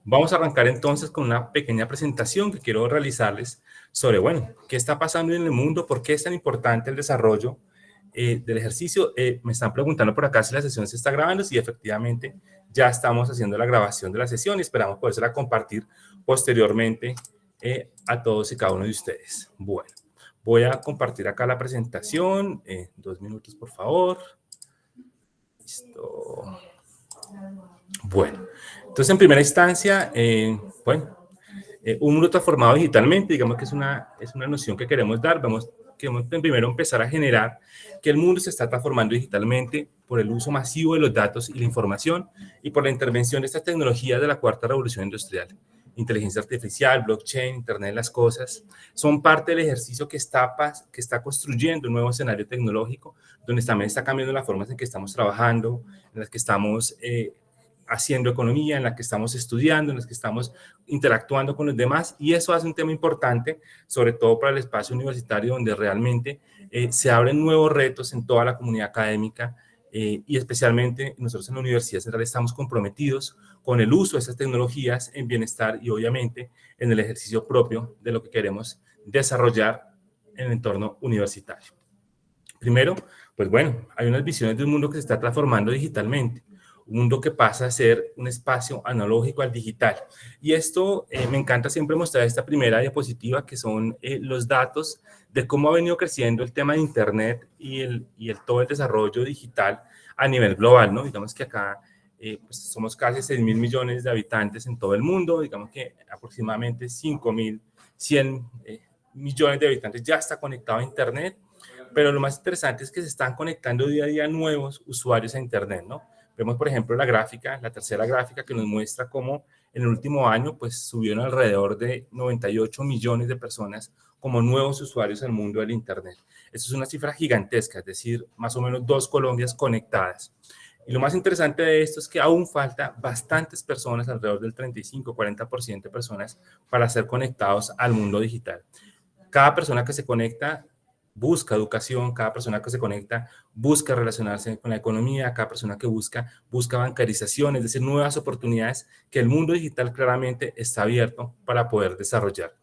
Vamos a arrancar entonces con una pequeña presentación que quiero realizarles sobre, bueno, qué está pasando en el mundo, por qué es tan importante el desarrollo del ejercicio. Me están preguntando por acá si la sesión se está grabando, si efectivamente ya estamos haciendo la grabación de la sesión y esperamos podérsela compartir posteriormente a todos y cada uno de ustedes. Bueno, voy a compartir acá la presentación. 2 minutos, por favor. Listo. Bueno, entonces en primera instancia, un mundo transformado digitalmente, digamos que es una noción que queremos dar. Queremos primero empezar a generar que el mundo se está transformando digitalmente por el uso masivo de los datos y la información y por la intervención de estas tecnologías de la cuarta revolución industrial. Inteligencia artificial, blockchain, Internet de las cosas, son parte del ejercicio que está construyendo un nuevo escenario tecnológico, donde también está cambiando las formas en que estamos trabajando, en las que estamos haciendo economía, en la que estamos estudiando, en las que estamos interactuando con los demás, y eso hace un tema importante, sobre todo para el espacio universitario, donde realmente se abren nuevos retos en toda la comunidad académica, y especialmente nosotros en la Universidad Central estamos comprometidos con el uso de esas tecnologías en bienestar y obviamente en el ejercicio propio de lo que queremos desarrollar en el entorno universitario. Primero, pues bueno, hay unas visiones de un mundo que se está transformando digitalmente, un mundo que pasa a ser un espacio analógico al digital. Y esto me encanta siempre mostrar esta primera diapositiva, que son los datos de cómo ha venido creciendo el tema de Internet y todo el desarrollo digital a nivel global, ¿no? Digamos que acá pues somos casi 6.000 millones de habitantes en todo el mundo, digamos que aproximadamente 5.100 millones de habitantes ya está conectado a Internet, pero lo más interesante es que se están conectando día a día nuevos usuarios a Internet, ¿no? Vemos, por ejemplo, la gráfica, la tercera gráfica, que nos muestra cómo en el último año pues subieron alrededor de 98 millones de personas como nuevos usuarios al mundo del Internet. Esto es una cifra gigantesca, es decir, más o menos 2 Colombias conectadas. Y lo más interesante de esto es que aún falta bastantes personas, alrededor del 35-40% de personas, para ser conectados al mundo digital. Cada persona que se conecta busca educación, cada persona que se conecta busca relacionarse con la economía, cada persona que busca bancarización, es decir, nuevas oportunidades que el mundo digital claramente está abierto para poder desarrollar.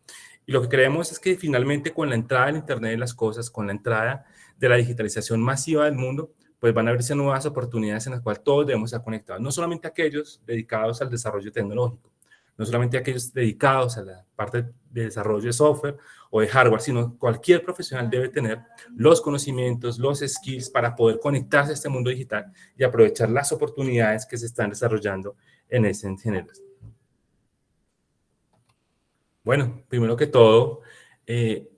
Y lo que creemos es que finalmente con la entrada del Internet de las cosas, con la entrada de la digitalización masiva del mundo, pues van a abrirse nuevas oportunidades en las cuales todos debemos estar conectados, no solamente aquellos dedicados al desarrollo tecnológico, no solamente aquellos dedicados a la parte de desarrollo de software o de hardware, sino cualquier profesional debe tener los conocimientos, los skills para poder conectarse a este mundo digital y aprovechar las oportunidades que se están desarrollando en ese género. Bueno, primero que todo,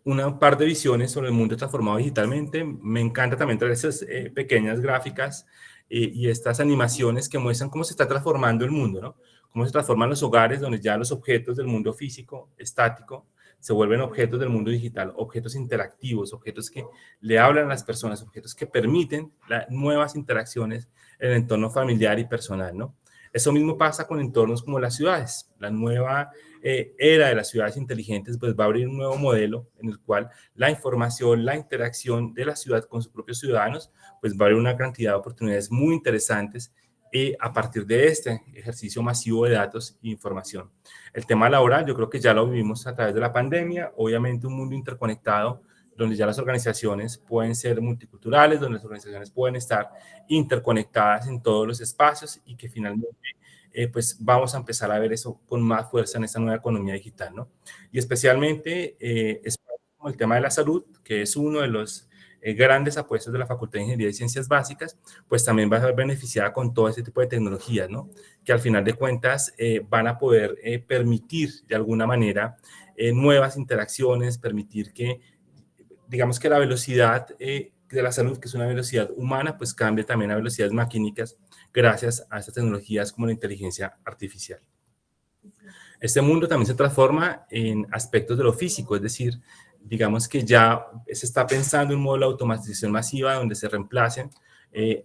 una par de visiones sobre el mundo transformado digitalmente. Me encanta también traer esas pequeñas gráficas y estas animaciones que muestran cómo se está transformando el mundo, ¿no? Cómo se transforman los hogares, donde ya los objetos del mundo físico, estático, se vuelven objetos del mundo digital, objetos interactivos, objetos que le hablan a las personas, objetos que permiten nuevas interacciones en el entorno familiar y personal, ¿no? Eso mismo pasa con entornos como las ciudades. La nueva era de las ciudades inteligentes pues va a abrir un nuevo modelo en el cual la información, la interacción de la ciudad con sus propios ciudadanos pues va a abrir una cantidad de oportunidades muy interesantes a partir de este ejercicio masivo de datos e información. El tema laboral yo creo que ya lo vivimos a través de la pandemia, obviamente un mundo interconectado donde ya las organizaciones pueden ser multiculturales, donde las organizaciones pueden estar interconectadas en todos los espacios y que finalmente pues vamos a empezar a ver eso con más fuerza en esta nueva economía digital, ¿no? Y especialmente es como el tema de la salud, que es uno de los grandes apuestas de la Facultad de Ingeniería y Ciencias Básicas, pues también va a ser beneficiada con todo este tipo de tecnologías, ¿no? Que al final de cuentas van a poder permitir de alguna manera nuevas interacciones, permitir que digamos que la velocidad de la salud, que es una velocidad humana, pues cambia también a velocidades maquínicas gracias a estas tecnologías como la inteligencia artificial. Este mundo también se transforma en aspectos de lo físico, es decir, digamos que ya se está pensando en un modo de automatización masiva donde se reemplacen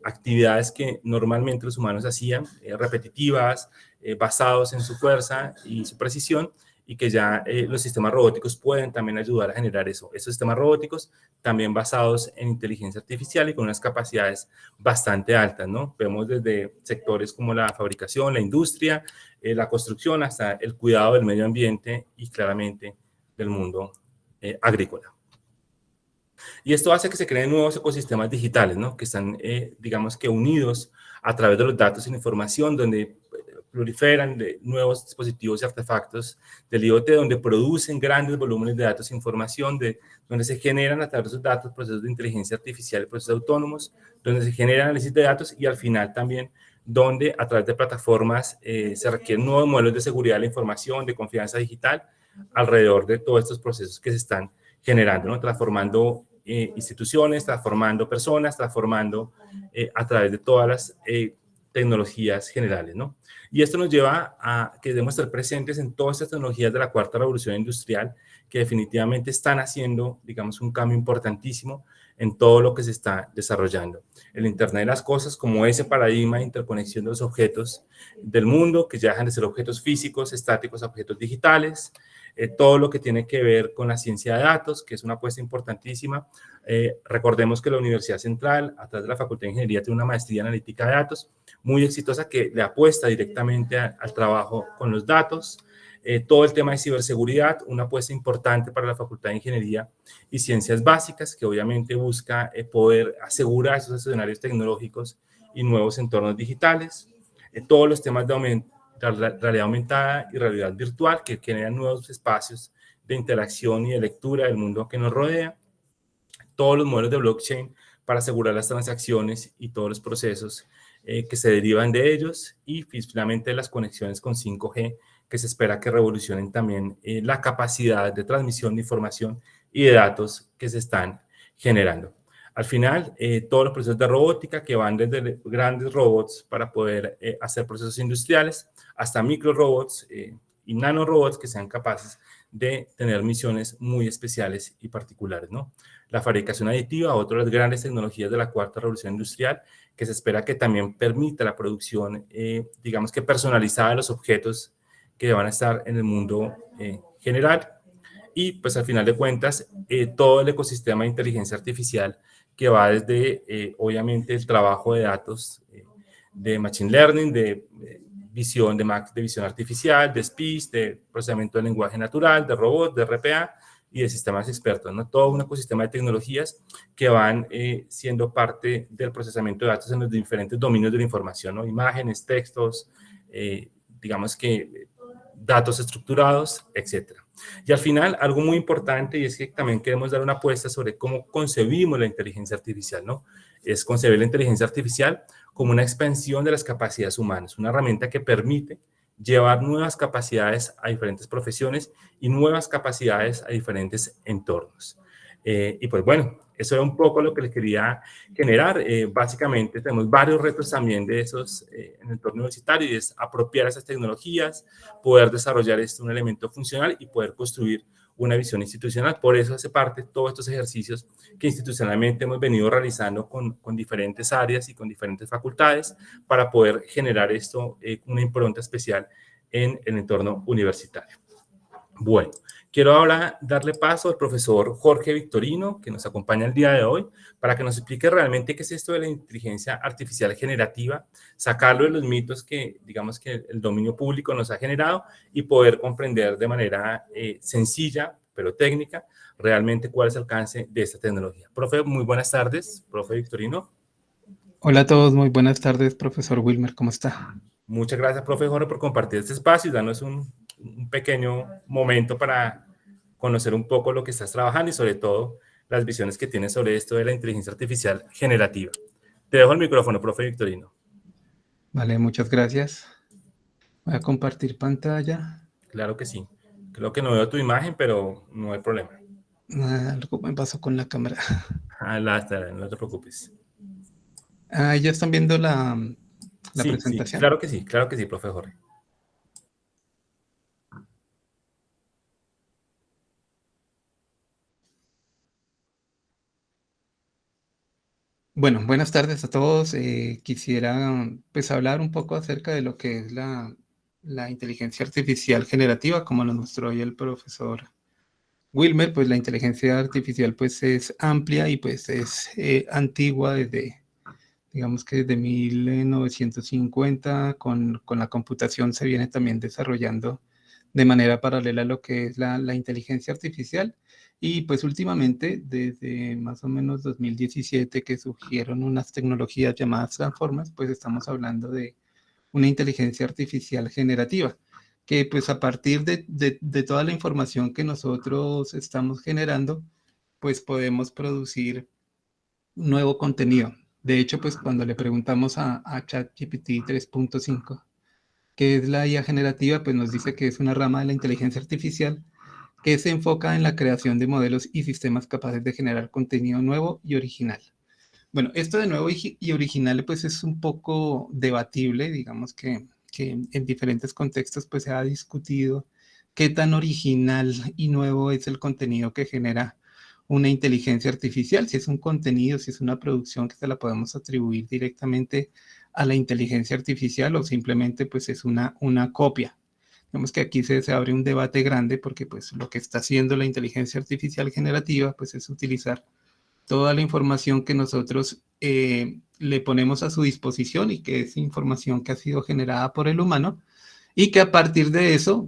actividades que normalmente los humanos hacían, repetitivas, basados en su fuerza y su precisión, y que ya los sistemas robóticos pueden también ayudar a generar eso. Esos sistemas robóticos también basados en inteligencia artificial y con unas capacidades bastante altas, ¿no? Vemos desde sectores como la fabricación, la industria, la construcción, hasta el cuidado del medio ambiente y claramente del mundo agrícola. Y esto hace que se creen nuevos ecosistemas digitales, ¿no? Que están, digamos que unidos a través de los datos y la información, donde proliferan de nuevos dispositivos y artefactos del IoT, donde producen grandes volúmenes de datos e información, donde se generan a través de esos datos procesos de inteligencia artificial, procesos autónomos, donde se genera análisis de datos y al final también donde a través de plataformas se requieren nuevos modelos de seguridad de la información, de confianza digital, alrededor de todos estos procesos que se están generando, ¿no? Transformando instituciones, transformando personas, transformando a través de todas las tecnologías generales, ¿no? Y esto nos lleva a que debemos estar presentes en todas estas tecnologías de la cuarta revolución industrial que definitivamente están haciendo, digamos, un cambio importantísimo en todo lo que se está desarrollando. El Internet de las cosas, como ese paradigma de interconexión de los objetos del mundo, que ya dejan de ser objetos físicos, estáticos, a objetos digitales, todo lo que tiene que ver con la ciencia de datos, que es una apuesta importantísima. Recordemos que la Universidad Central, a través de la Facultad de Ingeniería, tiene una maestría en analítica de datos muy exitosa que le apuesta directamente al trabajo con los datos. Todo el tema de ciberseguridad, una apuesta importante para la Facultad de Ingeniería y Ciencias Básicas, que obviamente busca poder asegurar esos escenarios tecnológicos y nuevos entornos digitales. Todos los temas de realidad aumentada y realidad virtual que generan nuevos espacios de interacción y de lectura del mundo que nos rodea. Todos los modelos de blockchain para asegurar las transacciones y todos los procesos que se derivan de ellos y finalmente las conexiones con 5G que se espera que revolucionen también la capacidad de transmisión de información y de datos que se están generando. Al final, todos los procesos de robótica que van desde grandes robots para poder hacer procesos industriales hasta micro robots y nanorobots que sean capaces de tener misiones muy especiales y particulares, ¿no? La fabricación aditiva, otra de las grandes tecnologías de la cuarta revolución industrial, que se espera que también permita la producción, digamos que personalizada de los objetos que van a estar en el mundo general. Y pues al final de cuentas, todo el ecosistema de inteligencia artificial que va desde, obviamente, el trabajo de datos de Machine Learning, de visión de visión artificial, de speech, de procesamiento de lenguaje natural, de robots, de RPA y de sistemas expertos, ¿no? Todo un ecosistema de tecnologías que van siendo parte del procesamiento de datos en los diferentes dominios de la información, ¿no? Imágenes, textos, digamos que datos estructurados, etcétera. Y al final, algo muy importante, y es que también queremos dar una apuesta sobre cómo concebimos la inteligencia artificial, ¿no? Es concebir la inteligencia artificial como una expansión de las capacidades humanas, una herramienta que permite llevar nuevas capacidades a diferentes profesiones y nuevas capacidades a diferentes entornos. Y pues bueno, eso era un poco lo que les quería generar. Básicamente tenemos varios retos también de esos en el entorno universitario y es apropiar esas tecnologías, poder desarrollar un elemento funcional y poder construir una visión institucional. Por eso hace parte de todos estos ejercicios que institucionalmente hemos venido realizando con diferentes áreas y con diferentes facultades para poder generar una impronta especial en el entorno universitario. Bueno, quiero ahora darle paso al profesor Jorge Victorino, que nos acompaña el día de hoy, para que nos explique realmente qué es esto de la inteligencia artificial generativa, sacarlo de los mitos que, digamos, que el dominio público nos ha generado y poder comprender de manera sencilla, pero técnica, realmente cuál es el alcance de esta tecnología. Profe, muy buenas tardes, profe Victorino. Hola a todos, muy buenas tardes, profesor Wilmer, ¿cómo está? Muchas gracias, profe Jorge, por compartir este espacio y darnos un pequeño momento para conocer un poco lo que estás trabajando y sobre todo las visiones que tienes sobre esto de la inteligencia artificial generativa. Te dejo el micrófono, profe Victorino. Vale, muchas gracias. Voy a compartir pantalla. Claro que sí. Creo que no veo tu imagen, pero no hay problema. Algo me pasó con la cámara. No te preocupes. Ya están viendo la Sí, presentación. claro que sí, profe Jorge. Bueno, buenas tardes a todos. Quisiera pues hablar un poco acerca de lo que es la la inteligencia artificial generativa, como nos mostró hoy el profesor Wilmer, pues la inteligencia artificial pues es amplia y pues es antigua digamos que desde 1950 con la computación se viene también desarrollando de manera paralela a lo que es la inteligencia artificial. Y pues últimamente, desde más o menos 2017 que surgieron unas tecnologías llamadas transformers, pues estamos hablando de una inteligencia artificial generativa, que pues a partir de toda la información que nosotros estamos generando, pues podemos producir nuevo contenido. De hecho, pues cuando le preguntamos a ChatGPT 3.5 qué es la IA generativa, pues nos dice que es una rama de la inteligencia artificial que se enfoca en la creación de modelos y sistemas capaces de generar contenido nuevo y original. Bueno, esto de nuevo y original pues es un poco debatible, digamos que en diferentes contextos pues se ha discutido qué tan original y nuevo es el contenido que genera una inteligencia artificial, si es un contenido, si es una producción que se la podemos atribuir directamente a la inteligencia artificial o simplemente pues es una copia. Digamos que aquí se abre un debate grande porque pues lo que está haciendo la inteligencia artificial generativa pues es utilizar toda la información que nosotros le ponemos a su disposición y que es información que ha sido generada por el humano y que a partir de eso,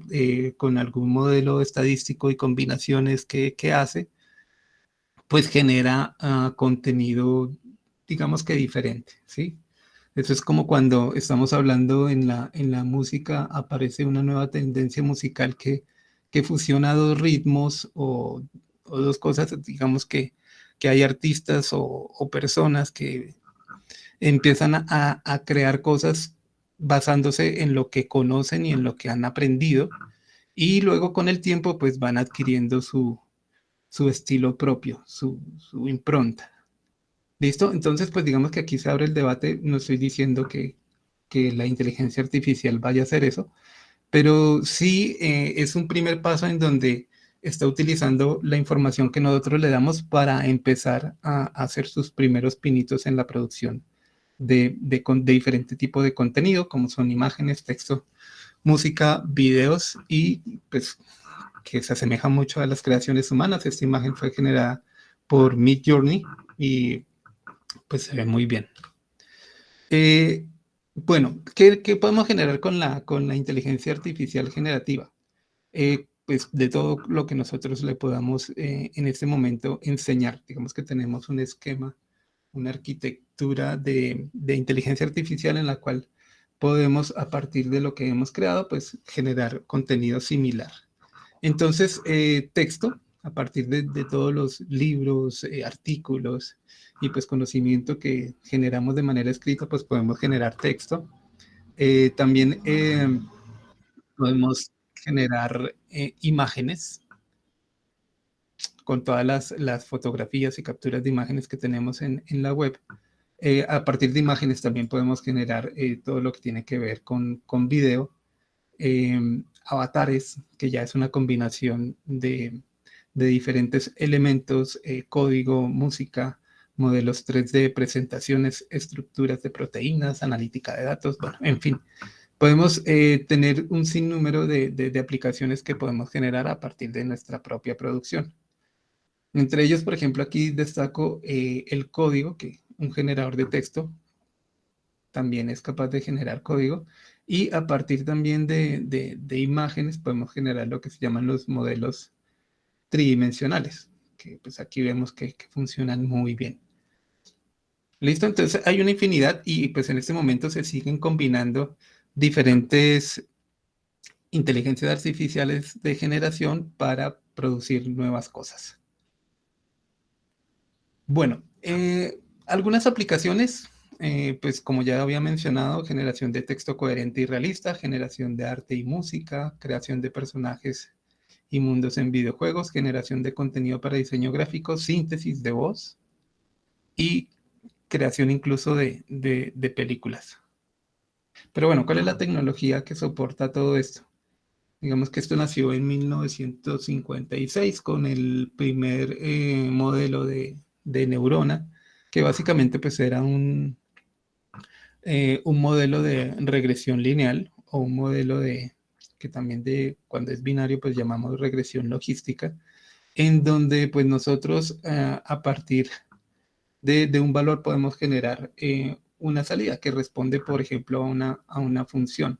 con algún modelo estadístico y combinaciones que hace, pues genera contenido, digamos que diferente, ¿sí? Eso es como cuando estamos hablando en la música, aparece una nueva tendencia musical que fusiona dos ritmos o dos cosas, digamos que hay artistas o personas que empiezan a crear cosas basándose en lo que conocen y en lo que han aprendido, y luego con el tiempo pues van adquiriendo su estilo propio, su impronta. ¿Listo? Entonces, pues digamos que aquí se abre el debate, no estoy diciendo que la inteligencia artificial vaya a hacer eso, pero sí es un primer paso en donde está utilizando la información que nosotros le damos para empezar a hacer sus primeros pinitos en la producción de diferente tipo de contenido, como son imágenes, texto, música, videos y pues que se asemeja mucho a las creaciones humanas. Esta imagen fue generada por Midjourney y pues se ve muy bien. Bueno, ¿qué podemos generar con la inteligencia artificial generativa? Pues de todo lo que nosotros le podamos en este momento enseñar. Digamos que tenemos un esquema, una arquitectura de inteligencia artificial en la cual podemos, a partir de lo que hemos creado, pues generar contenido similar. Entonces, texto, a partir de todos los libros, artículos y pues conocimiento que generamos de manera escrita, pues podemos generar texto. También podemos generar imágenes con todas las fotografías y capturas de imágenes que tenemos en la web. A partir de imágenes también podemos generar todo lo que tiene que ver con video, avatares, que ya es una combinación de diferentes elementos, código, música, modelos 3D, presentaciones, estructuras de proteínas, analítica de datos, bueno, en fin. Podemos tener un sinnúmero de aplicaciones que podemos generar a partir de nuestra propia producción. Entre ellos, por ejemplo, aquí destaco el código, que un generador de texto también es capaz de generar código, y a partir también de imágenes podemos generar lo que se llaman los modelos tridimensionales, que pues aquí vemos que funcionan muy bien. Listo, entonces hay una infinidad y pues en este momento se siguen combinando diferentes inteligencias artificiales de generación para producir nuevas cosas. Bueno, algunas aplicaciones, pues como ya había mencionado, generación de texto coherente y realista, generación de arte y música, creación de personajes y mundos en videojuegos, generación de contenido para diseño gráfico, síntesis de voz y creación incluso de películas. Pero bueno, ¿cuál es la tecnología que soporta todo esto? Digamos que esto nació en 1956 con el primer modelo de neurona, que básicamente pues era un modelo de regresión lineal o un modelo que también cuando es binario, pues llamamos regresión logística, en donde pues nosotros a partir de un valor podemos generar una salida que responde, por ejemplo, a una función.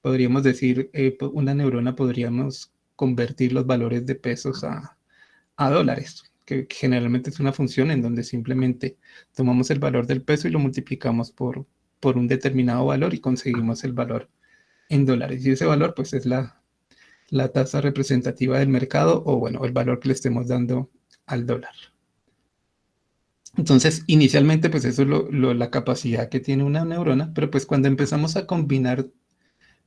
Podríamos decir, una neurona podríamos convertir los valores de pesos a dólares, que generalmente es una función en donde simplemente tomamos el valor del peso y lo multiplicamos por un determinado valor y conseguimos el valor en dólares. Y ese valor pues es la tasa representativa del mercado o bueno, el valor que le estemos dando al dólar. Entonces, inicialmente pues eso es la capacidad que tiene una neurona, pero pues cuando empezamos a combinar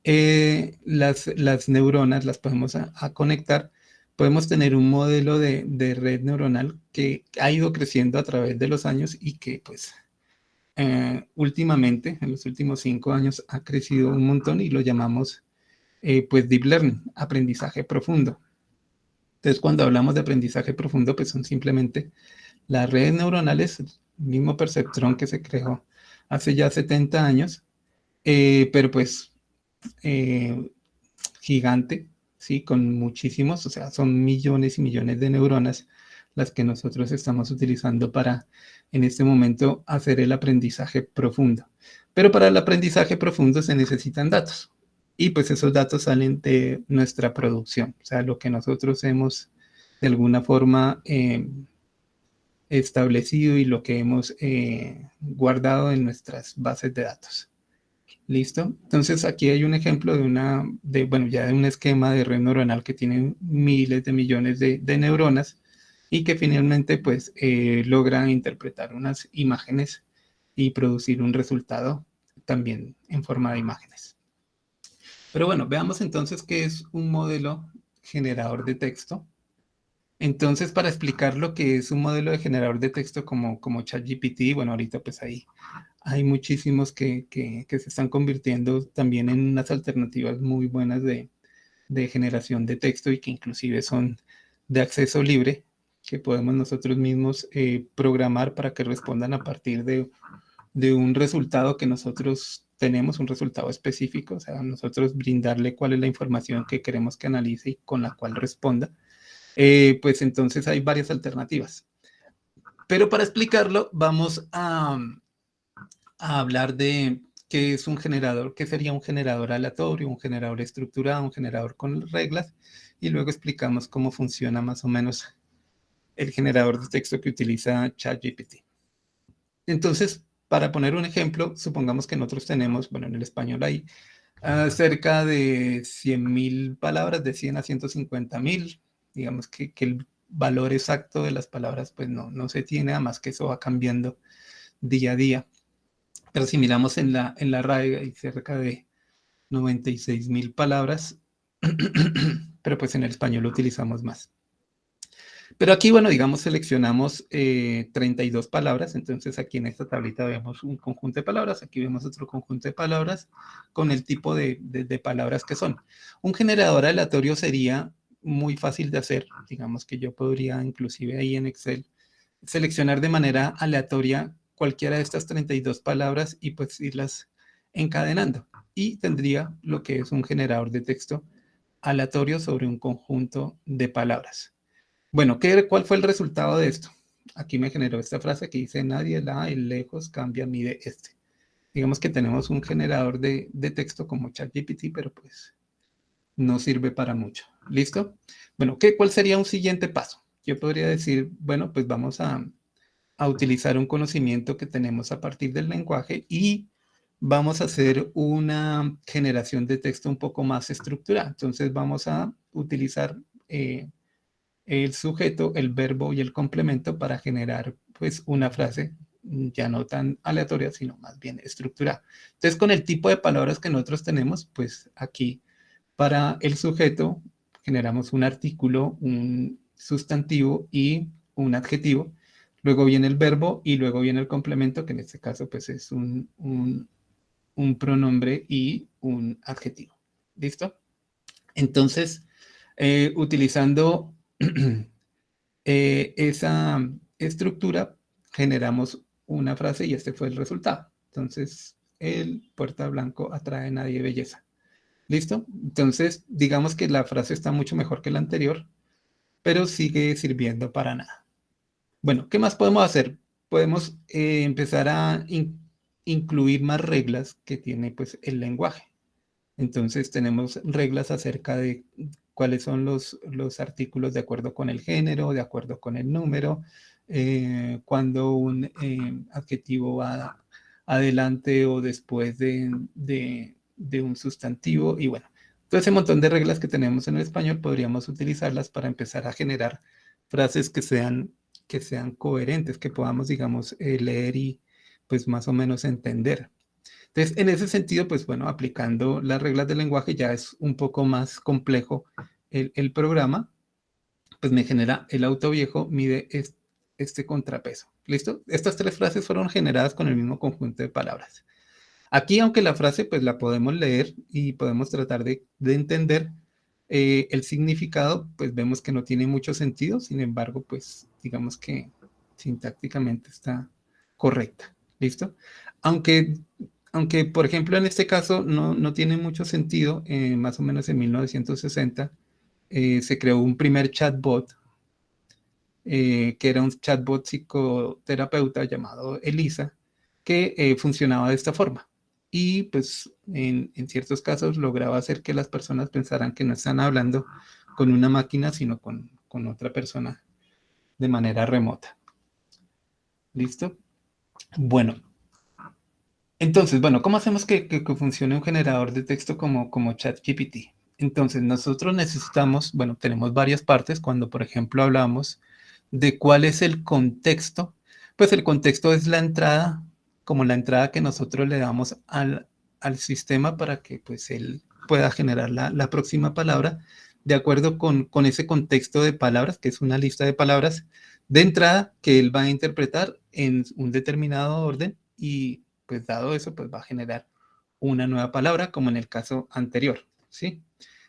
las neuronas, las podemos a conectar, podemos tener un modelo de red neuronal que ha ido creciendo a través de los años y que pues últimamente, en los últimos 5 años, ha crecido un montón y lo llamamos pues Deep Learning, aprendizaje profundo. Entonces, cuando hablamos de aprendizaje profundo, pues son simplemente las redes neuronales, el mismo perceptrón que se creó hace ya 70 años, pero pues gigante, ¿sí? Con muchísimos, o sea, son millones y millones de neuronas las que nosotros estamos utilizando para, en este momento, hacer el aprendizaje profundo. Pero para el aprendizaje profundo se necesitan datos. Y pues esos datos salen de nuestra producción, o sea, lo que nosotros hemos de alguna forma establecido y lo que hemos guardado en nuestras bases de datos. ¿Listo? Entonces aquí hay un ejemplo bueno, ya de un esquema de red neuronal que tiene miles de millones de neuronas y que finalmente pues logra interpretar unas imágenes y producir un resultado también en forma de imágenes. Pero bueno, veamos entonces qué es un modelo generador de texto. Entonces, para explicar lo que es un modelo de generador de texto como ChatGPT, bueno, ahorita pues hay muchísimos que se están convirtiendo también en unas alternativas muy buenas de generación de texto y que inclusive son de acceso libre, que podemos nosotros mismos programar para que respondan a partir de un resultado que nosotros tenemos, un resultado específico, o sea, nosotros brindarle cuál es la información que queremos que analice y con la cual responda. Pues entonces hay varias alternativas. Pero para explicarlo, vamos a hablar de qué es un generador, qué sería un generador aleatorio, un generador estructurado, un generador con reglas, y luego explicamos cómo funciona más o menos el generador de texto que utiliza ChatGPT. Entonces, para poner un ejemplo, supongamos que nosotros tenemos, bueno, en el español hay cerca de 100,000 palabras, de 100 a 150,000. Digamos que el valor exacto de las palabras pues no se tiene, además que eso va cambiando día a día. Pero si miramos en la RAE hay cerca de 96,000 palabras, pero pues en el español lo utilizamos más. Pero aquí, bueno, digamos, seleccionamos 32 palabras, entonces aquí en esta tablita vemos un conjunto de palabras, aquí vemos otro conjunto de palabras con el tipo de palabras que son. Un generador aleatorio sería muy fácil de hacer, digamos que yo podría inclusive ahí en Excel seleccionar de manera aleatoria cualquiera de estas 32 palabras y pues irlas encadenando. Y tendría lo que es un generador de texto aleatorio sobre un conjunto de palabras. Bueno, ¿cuál fue el resultado de esto? Aquí me generó esta frase que dice, nadie la el lejos cambia mide este. Digamos que tenemos un generador de texto como ChatGPT, pero pues no sirve para mucho. ¿Listo? Bueno, ¿cuál sería un siguiente paso? Yo podría decir, bueno, pues vamos a utilizar un conocimiento que tenemos a partir del lenguaje y vamos a hacer una generación de texto un poco más estructurada. Entonces vamos a utilizar el sujeto, el verbo y el complemento para generar pues una frase ya no tan aleatoria, sino más bien estructurada. Entonces, con el tipo de palabras que nosotros tenemos, pues aquí para el sujeto generamos un artículo, un sustantivo y un adjetivo. Luego viene el verbo y luego viene el complemento, que en este caso pues es un pronombre y un adjetivo. ¿Listo? Entonces, utilizando esa estructura, generamos una frase y este fue el resultado. Entonces, el puerta blanco atrae nadie belleza. ¿Listo? Entonces, digamos que la frase está mucho mejor que la anterior, pero sigue sirviendo para nada. Bueno, ¿qué más podemos hacer? Podemos empezar a incluir más reglas que tiene pues el lenguaje. Entonces tenemos reglas acerca de cuáles son los artículos de acuerdo con el género, de acuerdo con el número, cuando un adjetivo va adelante o después de un sustantivo. Y bueno, todo ese montón de reglas que tenemos en el español podríamos utilizarlas para empezar a generar frases que sean coherentes, que podamos, digamos, leer y pues más o menos entender. Entonces, en ese sentido, pues bueno, aplicando las reglas del lenguaje ya es un poco más complejo el programa, pues me genera el auto viejo, mide este contrapeso. ¿Listo? Estas tres frases fueron generadas con el mismo conjunto de palabras. Aquí, aunque la frase pues la podemos leer y podemos tratar de entender el significado, pues vemos que no tiene mucho sentido, sin embargo, pues digamos que sintácticamente está correcta. ¿Listo? Aunque por ejemplo, en este caso no tiene mucho sentido, más o menos en 1960 se creó un primer chatbot, que era un chatbot psicoterapeuta llamado Elisa, que funcionaba de esta forma. Y pues en ciertos casos lograba hacer que las personas pensaran que no están hablando con una máquina, sino con otra persona de manera remota. ¿Listo? Bueno. Entonces, bueno, ¿cómo hacemos que funcione un generador de texto como ChatGPT? Entonces, nosotros necesitamos, bueno, tenemos varias partes. Cuando, por ejemplo, hablamos de cuál es el contexto, pues el contexto es la entrada, como la entrada que nosotros le damos al sistema para que pues él pueda generar la próxima palabra de acuerdo con ese contexto de palabras, que es una lista de palabras de entrada que él va a interpretar en un determinado orden y pues dado eso, pues va a generar una nueva palabra, como en el caso anterior, ¿sí?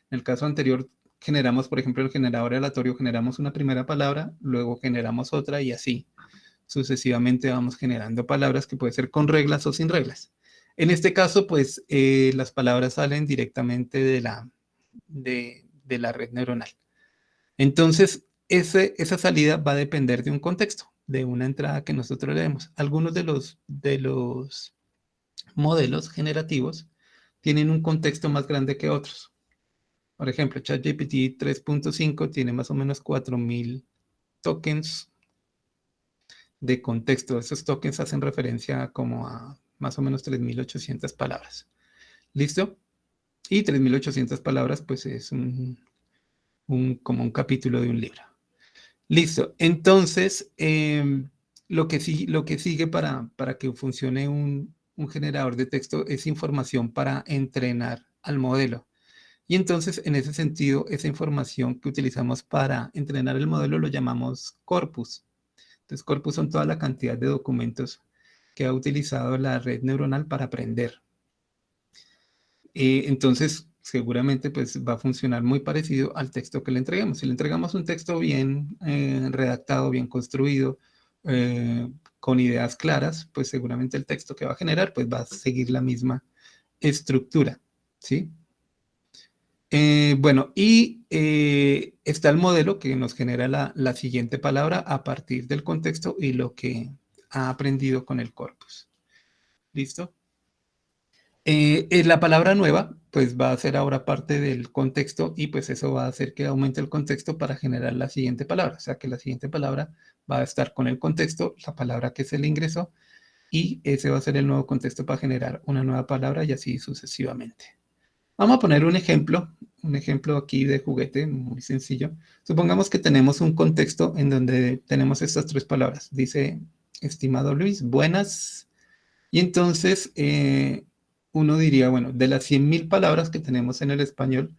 En el caso anterior generamos, por ejemplo, el generador aleatorio, generamos una primera palabra, luego generamos otra y así sucesivamente vamos generando palabras que pueden ser con reglas o sin reglas. En este caso, pues las palabras salen directamente de la red neuronal. Entonces, esa salida va a depender de un contexto, de una entrada que nosotros le demos. Algunos de los modelos generativos tienen un contexto más grande que otros. Por ejemplo, ChatGPT 3.5 tiene más o menos 4.000 tokens de contexto. Esos tokens hacen referencia como a más o menos 3.800 palabras. ¿Listo? Y 3.800 palabras, pues es como un capítulo de un libro. Listo. Entonces, lo que sigue para que funcione un generador de texto es información para entrenar al modelo. Y entonces, en ese sentido, esa información que utilizamos para entrenar el modelo lo llamamos corpus. Entonces, corpus son toda la cantidad de documentos que ha utilizado la red neuronal para aprender. Entonces, seguramente pues va a funcionar muy parecido al texto que le entreguemos. Si le entregamos un texto bien redactado, bien construido, con ideas claras, pues seguramente el texto que va a generar pues va a seguir la misma estructura, ¿sí? Bueno, y está el modelo que nos genera la siguiente palabra a partir del contexto y lo que ha aprendido con el corpus. ¿Listo? La palabra nueva, pues va a ser ahora parte del contexto y pues eso va a hacer que aumente el contexto para generar la siguiente palabra. O sea que la siguiente palabra va a estar con el contexto, la palabra que se le ingresó, y ese va a ser el nuevo contexto para generar una nueva palabra y así sucesivamente. Vamos a poner un ejemplo aquí de juguete muy sencillo. Supongamos que tenemos un contexto en donde tenemos estas tres palabras. Dice, estimado Luis, buenas. Y entonces uno diría, bueno, de las 100.000 palabras que tenemos en el español,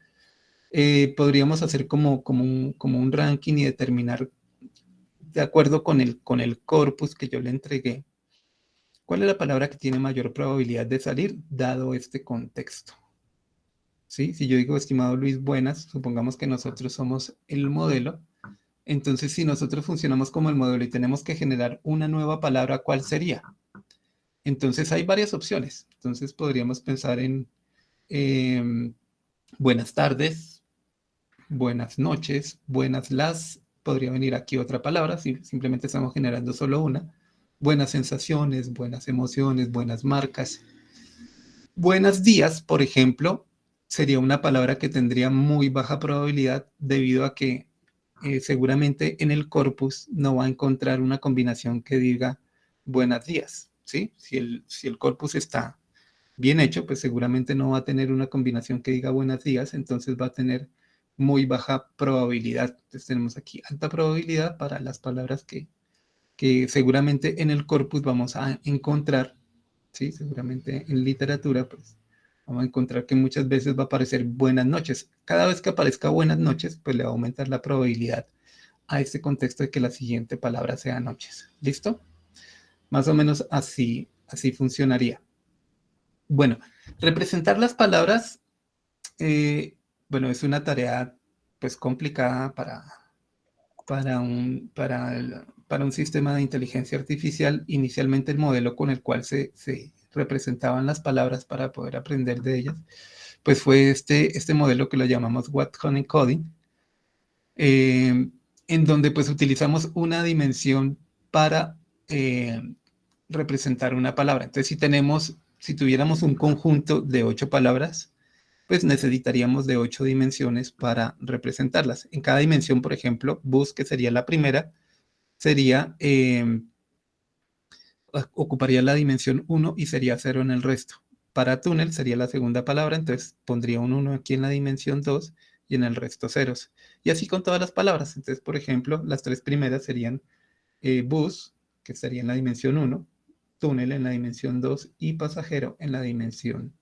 podríamos hacer como un ranking y determinar, de acuerdo con el corpus que yo le entregué, cuál es la palabra que tiene mayor probabilidad de salir, dado este contexto. ¿Sí? Si yo digo, estimado Luis, buenas, supongamos que nosotros somos el modelo. Entonces, si nosotros funcionamos como el modelo y tenemos que generar una nueva palabra, ¿cuál sería? Entonces hay varias opciones. Entonces podríamos pensar en buenas tardes, buenas noches, buenas las. Podría venir aquí otra palabra, si simplemente estamos generando solo una. Buenas sensaciones, buenas emociones, buenas marcas. Buenos días, por ejemplo, sería una palabra que tendría muy baja probabilidad debido a que seguramente en el corpus no va a encontrar una combinación que diga buenos días, ¿sí? Si el corpus está bien hecho, pues seguramente no va a tener una combinación que diga buenos días, entonces va a tener muy baja probabilidad. Entonces tenemos aquí alta probabilidad para las palabras que seguramente en el corpus vamos a encontrar, ¿sí? Seguramente en literatura, pues vamos a encontrar que muchas veces va a aparecer buenas noches. Cada vez que aparezca buenas noches, pues le va a aumentar la probabilidad a este contexto de que la siguiente palabra sea noches. ¿Listo? Más o menos así funcionaría. Bueno, representar las palabras, bueno, es una tarea pues complicada para un sistema de inteligencia artificial. Inicialmente el modelo con el cual se representaban las palabras para poder aprender de ellas, pues fue este modelo que lo llamamos Watson Encoding, en donde pues utilizamos una dimensión para representar una palabra. Entonces, si tuviéramos un conjunto de 8 palabras, pues necesitaríamos de 8 dimensiones para representarlas. En cada dimensión, por ejemplo, bus, que sería la primera, sería, ocuparía la dimensión 1 y sería 0 en el resto. Para túnel sería la segunda palabra, entonces pondría un 1 aquí en la dimensión 2 y en el resto ceros. Y así con todas las palabras. Entonces, por ejemplo, las 3 primeras serían bus, que estaría en la dimensión 1, túnel en la dimensión 2 y pasajero en la dimensión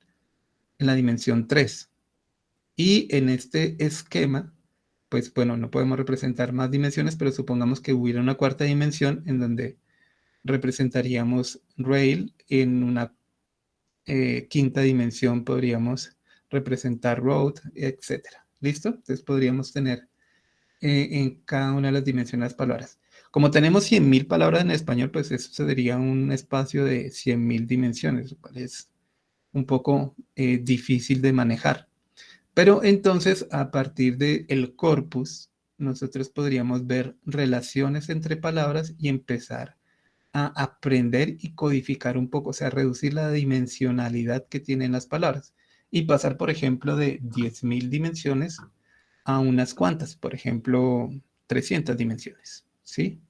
3. Y en este esquema, pues bueno, no podemos representar más dimensiones, pero supongamos que hubiera una cuarta dimensión en donde representaríamos rail. En una quinta dimensión podríamos representar road, etcétera. ¿Listo? Entonces podríamos tener en cada una de las dimensiones las palabras. Como tenemos 100.000 palabras en español, pues eso sería un espacio de 100.000 dimensiones, lo cual es un poco difícil de manejar. Pero entonces, a partir del corpus, nosotros podríamos ver relaciones entre palabras y empezar a aprender y codificar un poco, o sea, reducir la dimensionalidad que tienen las palabras y pasar, por ejemplo, de 10.000 dimensiones a unas cuantas, por ejemplo, 300 dimensiones, ¿sí?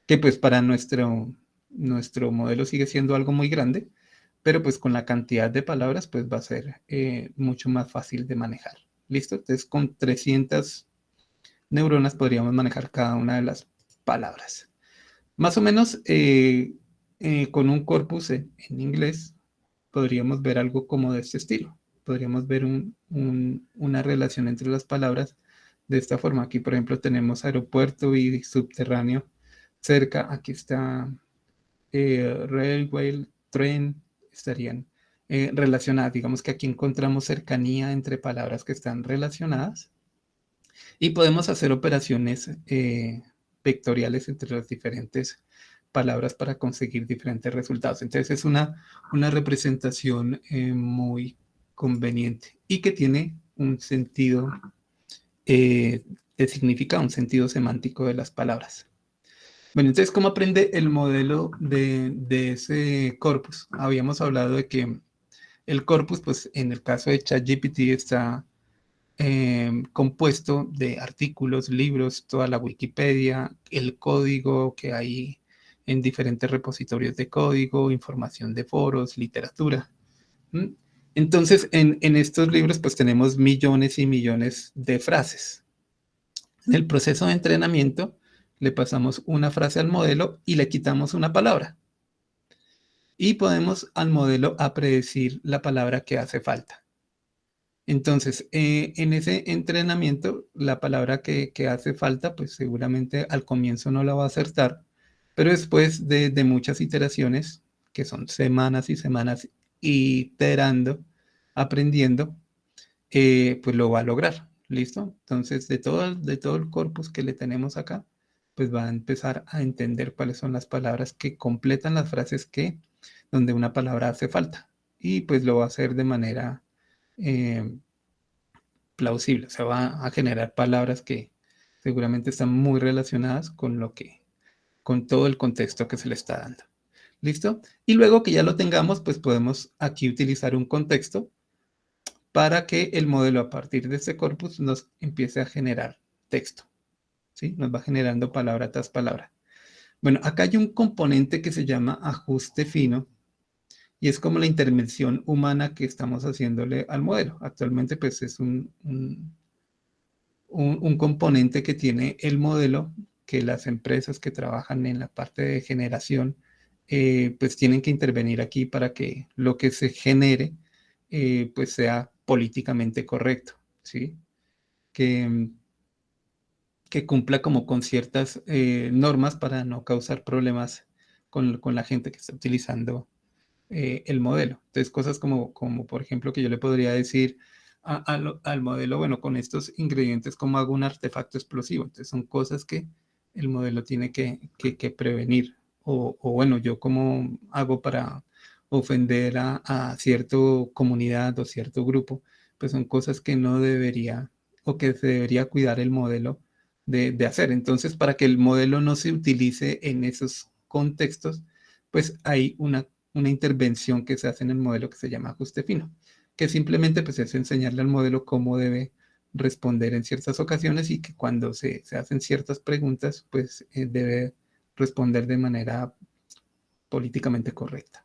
Que pues para nuestro modelo sigue siendo algo muy grande, pero pues con la cantidad de palabras pues va a ser mucho más fácil de manejar. ¿Listo? Entonces con 300 neuronas podríamos manejar cada una de las palabras. Más o menos con un corpus en inglés podríamos ver algo como de este estilo. Podríamos ver una relación entre las palabras de esta forma. Aquí, por ejemplo, tenemos aeropuerto y subterráneo cerca. Aquí está railway, tren, estarían relacionadas. Digamos que aquí encontramos cercanía entre palabras que están relacionadas y podemos hacer operaciones vectoriales entre las diferentes palabras para conseguir diferentes resultados. Entonces es una representación muy conveniente y que tiene un sentido de significado, un sentido semántico de las palabras. Bueno, entonces, ¿cómo aprende el modelo de ese corpus? Habíamos hablado de que el corpus, pues en el caso de ChatGPT, está compuesto de artículos, libros, toda la Wikipedia, el código que hay en diferentes repositorios de código, información de foros, literatura. ¿Mm? Entonces, en estos libros, pues tenemos millones y millones de frases. En el proceso de entrenamiento, le pasamos una frase al modelo y le quitamos una palabra. Y podemos al modelo a predecir la palabra que hace falta. Entonces, en ese entrenamiento, la palabra que hace falta, pues seguramente al comienzo no la va a acertar, pero después de muchas iteraciones, que son semanas y semanas iterando, aprendiendo, pues lo va a lograr. ¿Listo? Entonces, de todo el corpus que le tenemos acá, pues va a empezar a entender cuáles son las palabras que completan las frases que donde una palabra hace falta. Y pues lo va a hacer de manera plausible, o sea, va a generar palabras que seguramente están muy relacionadas con todo el contexto que se le está dando. ¿Listo? Y luego que ya lo tengamos, pues podemos aquí utilizar un contexto para que el modelo a partir de este corpus nos empiece a generar texto. ¿Sí? Nos va generando palabra tras palabra. Bueno, acá hay un componente que se llama ajuste fino y es como la intervención humana que estamos haciéndole al modelo. Actualmente pues es un componente que tiene el modelo que las empresas que trabajan en la parte de generación pues tienen que intervenir aquí para que lo que se genere pues sea políticamente correcto, ¿sí? Que cumpla como con ciertas normas para no causar problemas con la gente que está utilizando el modelo. Entonces, cosas como por ejemplo, que yo le podría decir al modelo, bueno, con estos ingredientes, ¿cómo hago un artefacto explosivo? Entonces, son cosas que el modelo tiene que prevenir. O bueno, yo cómo hago para ofender a cierta comunidad o cierto grupo, pues son cosas que no debería o que se debería cuidar el modelo de hacer. Entonces, para que el modelo no se utilice en esos contextos, pues hay una intervención que se hace en el modelo que se llama ajuste fino, que simplemente pues es enseñarle al modelo cómo debe responder en ciertas ocasiones y que cuando se hacen ciertas preguntas, pues debe responder de manera políticamente correcta.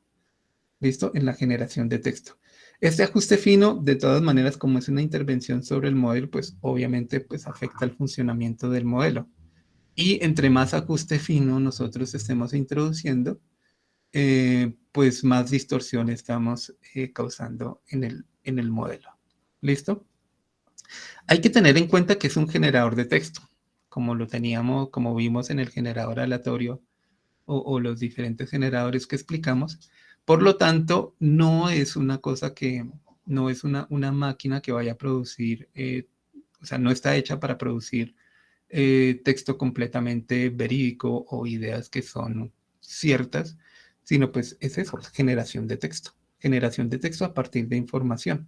¿Listo? En la generación de texto. Este ajuste fino, de todas maneras, como es una intervención sobre el modelo, pues obviamente pues afecta el funcionamiento del modelo. Y entre más ajuste fino nosotros estemos introduciendo, pues más distorsión estamos causando en el modelo. ¿Listo? Hay que tener en cuenta que es un generador de texto, como lo teníamos, como vimos en el generador aleatorio o los diferentes generadores que explicamos. Por lo tanto, no es una cosa que, no es una máquina que vaya a producir, o sea, no está hecha para producir texto completamente verídico o ideas que son ciertas, sino pues es eso, generación de texto a partir de información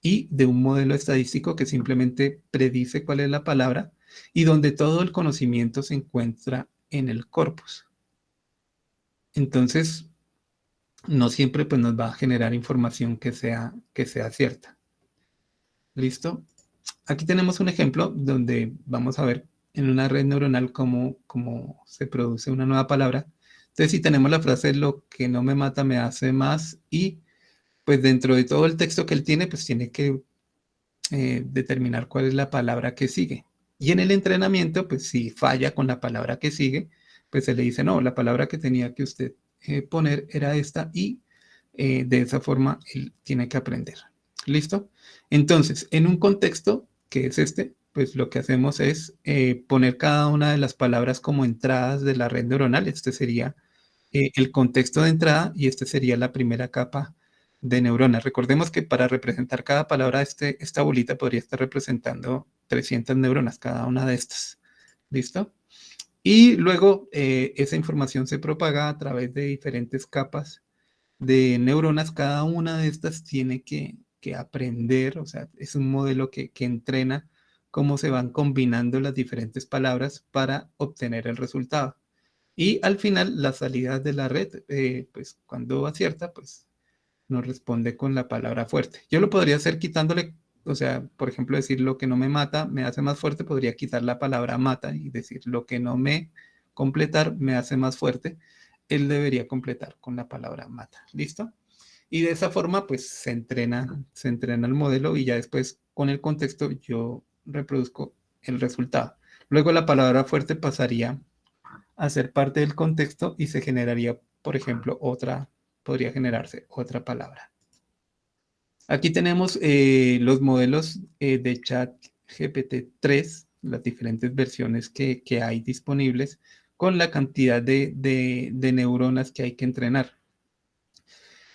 y de un modelo estadístico que simplemente predice cuál es la palabra y donde todo el conocimiento se encuentra en el corpus. Entonces, no siempre pues nos va a generar información que sea cierta. ¿Listo? Aquí tenemos un ejemplo donde vamos a ver en una red neuronal cómo se produce una nueva palabra. Entonces, si tenemos la frase lo que no me mata me hace más y pues dentro de todo el texto que él tiene, pues tiene que determinar cuál es la palabra que sigue. Y en el entrenamiento, pues si falla con la palabra que sigue, pues se le dice, no, la palabra que tenía que usted poner era esta y de esa forma él tiene que aprender. ¿Listo? Entonces, en un contexto que es este, pues lo que hacemos es poner cada una de las palabras como entradas de la red neuronal. Este sería el contexto de entrada y este sería la primera capa de neuronas. Recordemos que para representar cada palabra, esta bolita podría estar representando 300 neuronas, cada una de estas. ¿Listo? Y luego esa información se propaga a través de diferentes capas de neuronas. Cada una de estas tiene que aprender, o sea, es un modelo que entrena cómo se van combinando las diferentes palabras para obtener el resultado. Y al final, la salida de la red, pues cuando acierta, pues nos responde con la palabra fuerte. Yo lo podría hacer quitándole, o sea, por ejemplo, decir lo que no me mata me hace más fuerte, podría quitar la palabra mata y decir lo que no me completar me hace más fuerte. Él debería completar con la palabra mata. ¿Listo? Y de esa forma, pues se entrena el modelo y ya después con el contexto yo reproduzco el resultado. Luego la palabra fuerte pasaría a ser parte del contexto y se generaría, por ejemplo, podría generarse otra palabra. Aquí tenemos los modelos de ChatGPT-3, las diferentes versiones que hay disponibles con la cantidad de neuronas que hay que entrenar.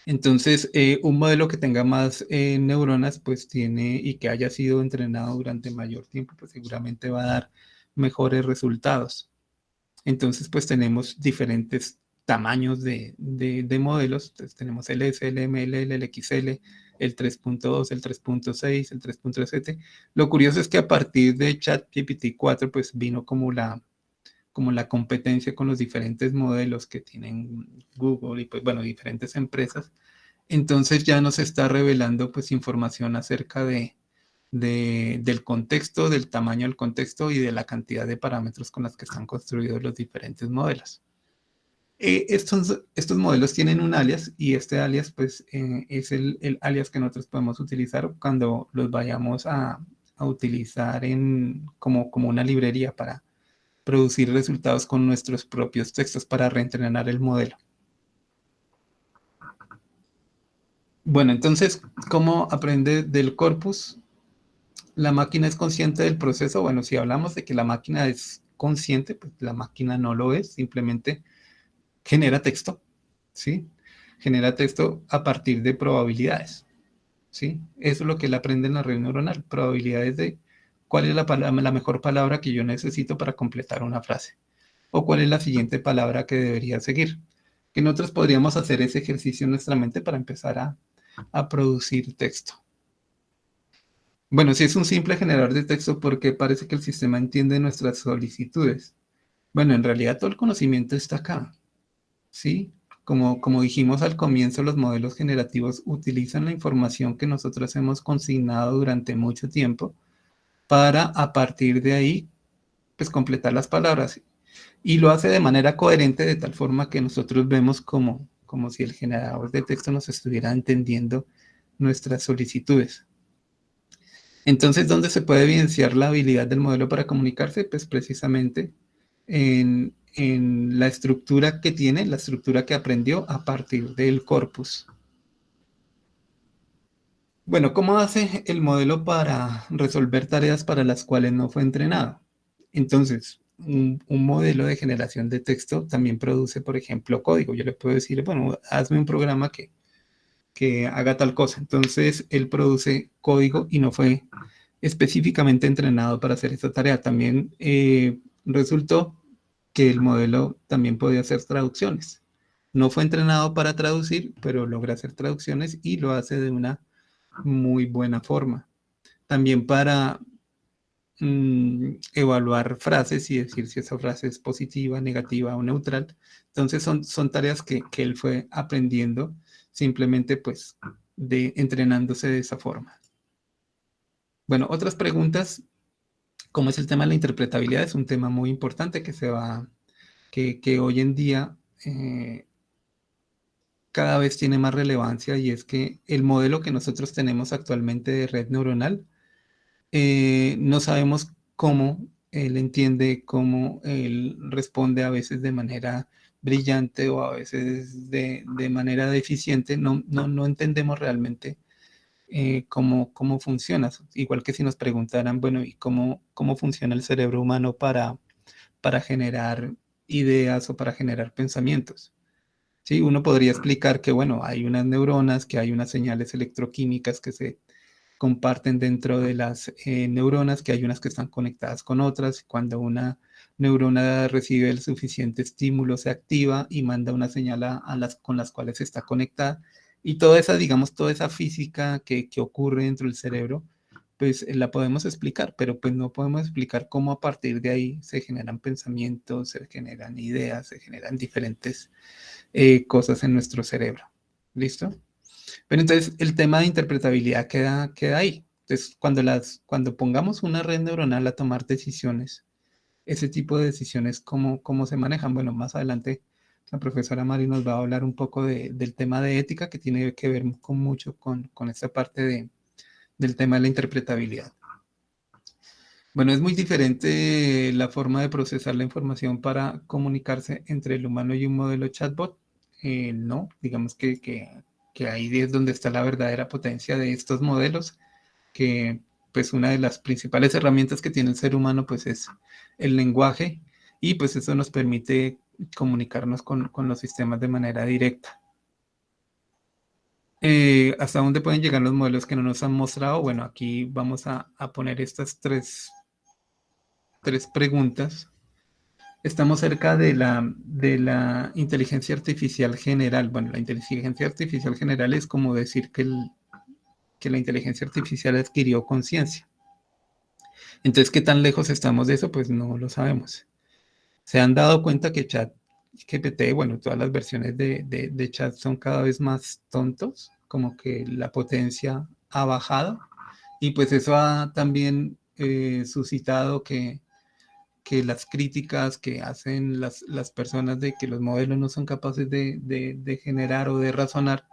Entonces, un modelo que tenga más neuronas, pues tiene y que haya sido entrenado durante mayor tiempo, pues seguramente va a dar mejores resultados. Entonces, pues tenemos diferentes tamaños de modelos. Entonces tenemos el S, el M, el L, el XL, el 3.2, el 3.6, el 3.7. Lo curioso es que a partir de ChatGPT 4 pues vino como la competencia con los diferentes modelos que tienen Google y pues bueno, diferentes empresas. Entonces ya nos está revelando pues información acerca del contexto, del tamaño del contexto y de la cantidad de parámetros con las que están construidos los diferentes modelos. Estos modelos tienen un alias y este alias pues es el alias que nosotros podemos utilizar cuando los vayamos a utilizar como una librería para producir resultados con nuestros propios textos para reentrenar el modelo. Bueno, entonces, ¿cómo aprende del corpus? ¿La máquina es consciente del proceso? Bueno, si hablamos de que la máquina es consciente, pues la máquina no lo es, simplemente genera texto, ¿sí? Genera texto a partir de probabilidades, ¿sí? Eso es lo que él aprende en la red neuronal, probabilidades de cuál es la mejor palabra que yo necesito para completar una frase, o cuál es la siguiente palabra que debería seguir. Que nosotros podríamos hacer ese ejercicio en nuestra mente para empezar a producir texto. Bueno, si es un simple generador de texto, porque parece que el sistema entiende nuestras solicitudes. Bueno, en realidad todo el conocimiento está acá, ¿sí? Como dijimos al comienzo, los modelos generativos utilizan la información que nosotros hemos consignado durante mucho tiempo para a partir de ahí, pues completar las palabras. Y lo hace de manera coherente, de tal forma que nosotros vemos como si el generador de texto nos estuviera entendiendo nuestras solicitudes. Entonces, ¿dónde se puede evidenciar la habilidad del modelo para comunicarse? Pues precisamente en la estructura que tiene, la estructura que aprendió a partir del corpus. Bueno, ¿cómo hace el modelo para resolver tareas para las cuales no fue entrenado? Entonces, un modelo de generación de texto también produce, por ejemplo, código. Yo le puedo decir, bueno, hazme un programa que haga tal cosa. Entonces, él produce código y no fue específicamente entrenado para hacer esta tarea. También resultó que el modelo también podía hacer traducciones. No fue entrenado para traducir, pero logra hacer traducciones y lo hace de una muy buena forma. También para evaluar frases y decir si esa frase es positiva, negativa o neutral. Entonces son tareas que él fue aprendiendo simplemente pues entrenándose de esa forma. Bueno, otras preguntas, como es el tema de la interpretabilidad, es un tema muy importante que hoy en día cada vez tiene más relevancia, y es que el modelo que nosotros tenemos actualmente de red neuronal, no sabemos cómo él entiende, cómo él responde a veces de manera brillante o a veces de manera deficiente. No entendemos realmente cómo funciona. Igual que si nos preguntaran, bueno, ¿y cómo funciona el cerebro humano para generar ideas o para generar pensamientos? Sí, uno podría explicar que, bueno, hay unas neuronas, que hay unas señales electroquímicas que se comparten dentro de las neuronas, que hay unas que están conectadas con otras. Cuando una neurona recibe el suficiente estímulo, se activa y manda una señal con las cuales está conectada. Y toda esa, digamos, toda esa física que ocurre dentro del cerebro, pues la podemos explicar, pero pues no podemos explicar cómo a partir de ahí se generan pensamientos, se generan ideas, se generan diferentes cosas en nuestro cerebro. ¿Listo? Pero entonces el tema de interpretabilidad queda ahí. Entonces, cuando pongamos una red neuronal a tomar decisiones, ese tipo de decisiones, ¿cómo se manejan? Bueno, más adelante la profesora Mari nos va a hablar un poco del tema de ética, que tiene que ver mucho con esta parte del tema de la interpretabilidad. Bueno, es muy diferente la forma de procesar la información para comunicarse entre el humano y un modelo chatbot. No, digamos que ahí es donde está la verdadera potencia de estos modelos, que pues una de las principales herramientas que tiene el ser humano pues es el lenguaje, y pues eso nos permite comunicarnos con los sistemas de manera directa. ¿Hasta dónde pueden llegar los modelos que no nos han mostrado? Bueno, aquí vamos a poner estas tres preguntas. estamos cerca de la inteligencia artificial general. Bueno, la inteligencia artificial general es como decir que la inteligencia artificial adquirió conciencia. Entonces, ¿qué tan lejos estamos de eso? Pues no lo sabemos. Se han dado cuenta que ChatGPT, bueno, todas las versiones de chat son cada vez más tontos, como que la potencia ha bajado, y pues eso ha también suscitado que las críticas que hacen las personas de que los modelos no son capaces de generar o de razonar,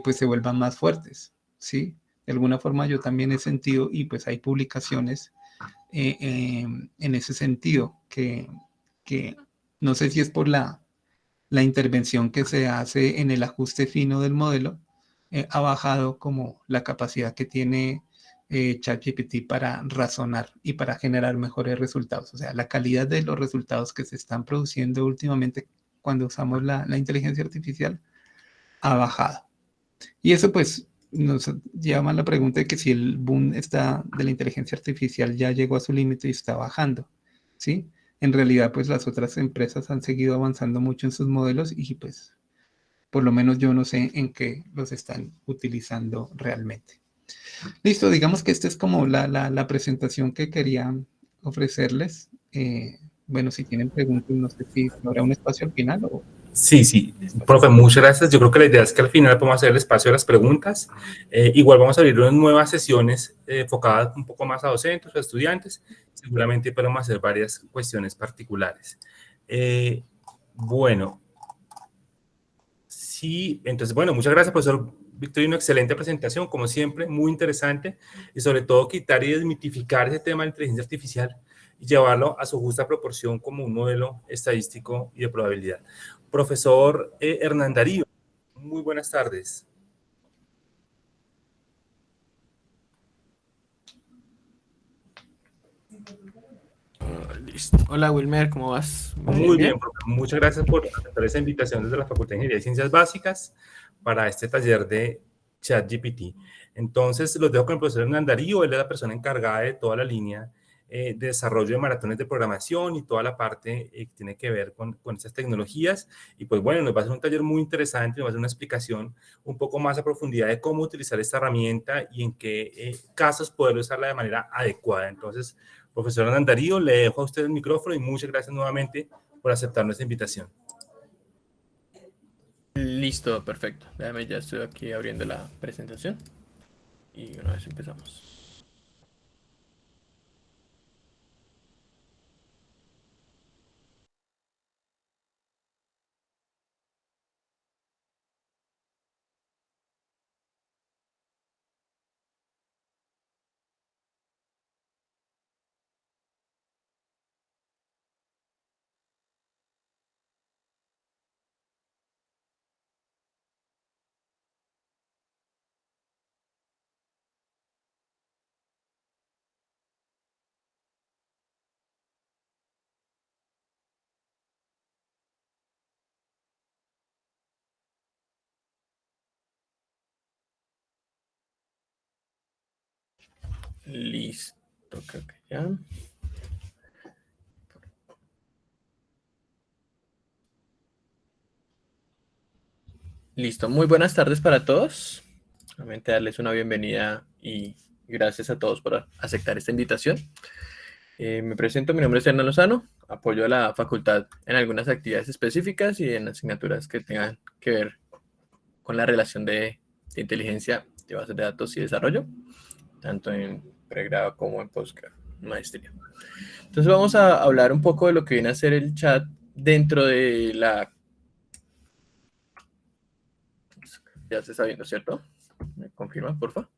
pues se vuelvan más fuertes, ¿sí? De alguna forma yo también he sentido, y pues hay publicaciones en ese sentido, que no sé si es por la intervención que se hace en el ajuste fino del modelo, ha bajado como la capacidad que tiene ChatGPT para razonar y para generar mejores resultados. O sea, la calidad de los resultados que se están produciendo últimamente cuando usamos la inteligencia artificial ha bajado. Y eso pues nos llama a la pregunta de que si el boom de la inteligencia artificial ya llegó a su límite y está bajando, ¿sí? En realidad pues las otras empresas han seguido avanzando mucho en sus modelos, y pues por lo menos yo no sé en qué los están utilizando realmente. Listo, digamos que esta es como la presentación que quería ofrecerles. Bueno, si tienen preguntas, no sé si habrá un espacio al final o... Sí, sí, profe, muchas gracias. Yo creo que la idea es que al final podamos hacer el espacio de las preguntas. Igual vamos a abrir unas nuevas sesiones enfocadas un poco más a docentes o a estudiantes. Seguramente podemos hacer varias cuestiones particulares. Bueno, sí, entonces, bueno, muchas gracias, profesor Victorino. Excelente presentación, como siempre, muy interesante. Y sobre todo quitar y desmitificar ese tema de inteligencia artificial y llevarlo a su justa proporción como un modelo estadístico y de probabilidad. Profesor Hernán Darío, muy buenas tardes. Listo. Hola Wilmer, ¿cómo vas? Muy bien, profe. Muchas gracias por aceptar esa invitación desde la Facultad de Ingeniería y Ciencias Básicas para este taller de ChatGPT. Entonces, los dejo con el profesor Hernán Darío. Él es la persona encargada de toda la línea de desarrollo de maratones de programación y toda la parte que tiene que ver con estas tecnologías. Y pues bueno, nos va a hacer un taller muy interesante, nos va a hacer una explicación un poco más a profundidad de cómo utilizar esta herramienta y en qué casos poder usarla de manera adecuada. Entonces, profesor Hernán Darío, le dejo a usted el micrófono y muchas gracias nuevamente por aceptar nuestra invitación. Listo, perfecto. Déjame, ya estoy aquí abriendo la presentación y una vez empezamos. Listo, creo que ya. Listo, muy buenas tardes para todos. Nuevamente darles una bienvenida y gracias a todos por aceptar esta invitación. Me presento, mi nombre es Hernán Lozano, apoyo a la facultad en algunas actividades específicas y en asignaturas que tengan que ver con la relación de inteligencia de bases de datos y desarrollo, tanto en pregrado como en postgrado, maestría. Entonces vamos a hablar un poco de lo que viene a ser el chat dentro de la... Ya se está viendo, ¿cierto? ¿Me confirma, por favor?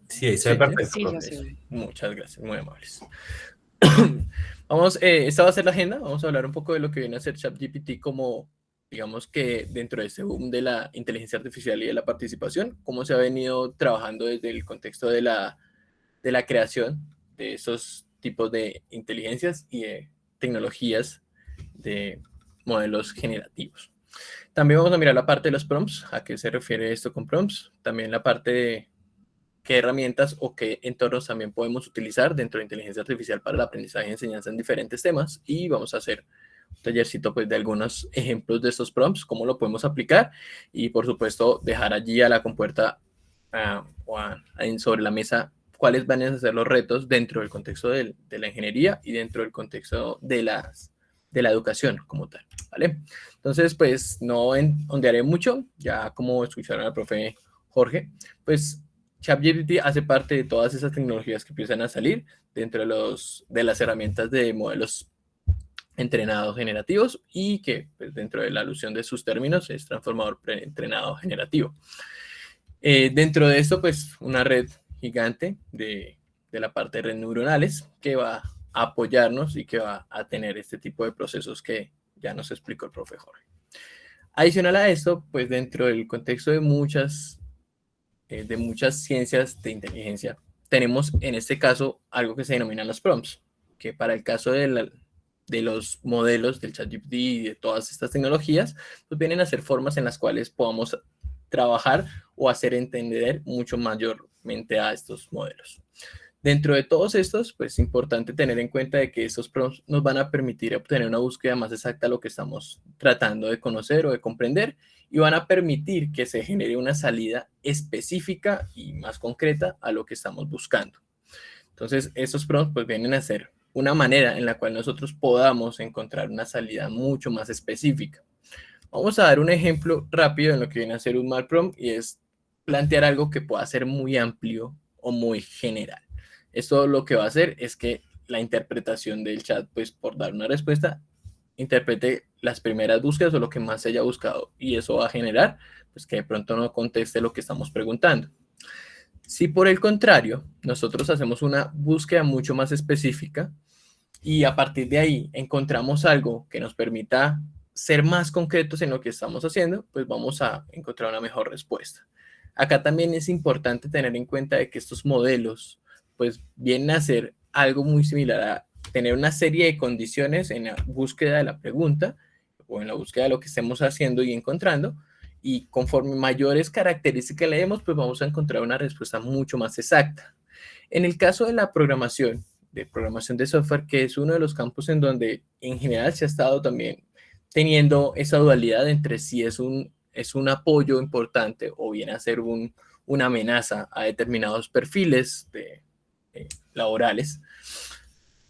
Sí, ahí se ve perfecto. Sí, ya se ve. Muchas gracias, muy amables. Esta va a ser la agenda. Vamos a hablar un poco de lo que viene a ser ChatGPT como, digamos que dentro de este boom de la inteligencia artificial y de la participación, cómo se ha venido trabajando desde el contexto de la creación de esos tipos de inteligencias y de tecnologías de modelos generativos. También vamos a mirar la parte de los prompts, a qué se refiere esto con prompts, también la parte de qué herramientas o qué entornos también podemos utilizar dentro de inteligencia artificial para el aprendizaje y enseñanza en diferentes temas, y vamos a hacer un tallercito pues de algunos ejemplos de estos prompts, cómo lo podemos aplicar, y por supuesto dejar allí a la compuerta sobre la mesa cuáles van a ser los retos dentro del contexto de la ingeniería y dentro del contexto de la educación como tal, ¿vale? Entonces, pues no ondearé mucho, ya como escucharon al profe Jorge, pues ChatGPT hace parte de todas esas tecnologías que empiezan a salir dentro de las herramientas de modelos entrenados generativos, y que pues, dentro de la alusión de sus términos es transformador preentrenado generativo. Dentro de esto, pues una red gigante de la parte de redes neuronales que va a apoyarnos y que va a tener este tipo de procesos que ya nos explicó el profe Jorge. Adicional a esto, pues dentro del contexto de muchas ciencias de inteligencia, tenemos en este caso algo que se denominan los prompts, que para el caso de los modelos del ChatGPT y de todas estas tecnologías, pues vienen a ser formas en las cuales podamos trabajar o hacer entender mucho mayormente a estos modelos. Dentro de todos estos, pues es importante tener en cuenta de que estos prompts nos van a permitir obtener una búsqueda más exacta de lo que estamos tratando de conocer o de comprender, y van a permitir que se genere una salida específica y más concreta a lo que estamos buscando. Entonces, estos prompts pues vienen a ser una manera en la cual nosotros podamos encontrar una salida mucho más específica. Vamos a dar un ejemplo rápido en lo que viene a ser un mal prompt, y es plantear algo que pueda ser muy amplio o muy general. Esto lo que va a hacer es que la interpretación del chat, pues por dar una respuesta, interprete las primeras búsquedas o lo que más se haya buscado, y eso va a generar pues que de pronto no conteste lo que estamos preguntando. Si por el contrario nosotros hacemos una búsqueda mucho más específica y a partir de ahí encontramos algo que nos permita ser más concretos en lo que estamos haciendo, pues vamos a encontrar una mejor respuesta. Acá también es importante tener en cuenta de que estos modelos pues vienen a ser algo muy similar a tener una serie de condiciones en la búsqueda de la pregunta o en la búsqueda de lo que estemos haciendo y encontrando, y conforme mayores características le demos, pues vamos a encontrar una respuesta mucho más exacta. En el caso de la programación de software, que es uno de los campos en donde en general se ha estado también teniendo esa dualidad entre si es un apoyo importante o viene a ser una amenaza a determinados perfiles laborales.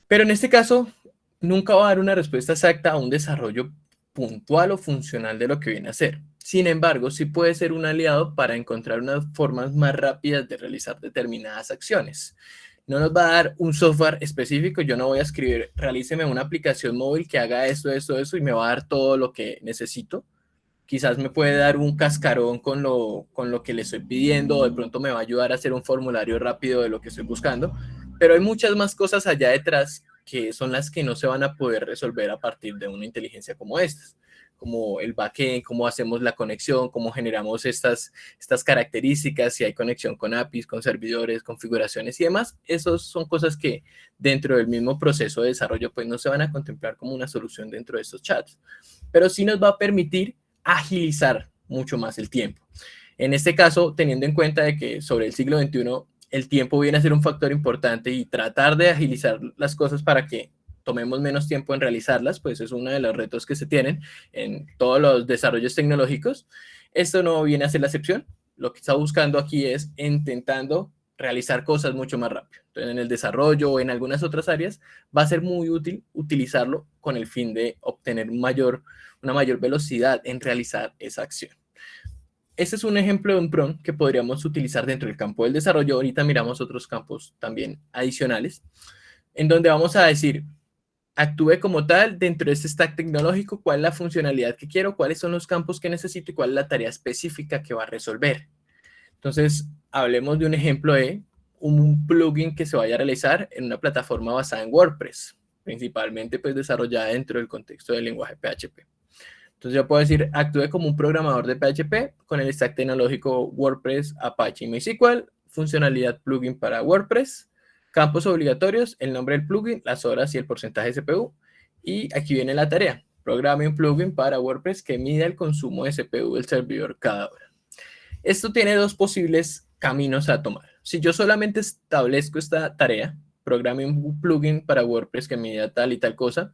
Pero en este caso, nunca va a dar una respuesta exacta a un desarrollo puntual o funcional de lo que viene a ser. Sin embargo, sí puede ser un aliado para encontrar unas formas más rápidas de realizar determinadas acciones. No nos va a dar un software específico. Yo no voy a escribir, realíceme una aplicación móvil que haga esto, y me va a dar todo lo que necesito. Quizás me puede dar un cascarón con lo que le estoy pidiendo, o de pronto me va a ayudar a hacer un formulario rápido de lo que estoy buscando. Pero hay muchas más cosas allá detrás que son las que no se van a poder resolver a partir de una inteligencia como estas, como el backend, cómo hacemos la conexión, cómo generamos estas características, si hay conexión con APIs, con servidores, configuraciones y demás. Esas son cosas que dentro del mismo proceso de desarrollo pues no se van a contemplar como una solución dentro de estos chats, pero sí nos va a permitir agilizar mucho más el tiempo. En este caso, teniendo en cuenta de que sobre el siglo XXI el tiempo viene a ser un factor importante, y tratar de agilizar las cosas para que tomemos menos tiempo en realizarlas, pues es uno de los retos que se tienen en todos los desarrollos tecnológicos. Esto no viene a ser la excepción. Lo que está buscando aquí es intentando realizar cosas mucho más rápido. Entonces, en el desarrollo o en algunas otras áreas va a ser muy útil utilizarlo con el fin de obtener una mayor velocidad en realizar esa acción. Este es un ejemplo de un prompt que podríamos utilizar dentro del campo del desarrollo. Ahorita miramos otros campos también adicionales, en donde vamos a decir, actúe como tal dentro de este stack tecnológico, cuál es la funcionalidad que quiero, cuáles son los campos que necesito y cuál es la tarea específica que va a resolver. Entonces, hablemos de un ejemplo de un plugin que se vaya a realizar en una plataforma basada en WordPress, principalmente pues desarrollada dentro del contexto del lenguaje PHP. Entonces yo puedo decir, actúe como un programador de PHP con el stack tecnológico WordPress, Apache y MySQL, funcionalidad plugin para WordPress, campos obligatorios, el nombre del plugin, las horas y el porcentaje de CPU. Y aquí viene la tarea, programe un plugin para WordPress que mida el consumo de CPU del servidor cada hora. Esto tiene dos posibles caminos a tomar. Si yo solamente establezco esta tarea, programe un plugin para WordPress que me diga tal y tal cosa,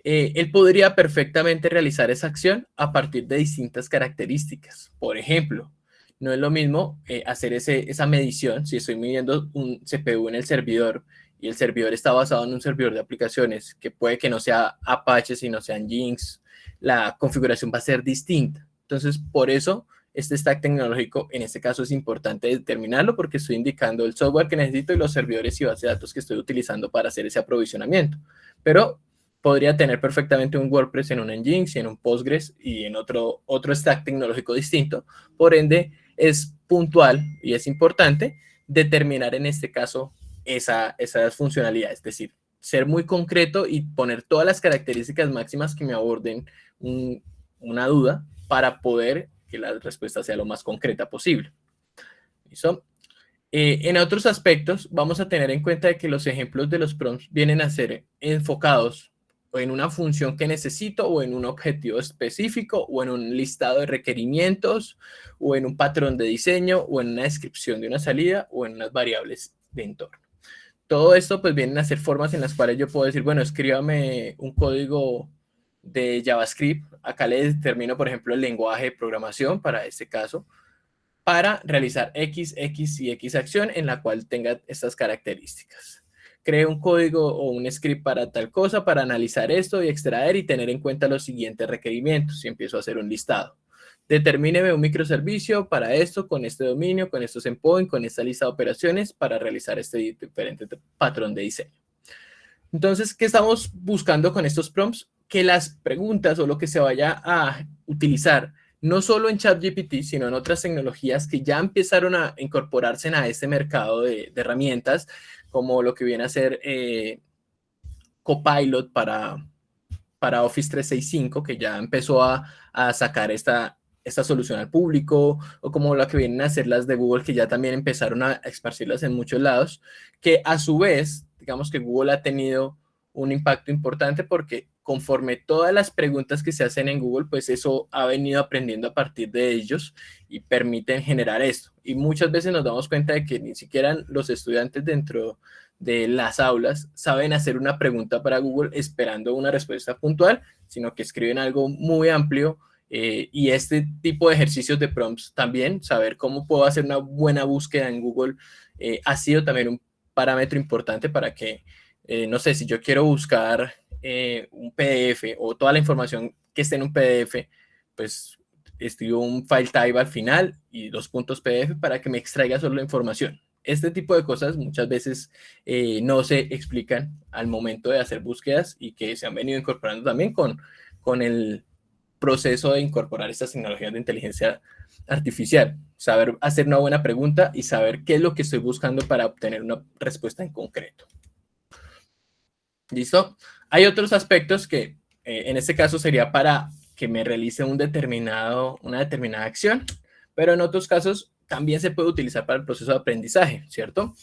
él podría perfectamente realizar esa acción a partir de distintas características. Por ejemplo, no es lo mismo hacer esa medición si estoy midiendo un CPU en el servidor y el servidor está basado en un servidor de aplicaciones que puede que no sea Apache, sino sean Jinx, la configuración va a ser distinta. Entonces, por eso, este stack tecnológico, en este caso, es importante determinarlo porque estoy indicando el software que necesito y los servidores y bases de datos que estoy utilizando para hacer ese aprovisionamiento. Pero podría tener perfectamente un WordPress en un Nginx y en un Postgres y en otro stack tecnológico distinto. Por ende, es puntual y es importante determinar en este caso esas funcionalidades, es decir, ser muy concreto y poner todas las características máximas que me aborden una duda para poder que la respuesta sea lo más concreta posible. ¿Listo? En otros aspectos, vamos a tener en cuenta de que los ejemplos de los prompts vienen a ser enfocados o en una función que necesito o en un objetivo específico o en un listado de requerimientos o en un patrón de diseño o en una descripción de una salida o en unas variables de entorno. Todo esto pues vienen a ser formas en las cuales yo puedo decir, bueno, escríbame un código de JavaScript. Acá le determino, por ejemplo, el lenguaje de programación para este caso, para realizar X, X y X acción en la cual tenga estas características. Cree un código o un script para tal cosa, para analizar esto y extraer y tener en cuenta los siguientes requerimientos. Y empiezo a hacer un listado. Determíneme un microservicio para esto, con este dominio, con estos endpoints, con esta lista de operaciones para realizar este diferente patrón de diseño. Entonces, ¿qué estamos buscando con estos prompts? Que las preguntas o lo que se vaya a utilizar no solo en ChatGPT, sino en otras tecnologías que ya empezaron a incorporarse a este mercado de herramientas, como lo que viene a ser Copilot para Office 365, que ya empezó a sacar esta solución al público, o como la que vienen a hacer las de Google, que ya también empezaron a esparcirlas en muchos lados, que a su vez, digamos que Google ha tenido un impacto importante porque conforme todas las preguntas que se hacen en Google, pues eso ha venido aprendiendo a partir de ellos y permiten generar esto. Y muchas veces nos damos cuenta de que ni siquiera los estudiantes dentro de las aulas saben hacer una pregunta para Google esperando una respuesta puntual, sino que escriben algo muy amplio y este tipo de ejercicios de prompts también, saber cómo puedo hacer una buena búsqueda en Google, ha sido también un parámetro importante para que no sé, si yo quiero buscar un PDF o toda la información que esté en un PDF, pues escribo un file type al final y 2 puntos PDF para que me extraiga solo la información. Este tipo de cosas muchas veces no se explican al momento de hacer búsquedas y que se han venido incorporando también con el proceso de incorporar estas tecnologías de inteligencia artificial. Saber hacer una buena pregunta y saber qué es lo que estoy buscando para obtener una respuesta en concreto. ¿Listo? Hay otros aspectos que en este caso sería para que me realice una determinada acción, pero en otros casos también se puede utilizar para el proceso de aprendizaje, ¿cierto?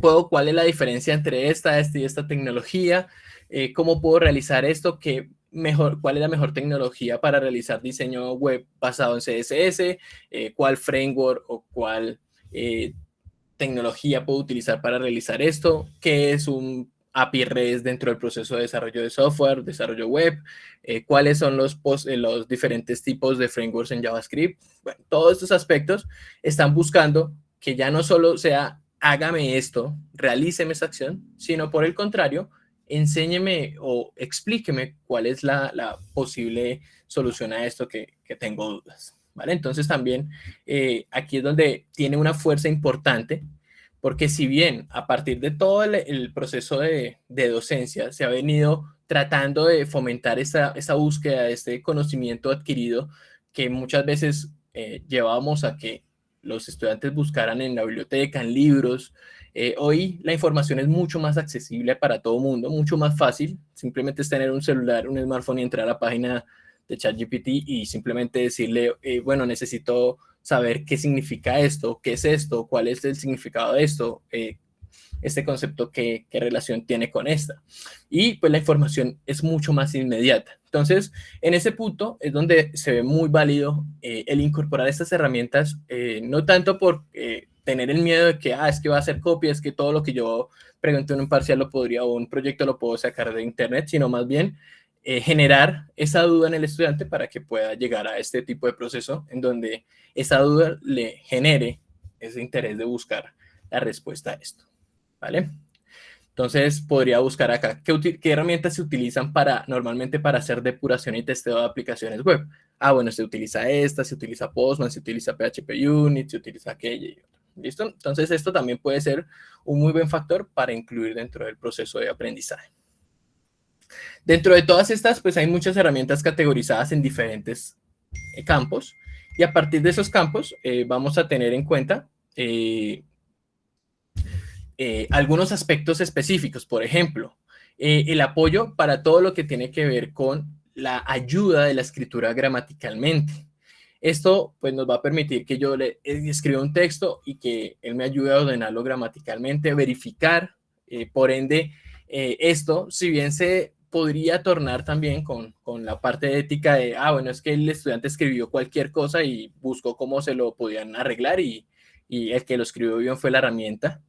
¿Cuál es la diferencia entre esta y esta tecnología? ¿Cómo puedo realizar esto? ¿Cuál es la mejor tecnología para realizar diseño web basado en CSS? ¿Cuál framework o cuál tecnología puedo utilizar para realizar esto? ¿Qué es un API REST dentro del proceso de desarrollo de software, desarrollo web? ¿Cuáles son los diferentes tipos de frameworks en JavaScript? Bueno, todos estos aspectos están buscando que ya no solo sea hágame esto, realíceme esa acción, sino por el contrario, enséñeme o explíqueme cuál es la posible solución a esto que tengo dudas, ¿vale? Entonces también aquí es donde tiene una fuerza importante, porque si bien a partir de todo el proceso de docencia se ha venido tratando de fomentar esta búsqueda, este conocimiento adquirido que muchas veces llevábamos a que los estudiantes buscaran en la biblioteca, en libros. Hoy la información es mucho más accesible para todo el mundo, mucho más fácil. Simplemente es tener un celular, un smartphone y entrar a la página de ChatGPT y simplemente decirle, bueno, necesito saber qué significa esto, qué es esto, cuál es el significado de esto, este concepto qué relación tiene con esta. Y pues la información es mucho más inmediata. Entonces, en ese punto es donde se ve muy válido el incorporar estas herramientas, no tanto por tener el miedo de que, es que va a hacer copia, es que todo lo que yo pregunté en un parcial lo podría, o un proyecto lo puedo sacar de internet, sino más bien generar esa duda en el estudiante para que pueda llegar a este tipo de proceso en donde esa duda le genere ese interés de buscar la respuesta a esto, ¿vale? Entonces podría buscar acá, ¿qué herramientas se utilizan normalmente para hacer depuración y testeo de aplicaciones web? Bueno, se utiliza esta, se utiliza Postman, se utiliza PHP Unit, se utiliza aquella y otra. ¿Listo? Entonces esto también puede ser un muy buen factor para incluir dentro del proceso de aprendizaje. Dentro de todas estas, pues hay muchas herramientas categorizadas en diferentes campos, y a partir de esos campos vamos a tener en cuenta algunos aspectos específicos. Por ejemplo, el apoyo para todo lo que tiene que ver con la ayuda de la escritura gramaticalmente. Esto pues nos va a permitir que yo le escriba un texto y que él me ayude a ordenarlo gramaticalmente, verificar, por ende, esto, si bien se podría tornar también con la parte ética de, bueno, es que el estudiante escribió cualquier cosa y buscó cómo se lo podían arreglar y el que lo escribió bien fue la herramienta,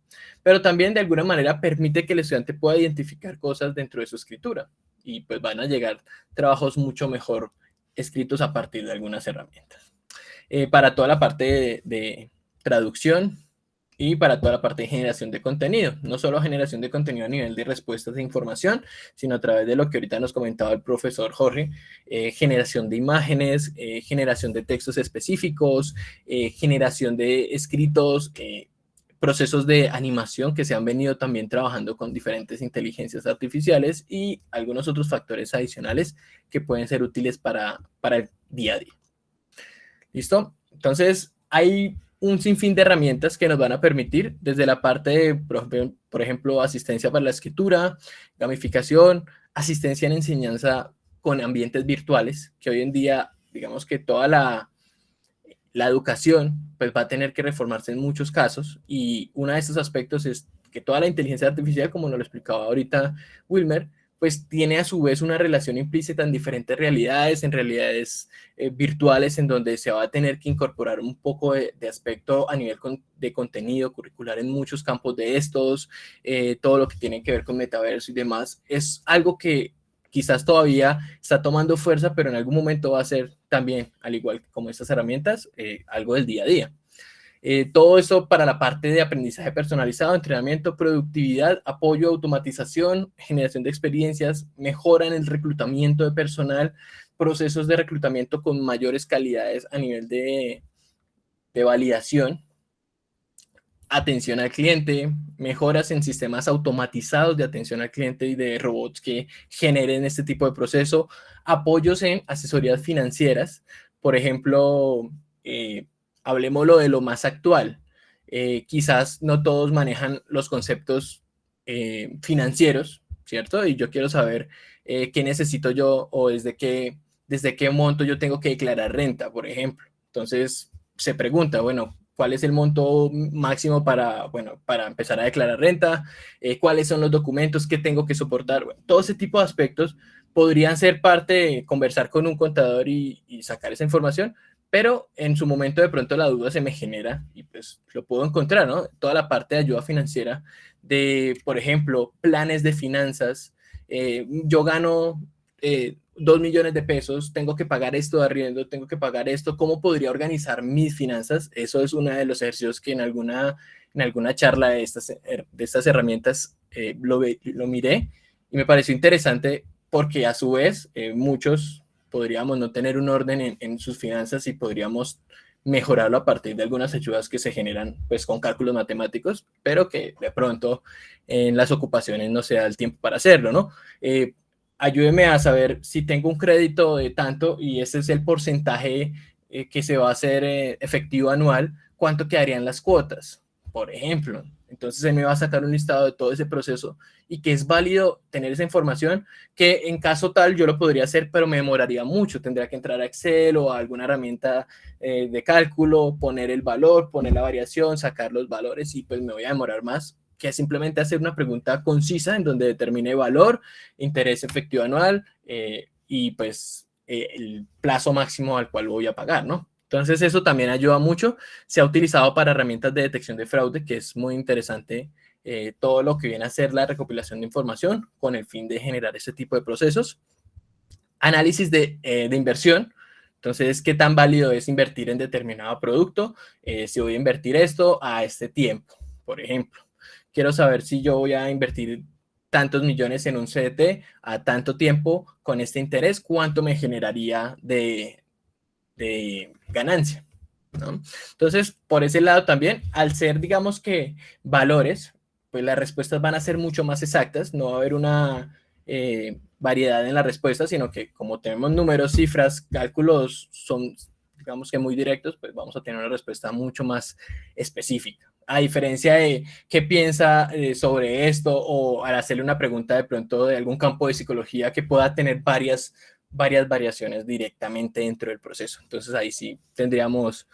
pero también de alguna manera permite que el estudiante pueda identificar cosas dentro de su escritura y pues van a llegar trabajos mucho mejor escritos a partir de algunas herramientas. Para toda la parte de traducción y para toda la parte de generación de contenido. No solo generación de contenido a nivel de respuestas de información, sino a través de lo que ahorita nos comentaba el profesor Jorge, generación de imágenes, generación de textos específicos, generación de escritos, procesos de animación que se han venido también trabajando con diferentes inteligencias artificiales y algunos otros factores adicionales que pueden ser útiles para el día a día. ¿Listo? Entonces, hay un sinfín de herramientas que nos van a permitir desde la parte de, por ejemplo, asistencia para la escritura, gamificación, asistencia en enseñanza con ambientes virtuales, que hoy en día, digamos que toda la educación pues va a tener que reformarse en muchos casos, y uno de estos aspectos es que toda la inteligencia artificial, como nos lo explicaba ahorita Wilmer, pues tiene a su vez una relación implícita en diferentes realidades, en realidades virtuales, en donde se va a tener que incorporar un poco de aspecto a nivel de contenido curricular en muchos campos de estos, todo lo que tiene que ver con metaverso y demás. Es algo que quizás todavía está tomando fuerza, pero en algún momento va a ser también, al igual que como estas herramientas, algo del día a día. Todo eso para la parte de aprendizaje personalizado, entrenamiento, productividad, apoyo, automatización, generación de experiencias, mejora en el reclutamiento de personal, procesos de reclutamiento con mayores calidades a nivel de validación, atención al cliente, mejoras en sistemas automatizados de atención al cliente y de robots que generen este tipo de proceso, apoyos en asesorías financieras, por ejemplo, hablemoslo de lo más actual. Quizás no todos manejan los conceptos financieros, ¿cierto? Y yo quiero saber qué necesito yo o desde qué monto yo tengo que declarar renta, por ejemplo. Entonces se pregunta, bueno, ¿cuál es el monto máximo para empezar a declarar renta? ¿Cuáles son los documentos que tengo que soportar? Bueno, todo ese tipo de aspectos podrían ser parte de conversar con un contador y sacar esa información, pero en su momento de pronto la duda se me genera y pues lo puedo encontrar, ¿no? Toda la parte de ayuda financiera de, por ejemplo, planes de finanzas. Yo gano 2 millones de pesos, tengo que pagar esto de arriendo, tengo que pagar esto, ¿cómo podría organizar mis finanzas? Eso es uno de los ejercicios que en alguna charla de estas herramientas lo miré y me pareció interesante porque a su vez muchos podríamos no tener un orden en sus finanzas y podríamos mejorarlo a partir de algunas ayudas que se generan pues con cálculos matemáticos, pero que de pronto en las ocupaciones no se da el tiempo para hacerlo, ¿no? Ayúdeme a saber si tengo un crédito de tanto y ese es el porcentaje que se va a hacer efectivo anual, ¿cuánto quedarían las cuotas? Por ejemplo. Entonces se me va a sacar un listado de todo ese proceso y que es válido tener esa información, que en caso tal yo lo podría hacer, pero me demoraría mucho. Tendría que entrar a Excel o a alguna herramienta de cálculo, poner el valor, poner la variación, sacar los valores y pues me voy a demorar más que es simplemente hacer una pregunta concisa en donde determine valor, interés efectivo anual y pues el plazo máximo al cual voy a pagar, ¿no? Entonces eso también ayuda mucho. Se ha utilizado para herramientas de detección de fraude, que es muy interesante todo lo que viene a ser la recopilación de información con el fin de generar ese tipo de procesos. Análisis de inversión. Entonces, ¿qué tan válido es invertir en determinado producto? Si voy a invertir esto a este tiempo, por ejemplo. Quiero saber si yo voy a invertir tantos millones en un CDT a tanto tiempo con este interés, ¿cuánto me generaría de ganancia? ¿No? Entonces, por ese lado también, al ser, digamos que valores, pues las respuestas van a ser mucho más exactas, no va a haber una variedad en la respuesta, sino que como tenemos números, cifras, cálculos son, digamos que muy directos, pues vamos a tener una respuesta mucho más específica. A diferencia de qué piensa sobre esto o al hacerle una pregunta de pronto de algún campo de psicología que pueda tener varias variaciones directamente dentro del proceso. Entonces ahí sí tendríamos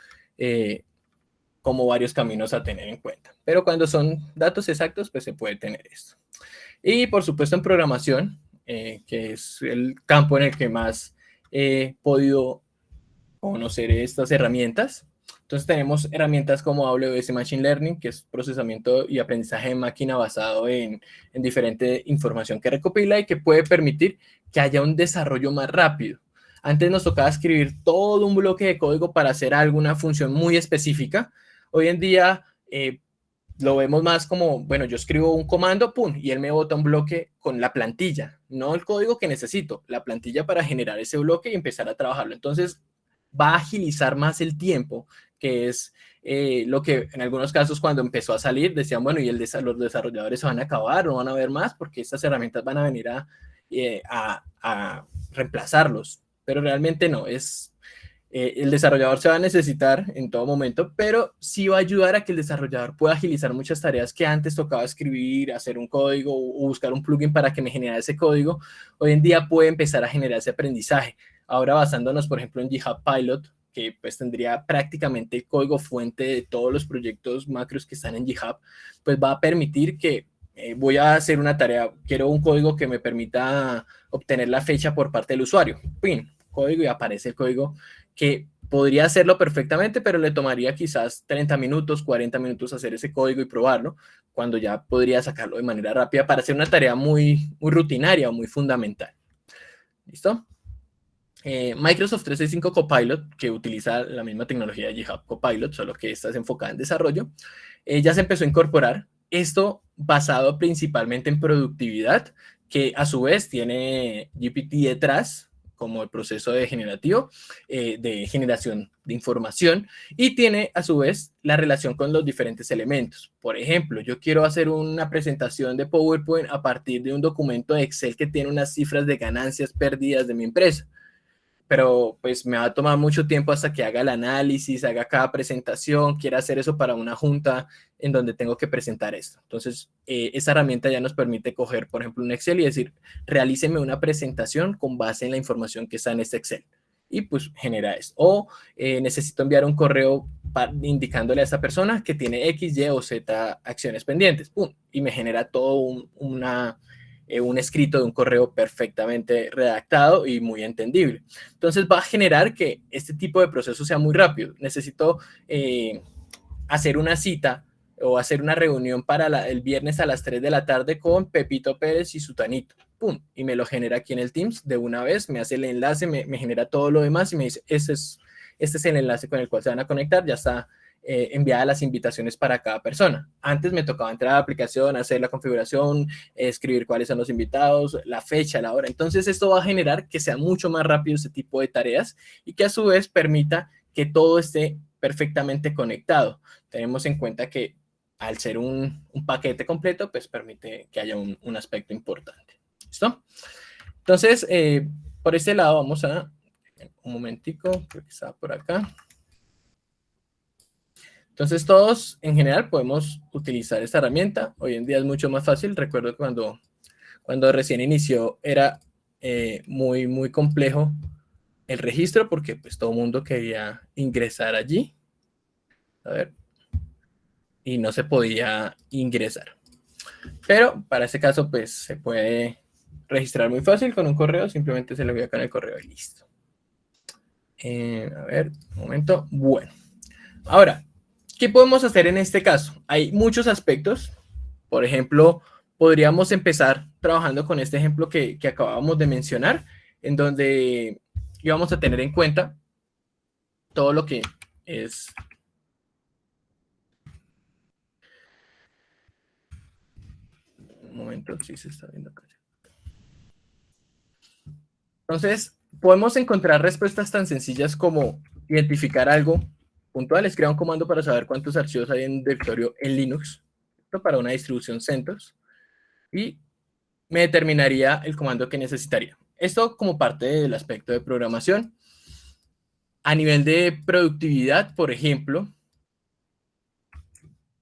como varios caminos a tener en cuenta. Pero cuando son datos exactos, pues se puede tener esto. Y por supuesto en programación, que es el campo en el que más he podido conocer estas herramientas. Entonces tenemos herramientas como AWS Machine Learning, que es procesamiento y aprendizaje de máquina basado en diferente información que recopila y que puede permitir que haya un desarrollo más rápido. Antes nos tocaba escribir todo un bloque de código para hacer alguna función muy específica. Hoy en día lo vemos más como, bueno, yo escribo un comando, pum, y él me bota un bloque con la plantilla, no el código que necesito, la plantilla para generar ese bloque y empezar a trabajarlo. Entonces, va a agilizar más el tiempo, que es lo que en algunos casos cuando empezó a salir decían, bueno, y los desarrolladores se van a acabar, no van a ver más porque estas herramientas van a venir a reemplazarlos, pero realmente no, el desarrollador se va a necesitar en todo momento, pero sí va a ayudar a que el desarrollador pueda agilizar muchas tareas que antes tocaba escribir, hacer un código o buscar un plugin para que me generara ese código. Hoy en día puede empezar a generar ese aprendizaje. Ahora basándonos, por ejemplo, en GitHub Pilot, que pues tendría prácticamente el código fuente de todos los proyectos macros que están en GitHub, pues va a permitir que voy a hacer una tarea, quiero un código que me permita obtener la fecha por parte del usuario. Pin, código y aparece el código que podría hacerlo perfectamente, pero le tomaría quizás 30 minutos, 40 minutos hacer ese código y probarlo, cuando ya podría sacarlo de manera rápida para hacer una tarea muy, muy rutinaria o muy fundamental. ¿Listo? Microsoft 365 Copilot, que utiliza la misma tecnología de GitHub Copilot, solo que esta es enfocada en desarrollo, ya se empezó a incorporar. Esto basado principalmente en productividad, que a su vez tiene GPT detrás, como el proceso de generación de información, y tiene a su vez la relación con los diferentes elementos. Por ejemplo, yo quiero hacer una presentación de PowerPoint a partir de un documento de Excel que tiene unas cifras de ganancias, pérdidas de mi empresa, pero pues me va a tomar mucho tiempo hasta que haga el análisis, haga cada presentación, quiera hacer eso para una junta en donde tengo que presentar esto. Entonces, esa herramienta ya nos permite coger, por ejemplo, un Excel y decir, realíceme una presentación con base en la información que está en este Excel. Y pues genera esto. O necesito enviar un correo indicándole a esa persona que tiene X, Y o Z acciones pendientes. ¡Pum! Y me genera todo un escrito de un correo perfectamente redactado y muy entendible. Entonces va a generar que este tipo de proceso sea muy rápido. Necesito hacer una cita o hacer una reunión para el viernes a las 3 de la tarde con Pepito Pérez y Sutanito. ¡Pum! Y me lo genera aquí en el Teams de una vez, me hace el enlace, me genera todo lo demás y me dice, este es el enlace con el cual se van a conectar, ya está enviadas las invitaciones para cada persona. Antes me tocaba entrar a la aplicación, hacer la configuración, escribir cuáles son los invitados, la fecha, la hora. Entonces esto va a generar que sea mucho más rápido este tipo de tareas y que a su vez permita que todo esté perfectamente conectado. Tenemos en cuenta que al ser un paquete completo, pues permite que haya un aspecto importante. ¿Listo? Entonces, por este lado vamos a... Un momentico, creo que estaba por acá. Entonces todos en general podemos utilizar esta herramienta. Hoy en día es mucho más fácil. Recuerdo cuando recién inició era muy, muy complejo el registro porque pues todo el mundo quería ingresar allí. A ver. Y no se podía ingresar. Pero para ese caso, pues se puede registrar muy fácil con un correo, simplemente se lo envía con el correo y listo. A ver, un momento. Bueno, ahora, ¿qué podemos hacer en este caso? Hay muchos aspectos. Por ejemplo, podríamos empezar trabajando con este ejemplo que acabábamos de mencionar, en donde íbamos a tener en cuenta todo lo que es... Un momento, sí se está viendo acá. Entonces, podemos encontrar respuestas tan sencillas como identificar algo puntual. Les crea un comando para saber cuántos archivos hay en un directorio en Linux, ¿no? Para una distribución CentOS, y me determinaría el comando que necesitaría. Esto como parte del aspecto de programación. A nivel de productividad, por ejemplo,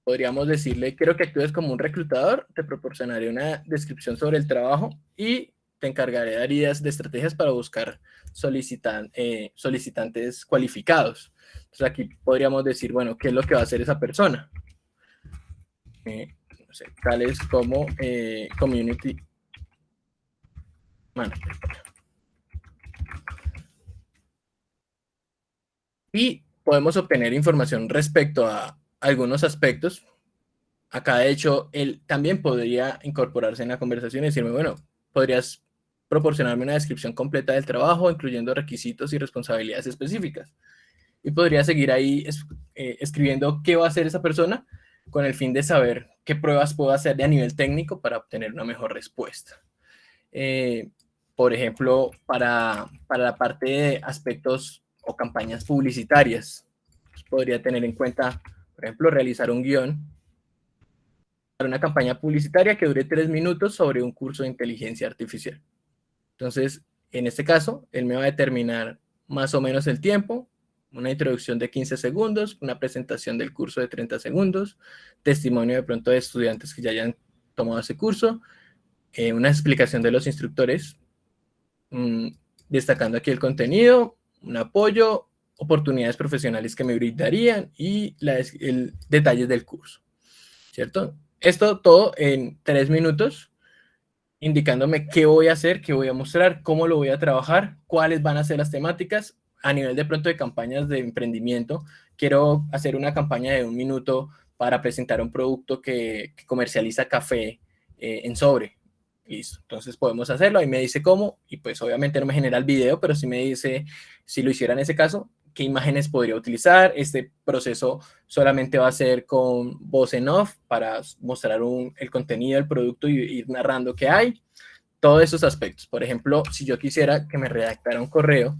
podríamos decirle, quiero que actúes como un reclutador, te proporcionaré una descripción sobre el trabajo y te encargaré de dar ideas de estrategias para buscar solicitantes cualificados. Entonces aquí podríamos decir, bueno, ¿qué es lo que va a hacer esa persona? No sé, tales como community manager. Y podemos obtener información respecto a algunos aspectos. Acá, de hecho, él también podría incorporarse en la conversación y decirme, bueno, podrías proporcionarme una descripción completa del trabajo, incluyendo requisitos y responsabilidades específicas. Y podría seguir ahí escribiendo qué va a hacer esa persona con el fin de saber qué pruebas puedo hacer a nivel técnico para obtener una mejor respuesta. Por ejemplo, para la parte de aspectos o campañas publicitarias, pues podría tener en cuenta, por ejemplo, realizar un guión para una campaña publicitaria que dure 3 minutos sobre un curso de inteligencia artificial. Entonces, en este caso, él me va a determinar más o menos el tiempo, una introducción de 15 segundos, una presentación del curso de 30 segundos, testimonio de pronto de estudiantes que ya hayan tomado ese curso, una explicación de los instructores, destacando aquí el contenido, un apoyo, oportunidades profesionales que me brindarían y detalles del curso, ¿cierto? Esto todo en 3 minutos, indicándome qué voy a hacer, qué voy a mostrar, cómo lo voy a trabajar, cuáles van a ser las temáticas. A nivel de pronto de campañas de emprendimiento, quiero hacer una campaña de 1 minuto para presentar un producto que comercializa café en sobre. Listo, entonces podemos hacerlo, ahí me dice cómo, y pues obviamente no me genera el video, pero sí me dice, si lo hiciera en ese caso, qué imágenes podría utilizar. Este proceso solamente va a ser con voz en off para mostrar el contenido del producto y ir narrando qué hay. Todos esos aspectos. Por ejemplo, si yo quisiera que me redactara un correo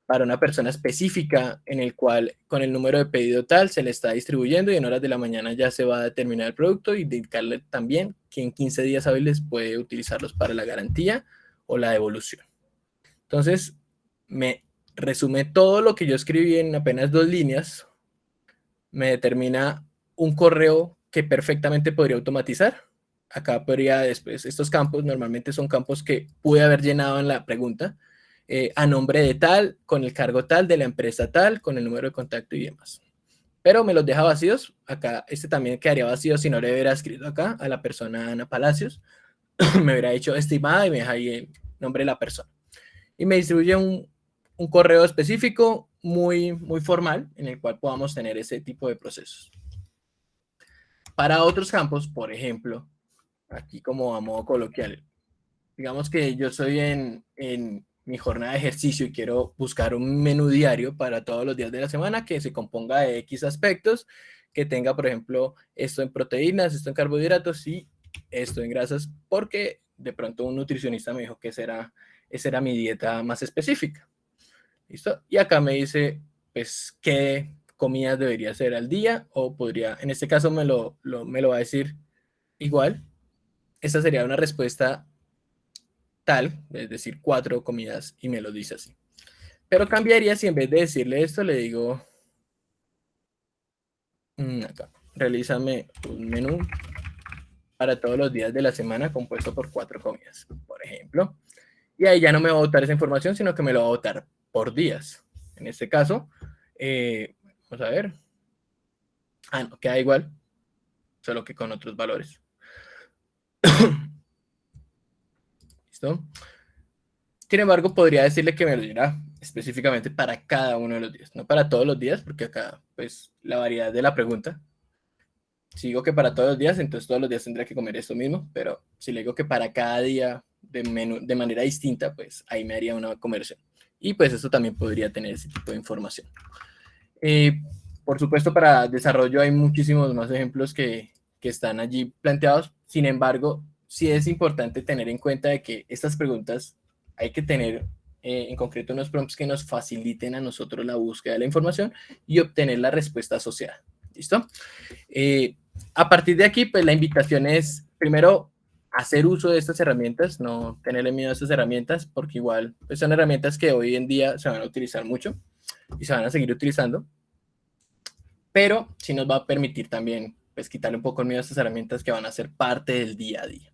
para una persona específica en el cual con el número de pedido tal se le está distribuyendo y en horas de la mañana ya se va a determinar el producto, y indicarle también que en 15 días hábiles puede utilizarlos para la garantía o la devolución. Entonces, me resume todo lo que yo escribí en apenas 2 líneas, me determina un correo que perfectamente podría automatizar. Acá podría después, estos campos normalmente son campos que pude haber llenado en la pregunta, a nombre de tal, con el cargo tal, de la empresa tal, con el número de contacto y demás. Pero me los deja vacíos. Acá este también quedaría vacío si no le hubiera escrito acá a la persona Ana Palacios. Me hubiera dicho estimada y me deja ahí el nombre de la persona. Y me distribuye un correo específico muy, muy formal en el cual podamos tener ese tipo de procesos. Para otros campos, por ejemplo, aquí como a modo coloquial, digamos que yo estoy en mi jornada de ejercicio y quiero buscar un menú diario para todos los días de la semana que se componga de X aspectos, que tenga, por ejemplo, esto en proteínas, esto en carbohidratos y esto en grasas, porque de pronto un nutricionista me dijo que esa era mi dieta más específica. ¿Listo? Y acá me dice, pues, qué comidas debería hacer al día, o podría, en este caso me lo va a decir igual. Esta sería una respuesta tal, es decir, 4 comidas, y me lo dice así. Pero cambiaría si en vez de decirle esto le digo, acá, realízame un menú para todos los días de la semana compuesto por 4 comidas, por ejemplo. Y ahí ya no me va a botar esa información, sino que me lo va a botar por días. En este caso, vamos a ver. No, queda igual, solo que con otros valores. ¿Listo? Sin embargo, podría decirle que me lo diera específicamente para cada uno de los días, no para todos los días, porque acá, pues, la variedad de la pregunta. Si digo que para todos los días, entonces todos los días tendría que comer esto mismo, pero si le digo que para cada día de manera distinta, pues ahí me haría una conversión. Y pues esto también podría tener ese tipo de información. Por supuesto, para desarrollo hay muchísimos más ejemplos que están allí planteados. Sin embargo, sí es importante tener en cuenta de que estas preguntas hay que tener en concreto unos prompts que nos faciliten a nosotros la búsqueda de la información y obtener la respuesta asociada. ¿Listo? A partir de aquí, pues la invitación es, primero, hacer uso de estas herramientas, no tenerle miedo a estas herramientas, porque igual pues son herramientas que hoy en día se van a utilizar mucho y se van a seguir utilizando, pero sí nos va a permitir también pues quitarle un poco el miedo a estas herramientas que van a ser parte del día a día.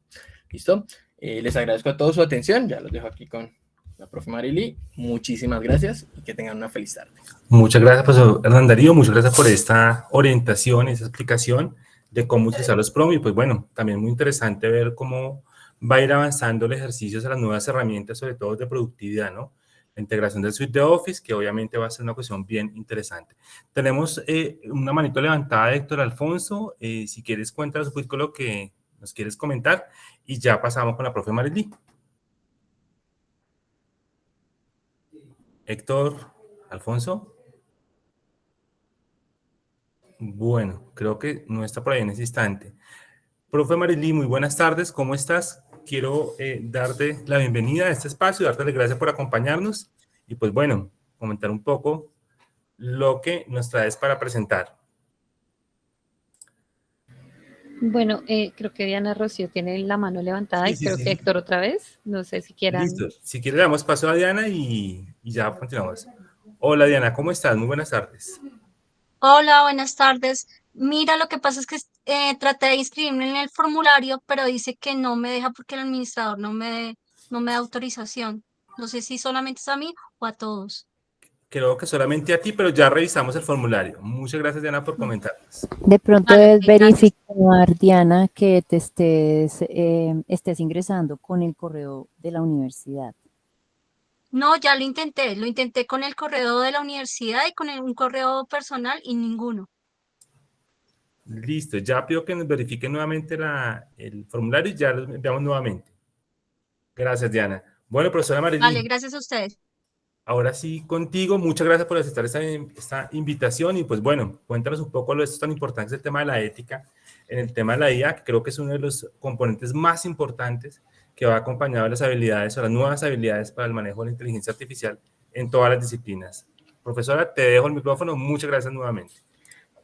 ¿Listo? Les agradezco a todos su atención, ya los dejo aquí con la profe Marily. Muchísimas gracias y que tengan una feliz tarde. Muchas gracias, profesor Hernán Darío, muchas gracias por esta orientación, esa explicación de cómo utilizar los prompts. Y pues bueno, también muy interesante ver cómo va a ir avanzando el ejercicio hacia las nuevas herramientas, sobre todo de productividad, ¿no? La integración del suite de Office, que obviamente va a ser una cuestión bien interesante. Tenemos una manito levantada de Héctor Alfonso. Si quieres, cuéntanos un poquito lo que nos quieres comentar y ya pasamos con la profe Marily. Héctor Alfonso. Bueno, creo que no está por ahí en ese instante. Profe Marily, muy buenas tardes, ¿cómo estás? Quiero darte la bienvenida a este espacio, darte las gracias por acompañarnos y pues bueno, comentar un poco lo que nos traes para presentar. Bueno, creo que Diana Rocío tiene la mano levantada y creo que Héctor otra vez. No sé si quieran. Listo. Si quieres, le damos paso a Diana y ya continuamos. Hola Diana, ¿cómo estás? Muy buenas tardes. Hola, buenas tardes. Mira, lo que pasa es que traté de inscribirme en el formulario, pero dice que no me deja porque el administrador no me da autorización. No sé si solamente es a mí o a todos. Creo que solamente a ti, pero ya revisamos el formulario. Muchas gracias, Diana, por comentarnos. De pronto Vale, debes gracias. verificar, Diana, que te estés ingresando con el correo de la universidad. No, ya lo intenté con el correo de la universidad y con un correo personal y ninguno. Listo, ya pido que nos verifiquen nuevamente el formulario y ya lo enviamos nuevamente. Gracias, Diana. Bueno, profesora Marily. Vale, gracias a ustedes. Ahora sí, contigo, muchas gracias por aceptar esta invitación y pues bueno, cuéntanos un poco lo esto tan importante el tema de la ética en el tema de la IA, que creo que es uno de los componentes más importantes que va acompañado de las habilidades o las nuevas habilidades para el manejo de la inteligencia artificial en todas las disciplinas. Profesora, te dejo el micrófono, muchas gracias nuevamente.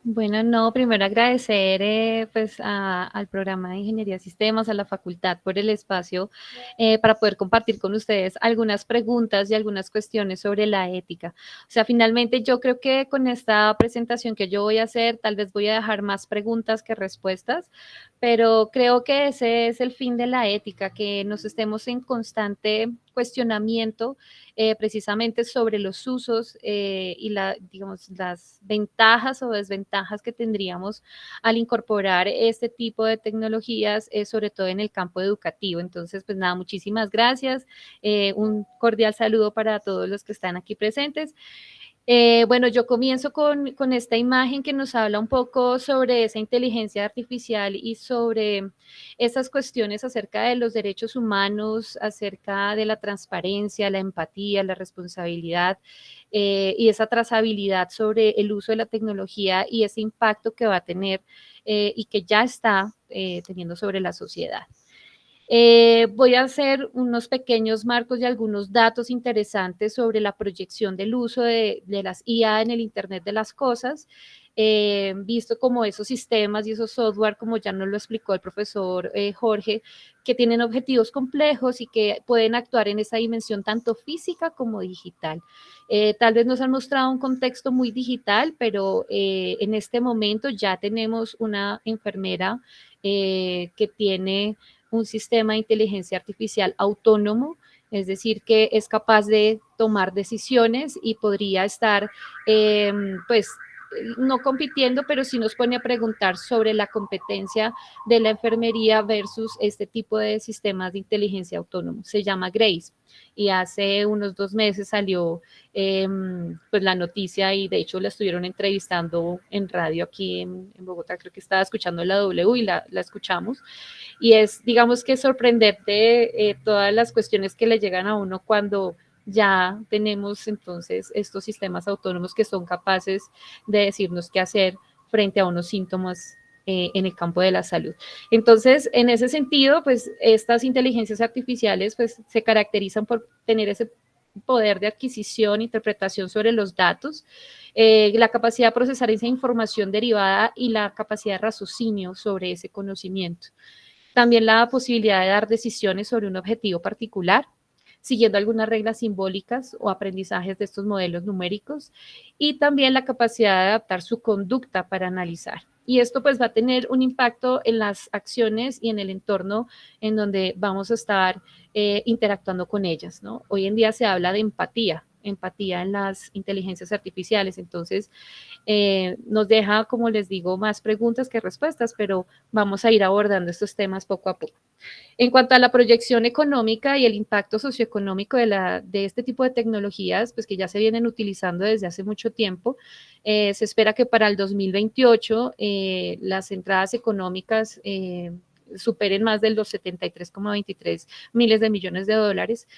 Bueno, no, primero agradecer pues al programa de Ingeniería de Sistemas, a la facultad por el espacio para poder compartir con ustedes algunas preguntas y algunas cuestiones sobre la ética. O sea, finalmente yo creo que con esta presentación que yo voy a hacer, tal vez voy a dejar más preguntas que respuestas, pero creo que ese es el fin de la ética, que nos estemos en constante cuestionamiento precisamente sobre los usos y digamos, las ventajas o desventajas que tendríamos al incorporar este tipo de tecnologías, sobre todo en el campo educativo. Entonces, pues nada, muchísimas gracias. Un cordial saludo para todos los que están aquí presentes. Bueno, yo comienzo con esta imagen que nos habla un poco sobre esa inteligencia artificial y sobre esas cuestiones acerca de los derechos humanos, acerca de la transparencia, la empatía, la responsabilidad y esa trazabilidad sobre el uso de la tecnología y ese impacto que va a tener y que ya está teniendo sobre la sociedad. Voy a hacer unos pequeños marcos y algunos datos interesantes sobre la proyección del uso de las IA en el Internet de las Cosas, visto como esos sistemas y esos software, como ya nos lo explicó el profesor Jorge, que tienen objetivos complejos y que pueden actuar en esa dimensión tanto física como digital. Tal vez nos han mostrado un contexto muy digital, pero en este momento ya tenemos una enfermera que tiene un sistema de inteligencia artificial autónomo, es decir, que es capaz de tomar decisiones y podría estar, pues, no compitiendo, pero sí nos pone a preguntar sobre la competencia de la enfermería versus este tipo de sistemas de inteligencia autónomo. Se llama Grace y hace unos 2 meses salió pues la noticia y de hecho la estuvieron entrevistando en radio aquí en Bogotá, creo que estaba escuchando la W y la escuchamos. Y es, digamos que sorprenderte todas las cuestiones que le llegan a uno cuando ya tenemos entonces estos sistemas autónomos que son capaces de decirnos qué hacer frente a unos síntomas en el campo de la salud. Entonces, en ese sentido, pues estas inteligencias artificiales pues se caracterizan por tener ese poder de adquisición, interpretación sobre los datos, la capacidad de procesar esa información derivada y la capacidad de raciocinio sobre ese conocimiento. También la posibilidad de dar decisiones sobre un objetivo particular, siguiendo algunas reglas simbólicas o aprendizajes de estos modelos numéricos, y también la capacidad de adaptar su conducta para analizar. Y esto pues va a tener un impacto en las acciones y en el entorno en donde vamos a estar interactuando con ellas, ¿no? Hoy en día se habla de empatía en las inteligencias artificiales, entonces nos deja, como les digo, más preguntas que respuestas, pero vamos a ir abordando estos temas poco a poco. En cuanto a la proyección económica y el impacto socioeconómico de este tipo de tecnologías, pues que ya se vienen utilizando desde hace mucho tiempo, se espera que para el 2028 las entradas económicas superen más de los 73,23 miles de millones de dólares.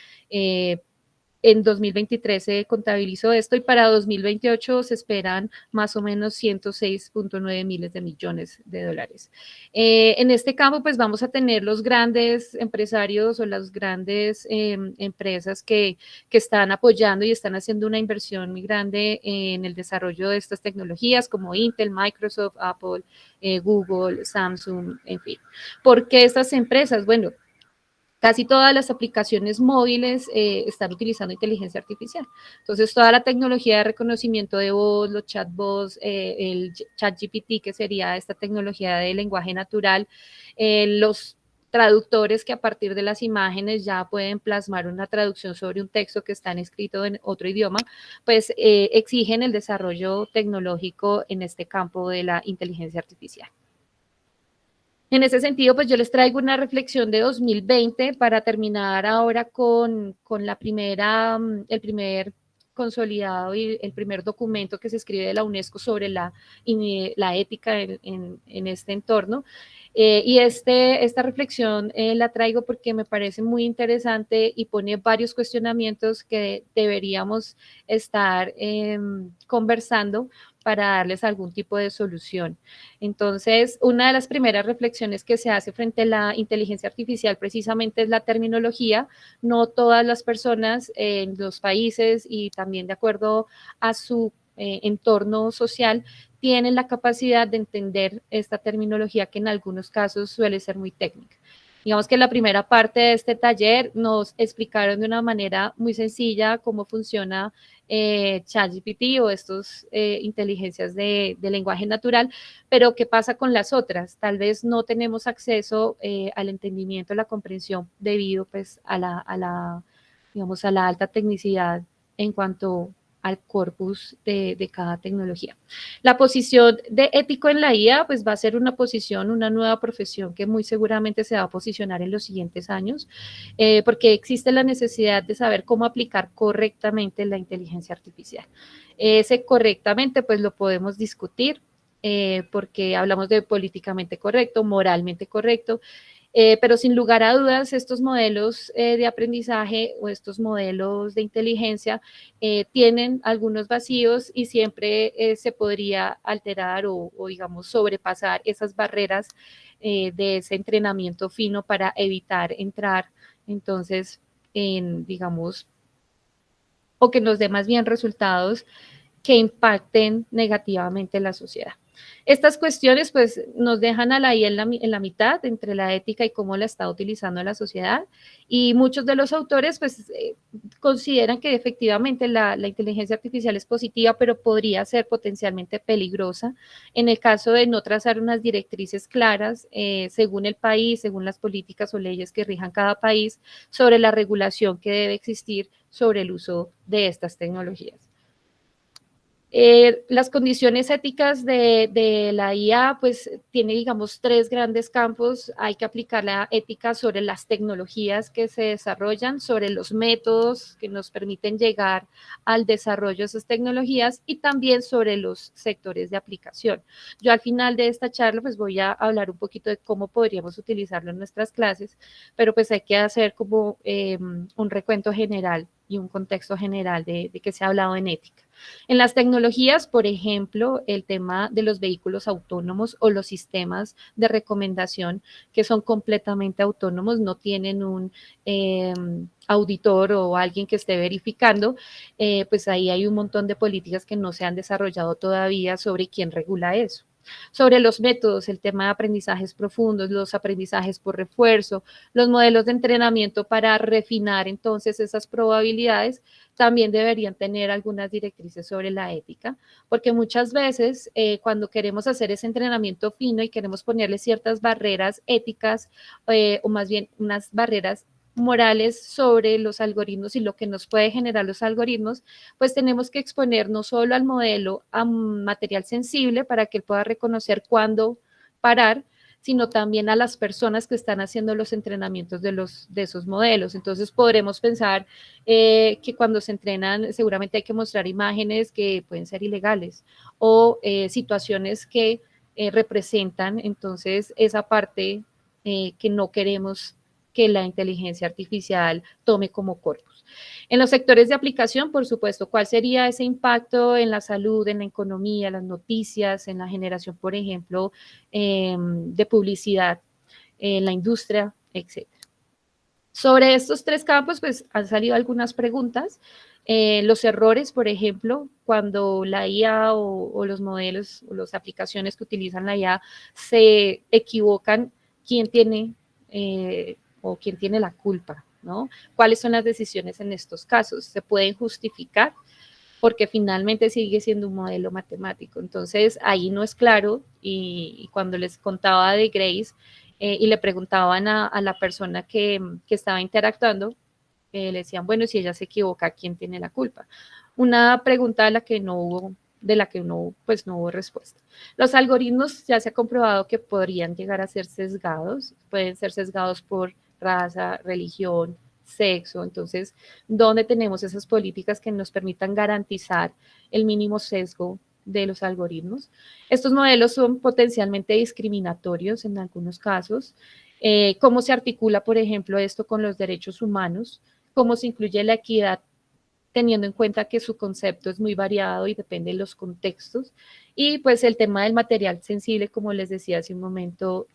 En 2023 se contabilizó esto y para 2028 se esperan más o menos 106,9 miles de millones de dólares. En este campo, pues vamos a tener los grandes empresarios o las grandes empresas que están apoyando y están haciendo una inversión muy grande en el desarrollo de estas tecnologías como Intel, Microsoft, Apple, Google, Samsung, en fin. ¿Por qué estas empresas? Bueno, casi todas las aplicaciones móviles están utilizando inteligencia artificial. Entonces, toda la tecnología de reconocimiento de voz, los chatbots, el ChatGPT, que sería esta tecnología de lenguaje natural, los traductores que a partir de las imágenes ya pueden plasmar una traducción sobre un texto que está escrito en otro idioma, pues exigen el desarrollo tecnológico en este campo de la inteligencia artificial. En ese sentido, pues yo les traigo una reflexión de 2020 para terminar ahora con el primer consolidado y el primer documento que se escribe de la UNESCO sobre la ética en este entorno. Y esta reflexión la traigo porque me parece muy interesante y pone varios cuestionamientos que deberíamos estar conversando para darles algún tipo de solución. Entonces, una de las primeras reflexiones que se hace frente a la inteligencia artificial precisamente es la terminología. No todas las personas en los países y también de acuerdo a su entorno social tienen la capacidad de entender esta terminología que en algunos casos suele ser muy técnica. Digamos que la primera parte de este taller nos explicaron de una manera muy sencilla cómo funciona ChatGPT o estas inteligencias de lenguaje natural, pero ¿qué pasa con las otras? Tal vez no tenemos acceso al entendimiento, a la comprensión debido pues a la alta tecnicidad en cuanto al corpus de cada tecnología. La posición de ético en la IA, pues va a ser una nueva profesión que muy seguramente se va a posicionar en los siguientes años, porque existe la necesidad de saber cómo aplicar correctamente la inteligencia artificial. Ese correctamente, pues lo podemos discutir, porque hablamos de políticamente correcto, moralmente correcto, pero sin lugar a dudas, estos modelos de aprendizaje o estos modelos de inteligencia tienen algunos vacíos y siempre se podría alterar o, digamos, sobrepasar esas barreras de ese entrenamiento fino para evitar entrar, entonces, digamos, o que nos dé más bien resultados que impacten negativamente en la sociedad. Estas cuestiones pues nos dejan a la IA en la mitad entre la ética y cómo la está utilizando la sociedad, y muchos de los autores pues consideran que efectivamente la inteligencia artificial es positiva, pero podría ser potencialmente peligrosa en el caso de no trazar unas directrices claras según el país, según las políticas o leyes que rijan cada país sobre la regulación que debe existir sobre el uso de estas tecnologías. Las condiciones éticas de la IA, pues tiene, digamos, 3 grandes campos. Hay que aplicar la ética sobre las tecnologías que se desarrollan, sobre los métodos que nos permiten llegar al desarrollo de esas tecnologías y también sobre los sectores de aplicación. Yo al final de esta charla, pues voy a hablar un poquito de cómo podríamos utilizarlo en nuestras clases, pero pues hay que hacer como un recuento general y un contexto general de qué se ha hablado en ética. En las tecnologías, por ejemplo, el tema de los vehículos autónomos o los sistemas de recomendación que son completamente autónomos, no tienen un auditor o alguien que esté verificando, pues ahí hay un montón de políticas que no se han desarrollado todavía sobre quién regula eso. Sobre los métodos, el tema de aprendizajes profundos, los aprendizajes por refuerzo, los modelos de entrenamiento para refinar entonces esas probabilidades, también deberían tener algunas directrices sobre la ética, porque muchas veces cuando queremos hacer ese entrenamiento fino y queremos ponerle ciertas barreras éticas o más bien unas barreras morales sobre los algoritmos y lo que nos puede generar los algoritmos, pues tenemos que exponer no solo al modelo a material sensible para que él pueda reconocer cuándo parar, sino también a las personas que están haciendo los entrenamientos de esos modelos. Entonces podremos pensar que cuando se entrenan seguramente hay que mostrar imágenes que pueden ser ilegales o situaciones que representan entonces esa parte que no queremos que la inteligencia artificial tome como corpus. En los sectores de aplicación, por supuesto, ¿cuál sería ese impacto en la salud, en la economía, las noticias, en la generación, por ejemplo, de publicidad, en la industria, etcétera? Sobre estos 3 campos, pues han salido algunas preguntas. Los errores, por ejemplo, cuando la IA o los modelos o las aplicaciones que utilizan la IA se equivocan, ¿quién tiene o quién tiene la culpa, ¿no? ¿Cuáles son las decisiones en estos casos? ¿Se pueden justificar? Porque finalmente sigue siendo un modelo matemático. Entonces, ahí no es claro, y cuando les contaba de Grace y le preguntaban a la persona que estaba interactuando, le decían, bueno, si ella se equivoca, ¿quién tiene la culpa? Una pregunta de la que no hubo respuesta. Los algoritmos ya se ha comprobado que podrían llegar a ser sesgados, pueden ser sesgados por raza, religión, sexo. Entonces, ¿dónde tenemos esas políticas que nos permitan garantizar el mínimo sesgo de los algoritmos? Estos modelos son potencialmente discriminatorios en algunos casos. ¿Cómo se articula, por ejemplo, esto con los derechos humanos? ¿Cómo se incluye la equidad teniendo en cuenta que su concepto es muy variado y depende de los contextos? Y pues el tema del material sensible, como les decía hace un momento,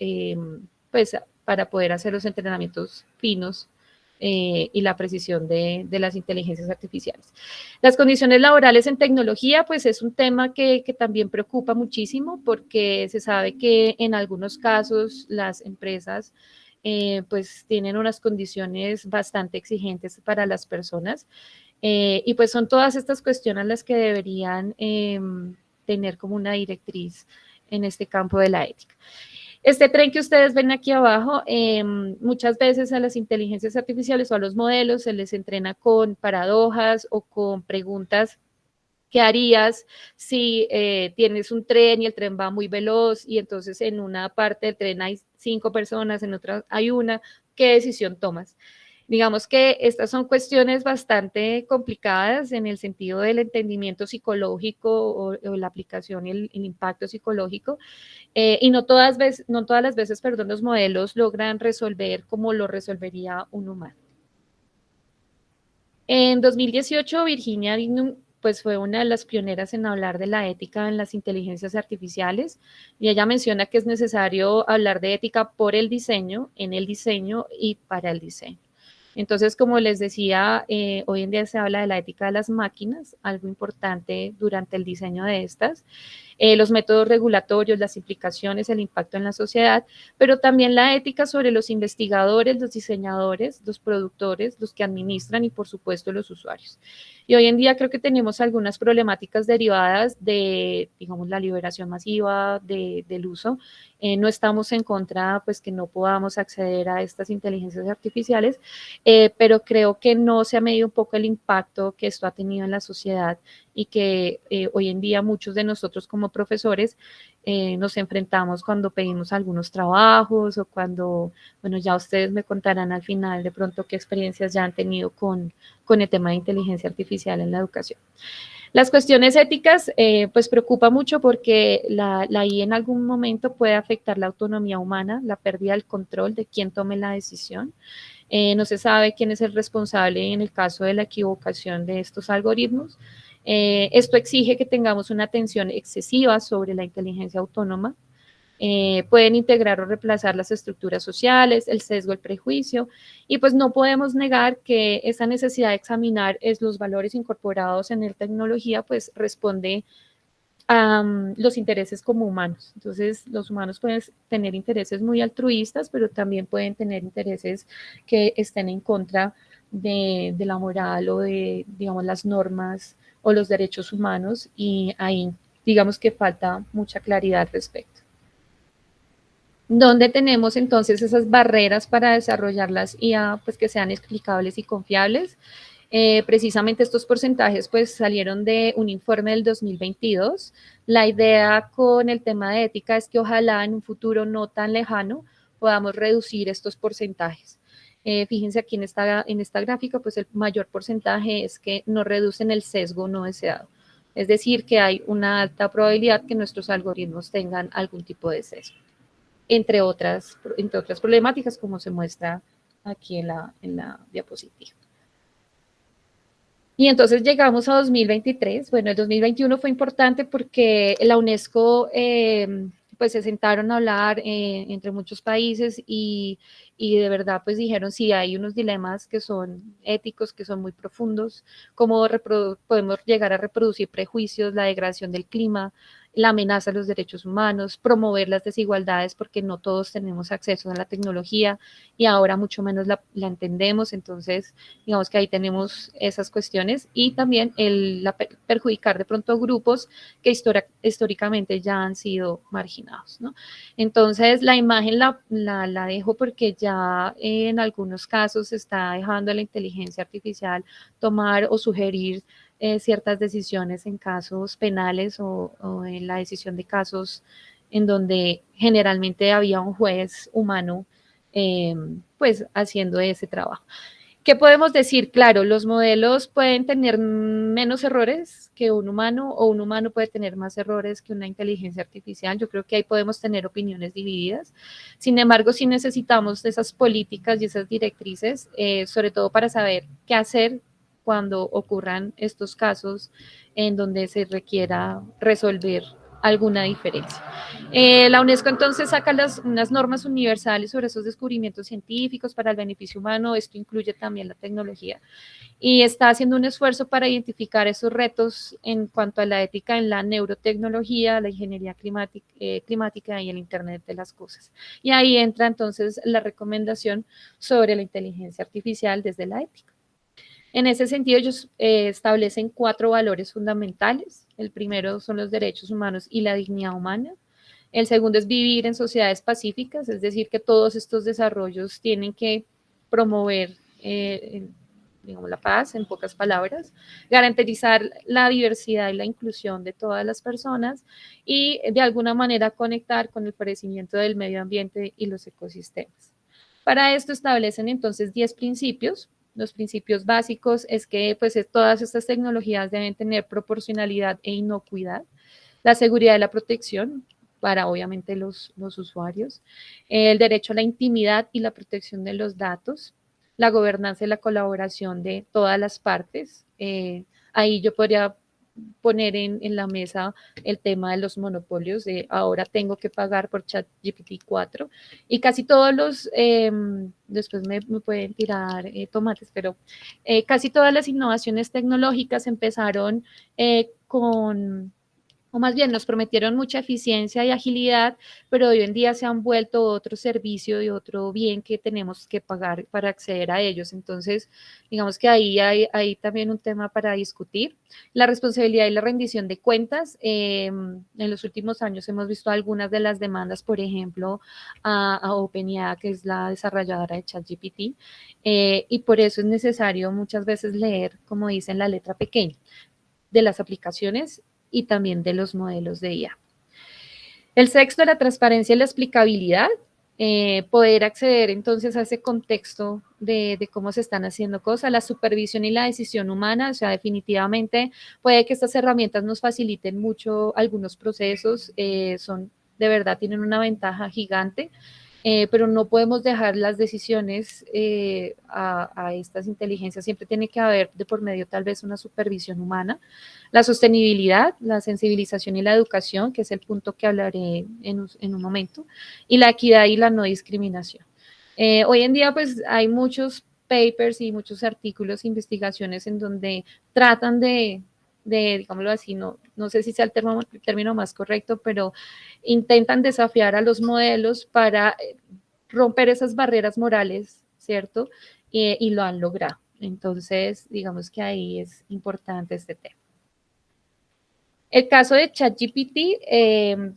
pues para poder hacer los entrenamientos finos y la precisión de las inteligencias artificiales. Las condiciones laborales en tecnología, pues es un tema que también preocupa muchísimo porque se sabe que en algunos casos las empresas pues tienen unas condiciones bastante exigentes para las personas y pues son todas estas cuestiones las que deberían tener como una directriz en este campo de la ética. Este tren que ustedes ven aquí abajo, muchas veces a las inteligencias artificiales o a los modelos se les entrena con paradojas o con preguntas. ¿Qué harías si tienes un tren y el tren va muy veloz y entonces en una parte del tren hay 5 personas, en otra hay una? ¿Qué decisión tomas? Digamos que estas son cuestiones bastante complicadas en el sentido del entendimiento psicológico o la aplicación y el impacto psicológico. Y no todas las veces, los modelos logran resolver como lo resolvería un humano. En 2018, Virginia Dignum pues fue una de las pioneras en hablar de la ética en las inteligencias artificiales y ella menciona que es necesario hablar de ética por el diseño, en el diseño y para el diseño. Entonces, como les decía, hoy en día se habla de la ética de las máquinas, algo importante durante el diseño de estas, los métodos regulatorios, las implicaciones, el impacto en la sociedad, pero también la ética sobre los investigadores, los diseñadores, los productores, los que administran y, por supuesto, los usuarios. Y hoy en día creo que tenemos algunas problemáticas derivadas de, digamos, la liberación masiva del uso. No estamos en contra, pues, que no podamos acceder a estas inteligencias artificiales, pero creo que no se ha medido un poco el impacto que esto ha tenido en la sociedad y que hoy en día muchos de nosotros como profesores nos enfrentamos cuando pedimos algunos trabajos o cuando, bueno, ya ustedes me contarán al final de pronto qué experiencias ya han tenido con el tema de inteligencia artificial en la educación. Las cuestiones éticas, pues preocupa mucho porque la IA en algún momento puede afectar la autonomía humana, la pérdida del control de quién tome la decisión. No se sabe quién es el responsable en el caso de la equivocación de estos algoritmos. Esto exige que tengamos una atención excesiva sobre la inteligencia autónoma. Pueden integrar o reemplazar las estructuras sociales, el sesgo, el prejuicio, y pues no podemos negar que esa necesidad de examinar los valores incorporados en la tecnología, pues responde a los intereses como humanos. Entonces, los humanos pueden tener intereses muy altruistas, pero también pueden tener intereses que estén en contra de la moral o de, digamos, las normas o los derechos humanos, y ahí, digamos que falta mucha claridad al respecto. ¿Dónde tenemos entonces esas barreras para desarrollar las IA, pues que sean explicables y confiables? Precisamente estos porcentajes pues salieron de un informe del 2022. La idea con el tema de ética es que ojalá en un futuro no tan lejano podamos reducir estos porcentajes. Fíjense aquí en esta gráfica, pues el mayor porcentaje es que no reducen el sesgo no deseado. Es decir, que hay una alta probabilidad que nuestros algoritmos tengan algún tipo de sesgo, entre otras problemáticas, como se muestra aquí en la diapositiva. Y entonces llegamos a 2023. Bueno, el 2021 fue importante porque la UNESCO pues se sentaron a hablar entre muchos países y de verdad pues dijeron sí, hay unos dilemas que son éticos, que son muy profundos, cómo podemos llegar a reproducir prejuicios, la degradación del clima, la amenaza a los derechos humanos, promover las desigualdades porque no todos tenemos acceso a la tecnología y ahora mucho menos la entendemos. Entonces, digamos que ahí tenemos esas cuestiones y también perjudicar de pronto grupos que históricamente ya han sido marginados, ¿no? Entonces, la imagen la dejo porque ya en algunos casos se está dejando a la inteligencia artificial tomar o sugerir ciertas decisiones en casos penales o en la decisión de casos en donde generalmente había un juez humano pues haciendo ese trabajo. ¿Qué podemos decir? Claro, los modelos pueden tener menos errores que un humano o un humano puede tener más errores que una inteligencia artificial. Yo creo que ahí podemos tener opiniones divididas. Sin embargo, sí necesitamos esas políticas y esas directrices, sobre todo para saber qué hacer cuando ocurran estos casos en donde se requiera resolver alguna diferencia. La UNESCO entonces saca unas normas universales sobre esos descubrimientos científicos para el beneficio humano. Esto incluye también la tecnología y está haciendo un esfuerzo para identificar esos retos en cuanto a la ética en la neurotecnología, la ingeniería climática y el Internet de las cosas. Y ahí entra entonces la recomendación sobre la inteligencia artificial desde la ética. En ese sentido, ellos establecen 4 valores fundamentales. El primero son los derechos humanos y la dignidad humana. El segundo es vivir en sociedades pacíficas, es decir, que todos estos desarrollos tienen que promover, digamos, la paz, en pocas palabras, garantizar la diversidad y la inclusión de todas las personas y de alguna manera conectar con el florecimiento del medio ambiente y los ecosistemas. Para esto establecen entonces 10 principios. Los principios básicos es que pues, todas estas tecnologías deben tener proporcionalidad e inocuidad, la seguridad y la protección para obviamente los usuarios, el derecho a la intimidad y la protección de los datos, la gobernanza y la colaboración de todas las partes. Ahí yo podría poner en la mesa el tema de los monopolios, de ahora tengo que pagar por ChatGPT 4 y casi todos los, después me pueden tirar tomates, pero casi todas las innovaciones tecnológicas empezaron o más bien nos prometieron mucha eficiencia y agilidad, pero hoy en día se han vuelto otro servicio y otro bien que tenemos que pagar para acceder a ellos. Entonces, digamos que ahí hay también un tema para discutir. La responsabilidad y la rendición de cuentas. En los últimos años hemos visto algunas de las demandas, por ejemplo, a OpenAI, que es la desarrolladora de ChatGPT, y por eso es necesario muchas veces leer, como dicen, la letra pequeña. de las aplicaciones y también de los modelos de IA. El sexto, la transparencia y la explicabilidad. Poder acceder entonces a ese contexto de cómo se están haciendo cosas, la supervisión y la decisión humana, o sea, definitivamente puede que estas herramientas nos faciliten mucho algunos procesos, de verdad tienen una ventaja gigante, pero no podemos dejar las decisiones a estas inteligencias, siempre tiene que haber de por medio tal vez una supervisión humana, la sostenibilidad, la sensibilización y la educación, que es el punto que hablaré en un momento, y la equidad y la no discriminación. Hoy en día pues hay muchos papers y muchos artículos, investigaciones en donde tratan de digámoslo así, no sé si sea el término más correcto, pero intentan desafiar a los modelos para romper esas barreras morales, ¿cierto? Y lo han logrado. Entonces, digamos que ahí es importante este tema. El caso de ChatGPT,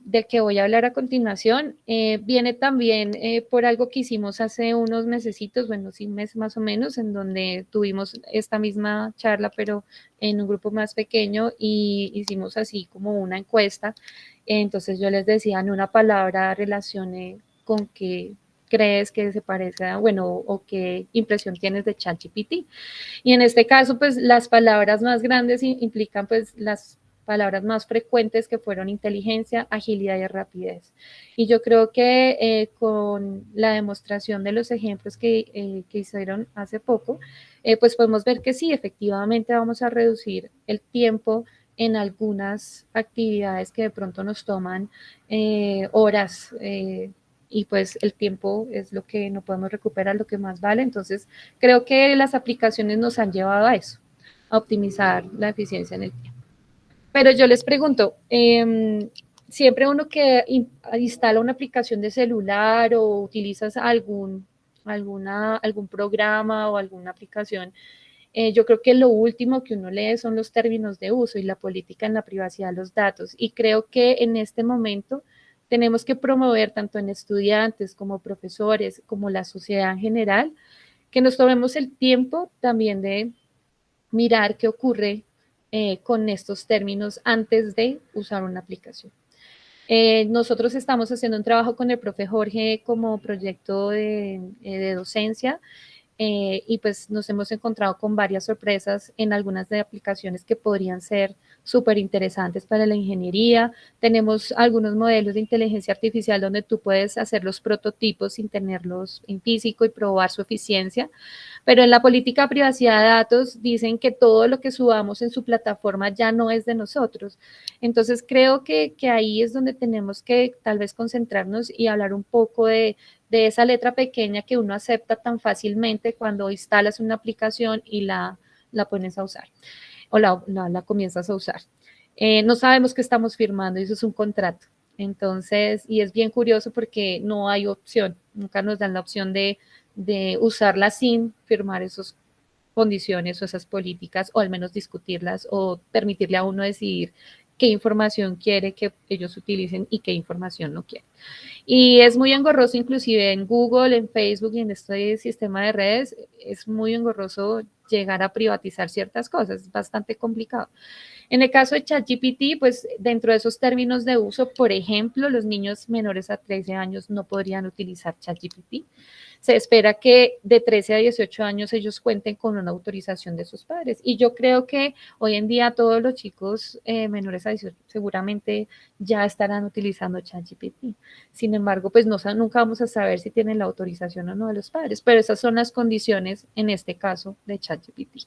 del que voy a hablar a continuación, viene también por algo que hicimos hace unos mesecitos, bueno, sí, un mes más o menos, en donde tuvimos esta misma charla, pero en un grupo más pequeño, y hicimos así como una encuesta. Entonces yo les decía, en una palabra relacione con qué crees que se parece, bueno, o qué impresión tienes de ChatGPT. Y en este caso, pues las palabras más grandes implican pues las palabras más frecuentes que fueron inteligencia, agilidad y rapidez. Y yo creo que con la demostración de los ejemplos que hicieron hace poco, pues podemos ver que sí, efectivamente vamos a reducir el tiempo en algunas actividades que de pronto nos toman horas, y pues el tiempo es lo que no podemos recuperar, lo que más vale. Entonces, creo que las aplicaciones nos han llevado a eso, a optimizar la eficiencia en el tiempo. Pero yo les pregunto, siempre uno que instala una aplicación de celular o utilizas algún programa o alguna aplicación, yo creo que lo último que uno lee son los términos de uso y la política en la privacidad de los datos. Y creo que en este momento tenemos que promover tanto en estudiantes como profesores, como la sociedad en general, que nos tomemos el tiempo también de mirar qué ocurre con estos términos antes de usar una aplicación. Nosotros estamos haciendo un trabajo con el profe Jorge como proyecto de docencia, y pues nos hemos encontrado con varias sorpresas en algunas de aplicaciones que podrían ser súper interesantes para la ingeniería. Tenemos algunos modelos de inteligencia artificial donde tú puedes hacer los prototipos sin tenerlos en físico y probar su eficiencia, pero en la política de privacidad de datos dicen que todo lo que subamos en su plataforma ya no es de nosotros. Entonces creo que ahí es donde tenemos que tal vez concentrarnos y hablar un poco de esa letra pequeña que uno acepta tan fácilmente cuando instalas una aplicación y la pones a usar o la comienzas a usar. No sabemos qué estamos firmando y eso es un contrato. Entonces, y es bien curioso porque no hay opción, nunca nos dan la opción de usarla sin firmar esas condiciones o esas políticas, o al menos discutirlas o permitirle a uno decidir qué información quiere que ellos utilicen y qué información no quiere. Y es muy engorroso, inclusive en Google, en Facebook y en este sistema de redes, es muy engorroso llegar a privatizar ciertas cosas, es bastante complicado. En el caso de ChatGPT, pues dentro de esos términos de uso, por ejemplo, los niños menores a 13 años no podrían utilizar ChatGPT. Se espera que de 13 a 18 años ellos cuenten con una autorización de sus padres. Y yo creo que hoy en día todos los chicos menores a 18 seguramente ya estarán utilizando ChatGPT. Sin embargo, pues nunca vamos a saber si tienen la autorización o no de los padres, pero esas son las condiciones en este caso de ChatGPT.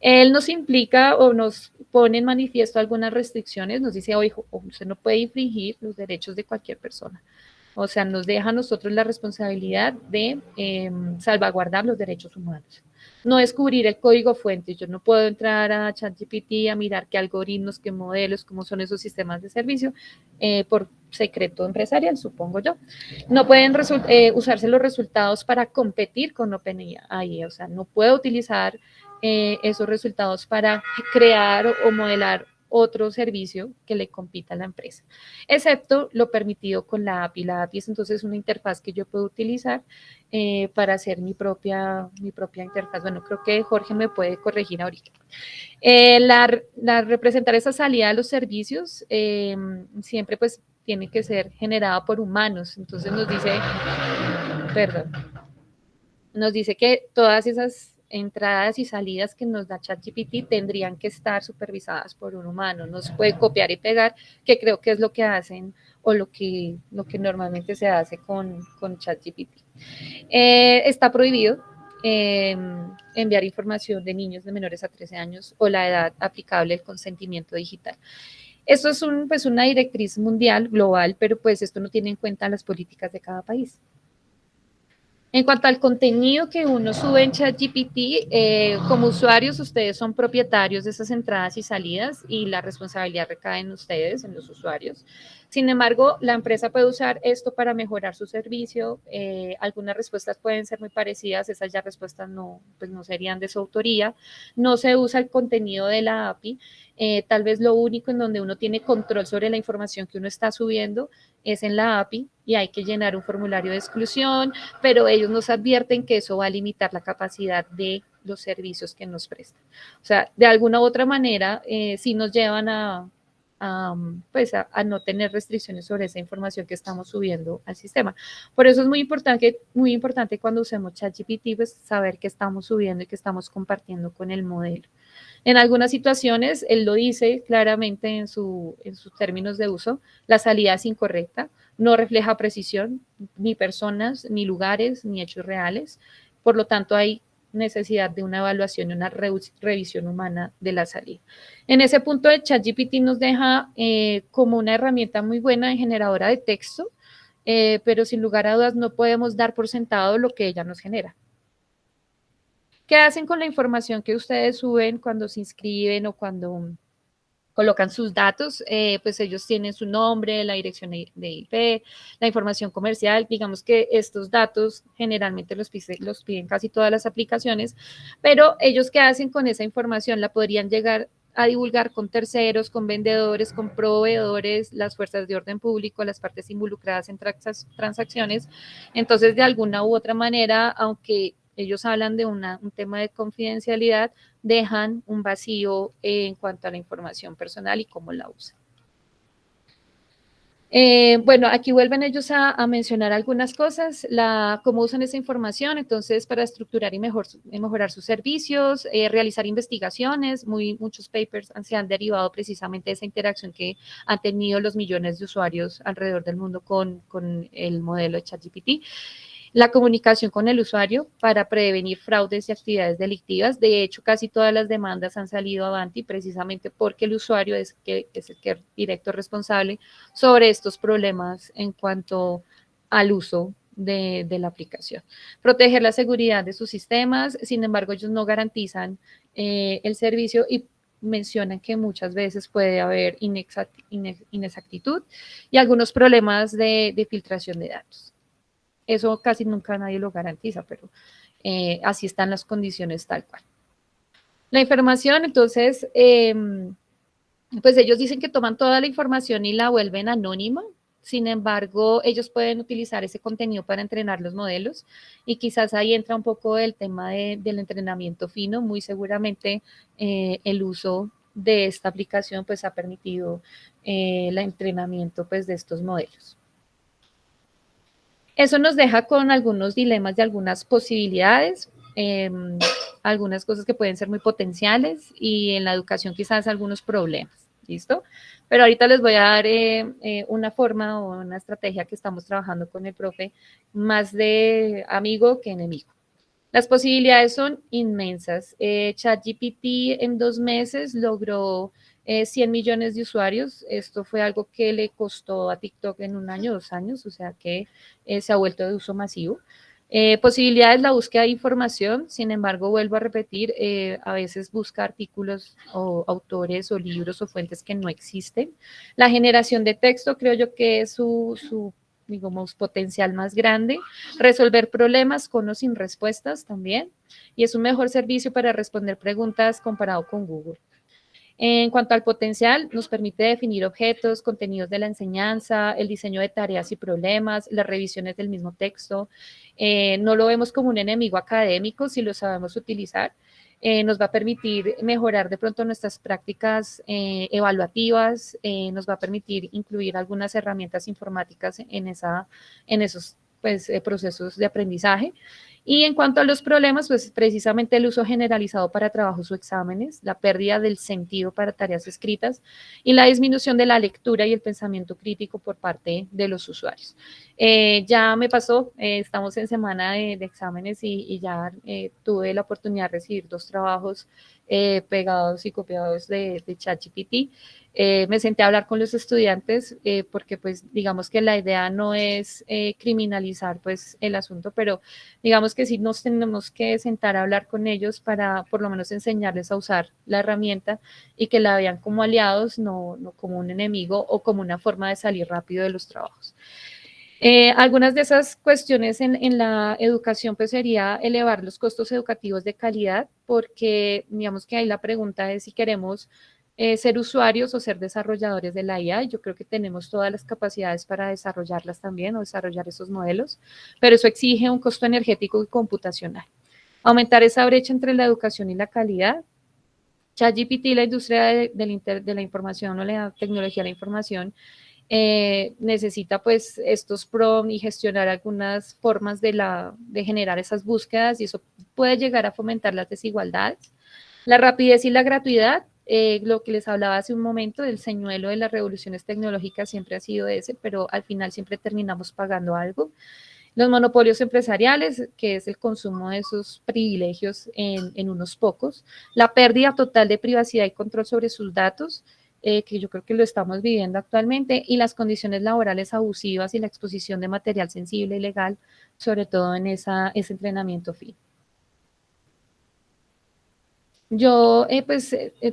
Él nos implica o nos pone en manifiesto algunas restricciones, nos dice, oye, usted no puede infringir los derechos de cualquier persona. O sea, nos deja a nosotros la responsabilidad de salvaguardar los derechos humanos. No descubrir el código fuente. Yo no puedo entrar a ChatGPT a mirar qué algoritmos, qué modelos, cómo son esos sistemas de servicio por secreto empresarial, supongo yo. No pueden usarse los resultados para competir con OpenAI. O sea, no puedo utilizar esos resultados para crear o modelar otro servicio que le compita a la empresa, excepto lo permitido con la API. La API es entonces una interfaz que yo puedo utilizar para hacer mi propia interfaz. Bueno, creo que Jorge me puede corregir ahorita. Representar esa salida de los servicios siempre pues tiene que ser generada por humanos. Entonces nos dice que todas esas entradas y salidas que nos da ChatGPT tendrían que estar supervisadas por un humano. No se puede copiar y pegar, que creo que es lo que hacen o lo que normalmente se hace con ChatGPT. Está prohibido enviar información de niños de menores a 13 años o la edad aplicable al consentimiento digital. Esto es una directriz mundial, global, pero pues esto no tiene en cuenta las políticas de cada país. En cuanto al contenido que uno sube en ChatGPT, como usuarios ustedes son propietarios de esas entradas y salidas y la responsabilidad recae en ustedes, en los usuarios. Sin embargo, la empresa puede usar esto para mejorar su servicio. Algunas respuestas pueden ser muy parecidas, esas ya respuestas no serían de su autoría. No se usa el contenido de la API. Tal vez lo único en donde uno tiene control sobre la información que uno está subiendo es en la API y hay que llenar un formulario de exclusión, pero ellos nos advierten que eso va a limitar la capacidad de los servicios que nos prestan. O sea, de alguna u otra manera, sí nos llevan a no tener restricciones sobre esa información que estamos subiendo al sistema. Por eso es muy importante cuando usemos ChatGPT, pues saber qué estamos subiendo y qué estamos compartiendo con el modelo. En algunas situaciones, él lo dice claramente en sus términos de uso, la salida es incorrecta, no refleja precisión, ni personas, ni lugares, ni hechos reales. Por lo tanto, hay necesidad de una evaluación y una revisión humana de la salida. En ese punto, el ChatGPT nos deja como una herramienta muy buena de generadora de texto, pero sin lugar a dudas no podemos dar por sentado lo que ella nos genera. ¿Qué hacen con la información que ustedes suben cuando se inscriben o cuando colocan sus datos? Pues ellos tienen su nombre, la dirección de IP, la información comercial. Digamos que estos datos generalmente los piden casi todas las aplicaciones, pero ellos ¿qué hacen con esa información? La podrían llegar a divulgar con terceros, con vendedores, con proveedores, las fuerzas de orden público, las partes involucradas en transacciones. Entonces, de alguna u otra manera, aunque ellos hablan de un tema de confidencialidad, dejan un vacío en cuanto a la información personal y cómo la usan. Bueno, aquí vuelven ellos a mencionar algunas cosas, cómo usan esa información, entonces para estructurar y mejorar sus servicios, realizar investigaciones, muchos papers se han derivado precisamente de esa interacción que han tenido los millones de usuarios alrededor del mundo con el modelo de ChatGPT. La comunicación con el usuario para prevenir fraudes y actividades delictivas. De hecho, casi todas las demandas han salido avanti precisamente porque el usuario es el directo responsable sobre estos problemas en cuanto al uso de la aplicación. Proteger la seguridad de sus sistemas, sin embargo, ellos no garantizan el servicio y mencionan que muchas veces puede haber inexactitud y algunos problemas de filtración de datos. Eso casi nunca nadie lo garantiza, pero así están las condiciones tal cual. La información, entonces, pues ellos dicen que toman toda la información y la vuelven anónima. Sin embargo, ellos pueden utilizar ese contenido para entrenar los modelos y quizás ahí entra un poco el tema del entrenamiento fino. Muy seguramente el uso de esta aplicación pues ha permitido el entrenamiento pues de estos modelos. Eso nos deja con algunos dilemas y algunas posibilidades, algunas cosas que pueden ser muy potenciales y en la educación quizás algunos problemas, ¿listo? Pero ahorita les voy a dar una forma o una estrategia que estamos trabajando con el profe, más de amigo que enemigo. Las posibilidades son inmensas. ChatGPT en 2 meses logró 100 millones de usuarios. Esto fue algo que le costó a TikTok en 1 año, 2 años, o sea que se ha vuelto de uso masivo. Posibilidades, la búsqueda de información, sin embargo, vuelvo a repetir, a veces busca artículos o autores o libros o fuentes que no existen. La generación de texto creo yo que es su digamos, potencial más grande, resolver problemas con o sin respuestas también, y es un mejor servicio para responder preguntas comparado con Google. En cuanto al potencial, nos permite definir objetos, contenidos de la enseñanza, el diseño de tareas y problemas, las revisiones del mismo texto. No lo vemos como un enemigo académico si lo sabemos utilizar. Nos va a permitir mejorar de pronto nuestras prácticas evaluativas, nos va a permitir incluir algunas herramientas informáticas en esos pues, procesos de aprendizaje. Y en cuanto a los problemas, pues precisamente el uso generalizado para trabajos o exámenes, la pérdida del sentido para tareas escritas y la disminución de la lectura y el pensamiento crítico por parte de los usuarios. Ya me pasó, estamos en semana de exámenes y ya tuve la oportunidad de recibir 2 trabajos pegados y copiados de ChatGPT. Me senté a hablar con los estudiantes porque pues digamos que la idea no es criminalizar pues el asunto, pero digamos que sí nos tenemos que sentar a hablar con ellos para por lo menos enseñarles a usar la herramienta y que la vean como aliados, no como un enemigo o como una forma de salir rápido de los trabajos. Algunas de esas cuestiones en la educación pues sería elevar los costos educativos de calidad, porque digamos que ahí la pregunta es si queremos ser usuarios o ser desarrolladores de la IA. Yo creo que tenemos todas las capacidades para desarrollarlas también o desarrollar esos modelos, pero eso exige un costo energético y computacional. Aumentar esa brecha entre la educación y la calidad. ChatGPT, la industria de la información o la tecnología de la información, necesita pues estos prompts y gestionar algunas formas de generar esas búsquedas y eso puede llegar a fomentar las desigualdades. La rapidez y la gratuidad, lo que les hablaba hace un momento, el señuelo de las revoluciones tecnológicas siempre ha sido ese, pero al final siempre terminamos pagando algo. Los monopolios empresariales, que es el consumo de esos privilegios en unos pocos. La pérdida total de privacidad y control sobre sus datos, que yo creo que lo estamos viviendo actualmente, y las condiciones laborales abusivas y la exposición de material sensible y legal, sobre todo en ese entrenamiento fin. Yo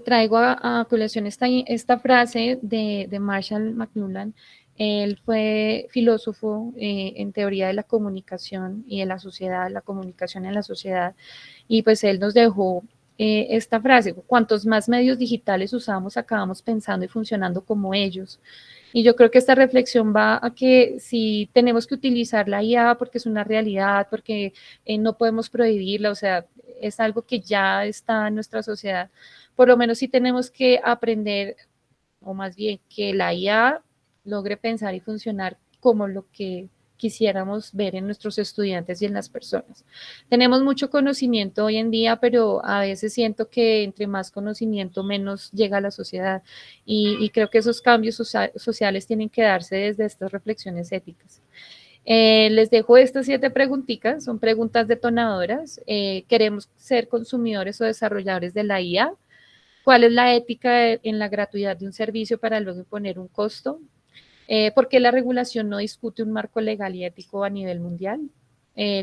traigo a colación esta frase de Marshall McLuhan. Él fue filósofo en teoría de la comunicación y de la sociedad, la comunicación en la sociedad, y pues él nos dejó esta frase: cuantos más medios digitales usamos, acabamos pensando y funcionando como ellos. Y yo creo que esta reflexión va a que si tenemos que utilizar la IA porque es una realidad, porque no podemos prohibirla, o sea, es algo que ya está en nuestra sociedad, por lo menos sí tenemos que aprender, o más bien que la IA logre pensar y funcionar como lo que quisiéramos ver en nuestros estudiantes y en las personas. Tenemos mucho conocimiento hoy en día, pero a veces siento que entre más conocimiento, menos llega a la sociedad. Y creo que esos cambios sociales tienen que darse desde estas reflexiones éticas. Les dejo estas 7 preguntitas, son preguntas detonadoras. ¿Queremos ser consumidores o desarrolladores de la IA? ¿Cuál es la ética en la gratuidad de un servicio para luego imponer un costo? ¿Por qué la regulación no discute un marco legal y ético a nivel mundial?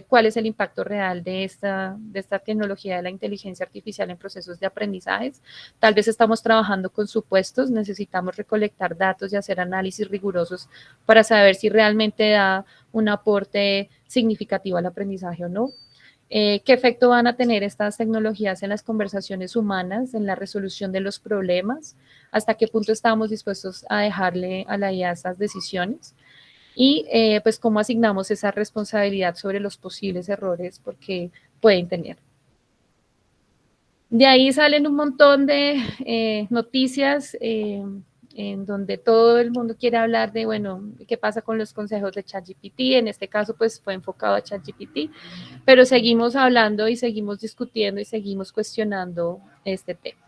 ¿Cuál es el impacto real de esta tecnología de la inteligencia artificial en procesos de aprendizajes? Tal vez estamos trabajando con supuestos, necesitamos recolectar datos y hacer análisis rigurosos para saber si realmente da un aporte significativo al aprendizaje o no. ¿Qué efecto van a tener estas tecnologías en las conversaciones humanas, en la resolución de los problemas? ¿Hasta qué punto estamos dispuestos a dejarle a la IA esas decisiones? Y pues cómo asignamos esa responsabilidad sobre los posibles errores porque pueden tener. De ahí salen un montón de noticias en donde todo el mundo quiere hablar de, bueno, qué pasa con los consejos de ChatGPT. En este caso, pues fue enfocado a ChatGPT, pero seguimos hablando y seguimos discutiendo y seguimos cuestionando este tema.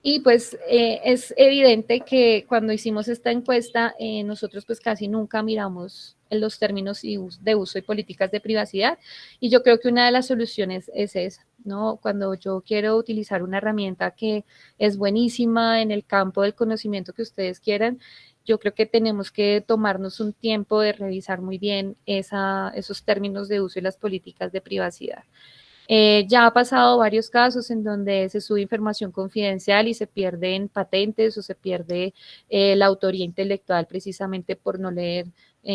Y pues es evidente que cuando hicimos esta encuesta, nosotros pues casi nunca miramos en los términos de uso y políticas de privacidad. Y yo creo que una de las soluciones es esa, ¿no? Cuando yo quiero utilizar una herramienta que es buenísima en el campo del conocimiento que ustedes quieran, yo creo que tenemos que tomarnos un tiempo de revisar muy bien esos términos de uso y las políticas de privacidad. Ya ha pasado varios casos en donde se sube información confidencial y se pierden patentes o se pierde la autoría intelectual precisamente por no leer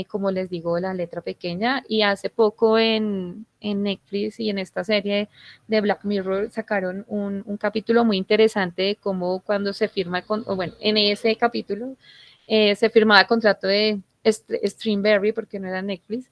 como les digo, la letra pequeña. Y hace poco en Netflix y en esta serie de Black Mirror sacaron un capítulo muy interesante de cómo cuando se firma, en ese capítulo se firmaba el contrato de Streamberry, porque no era Netflix,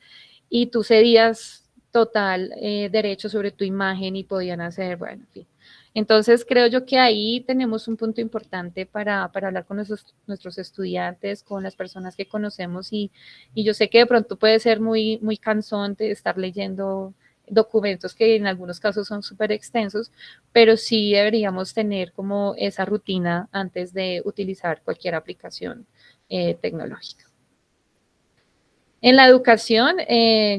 y tú cedías total derecho sobre tu imagen y podían hacer, bueno, en fin. Entonces, creo yo que ahí tenemos un punto importante para hablar con nuestros estudiantes, con las personas que conocemos y yo sé que de pronto puede ser muy, muy cansón de estar leyendo documentos que en algunos casos son súper extensos, pero sí deberíamos tener como esa rutina antes de utilizar cualquier aplicación tecnológica. En la educación,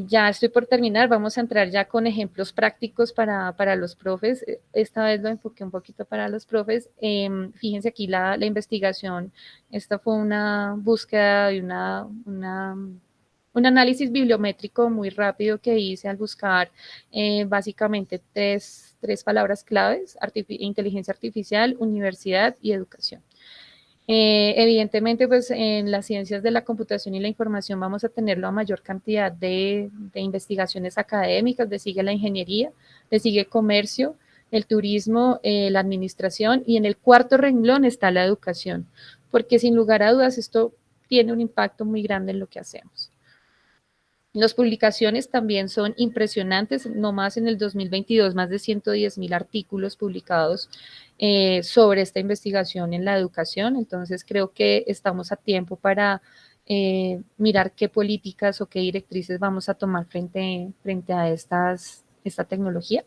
ya estoy por terminar, vamos a entrar ya con ejemplos prácticos para los profes. Esta vez lo enfoqué un poquito para los profes. Fíjense aquí la investigación, esta fue una búsqueda de un análisis bibliométrico muy rápido que hice al buscar básicamente tres palabras claves: inteligencia artificial, universidad y educación. Evidentemente, pues en las ciencias de la computación y la información vamos a tener la mayor cantidad de investigaciones académicas, le sigue la ingeniería, le sigue comercio, el turismo, la administración, y en el cuarto renglón está la educación, porque sin lugar a dudas esto tiene un impacto muy grande en lo que hacemos. Las publicaciones también son impresionantes, no más en el 2022, más de 110,000 artículos publicados sobre esta investigación en la educación. Entonces, creo que estamos a tiempo para mirar qué políticas o qué directrices vamos a tomar frente a esta tecnología.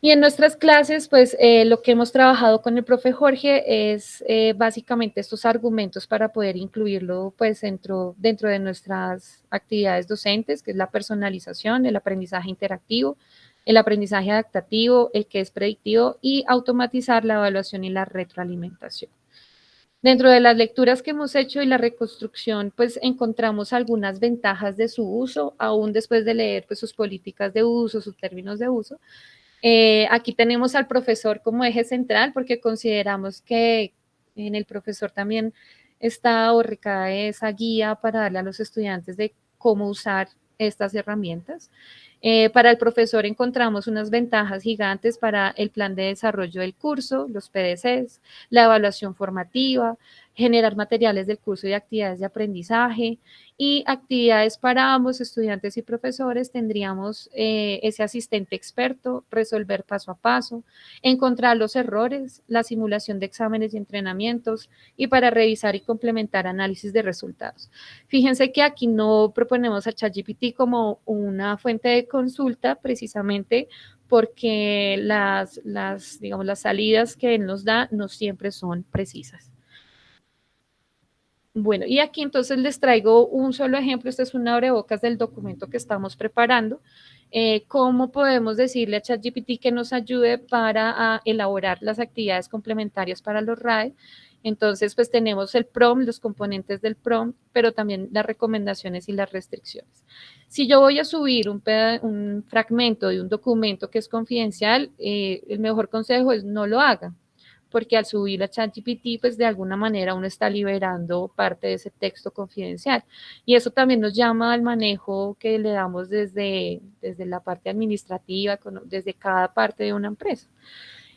Y en nuestras clases, pues lo que hemos trabajado con el profe Jorge es básicamente estos argumentos para poder incluirlo pues dentro de nuestras actividades docentes, que es la personalización, el aprendizaje interactivo, el aprendizaje adaptativo, el que es predictivo, y automatizar la evaluación y la retroalimentación. Dentro de las lecturas que hemos hecho y la reconstrucción, pues encontramos algunas ventajas de su uso, aún después de leer pues sus políticas de uso, sus términos de uso. Aquí tenemos al profesor como eje central, porque consideramos que en el profesor también está o recae esa guía para darle a los estudiantes de cómo usar estas herramientas. Para el profesor encontramos unas ventajas gigantes para el plan de desarrollo del curso, los PDCs, la evaluación formativa, generar materiales del curso y actividades de aprendizaje, y actividades para ambos, estudiantes y profesores. Tendríamos ese asistente experto, resolver paso a paso, encontrar los errores, la simulación de exámenes y entrenamientos, y para revisar y complementar análisis de resultados. Fíjense que aquí no proponemos a ChatGPT como una fuente de consulta, precisamente porque las salidas que él nos da no siempre son precisas. Bueno, y aquí entonces les traigo un solo ejemplo. Este es un abrebocas del documento que estamos preparando. ¿Cómo podemos decirle a ChatGPT que nos ayude para elaborar las actividades complementarias para los RAE? Entonces, pues tenemos el prompt, los componentes del prompt, pero también las recomendaciones y las restricciones. Si yo voy a subir un fragmento de un documento que es confidencial, el mejor consejo es no lo haga, porque al subir a ChatGPT, pues de alguna manera uno está liberando parte de ese texto confidencial. Y eso también nos llama al manejo que le damos desde la parte administrativa, desde cada parte de una empresa.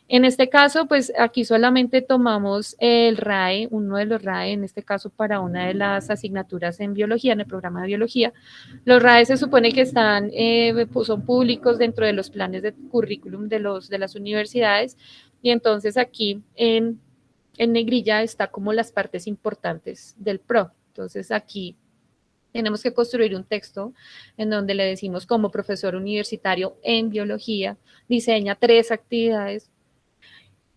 En este caso, pues aquí solamente tomamos el RAE, uno de los RAE, en este caso para una de las asignaturas en biología, en el programa de biología. Los RAE se supone que son públicos dentro de los planes de currículum de las universidades, y entonces aquí en negrilla está como las partes importantes del PRO. Entonces aquí tenemos que construir un texto en donde le decimos: como profesor universitario en biología, diseña 3 actividades.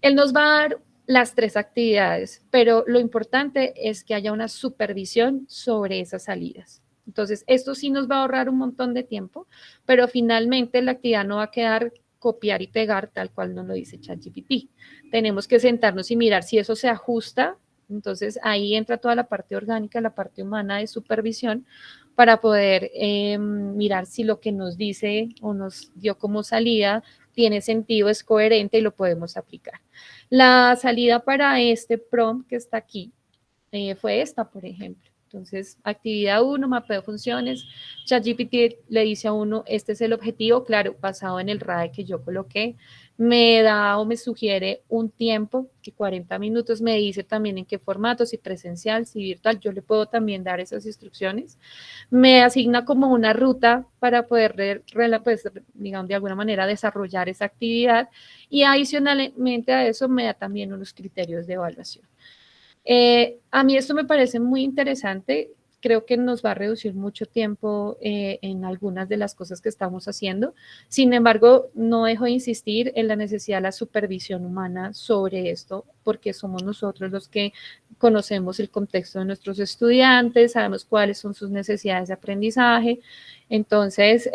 Él nos va a dar las 3 actividades, pero lo importante es que haya una supervisión sobre esas salidas. Entonces, esto sí nos va a ahorrar un montón de tiempo, pero finalmente la actividad no va a quedar copiar y pegar tal cual nos lo dice ChatGPT. Tenemos que sentarnos y mirar si eso se ajusta. Entonces, ahí entra toda la parte orgánica, la parte humana de supervisión, para poder mirar si lo que nos dice o nos dio como salida tiene sentido, es coherente y lo podemos aplicar. La salida para este prompt que está aquí fue esta, por ejemplo. Entonces, actividad 1, mapeo de funciones, ChatGPT le dice a uno, este es el objetivo, claro, basado en el RAE que yo coloqué, me da o me sugiere un tiempo, que 40 minutos, me dice también en qué formato, si presencial, si virtual, yo le puedo también dar esas instrucciones, me asigna como una ruta para poder, pues, digamos, de alguna manera desarrollar esa actividad y adicionalmente a eso me da también unos criterios de evaluación. A mí esto me parece muy interesante, creo que nos va a reducir mucho tiempo en algunas de las cosas que estamos haciendo. Sin embargo, no dejo de insistir en la necesidad de la supervisión humana sobre esto, porque somos nosotros los que conocemos el contexto de nuestros estudiantes, sabemos cuáles son sus necesidades de aprendizaje. Entonces,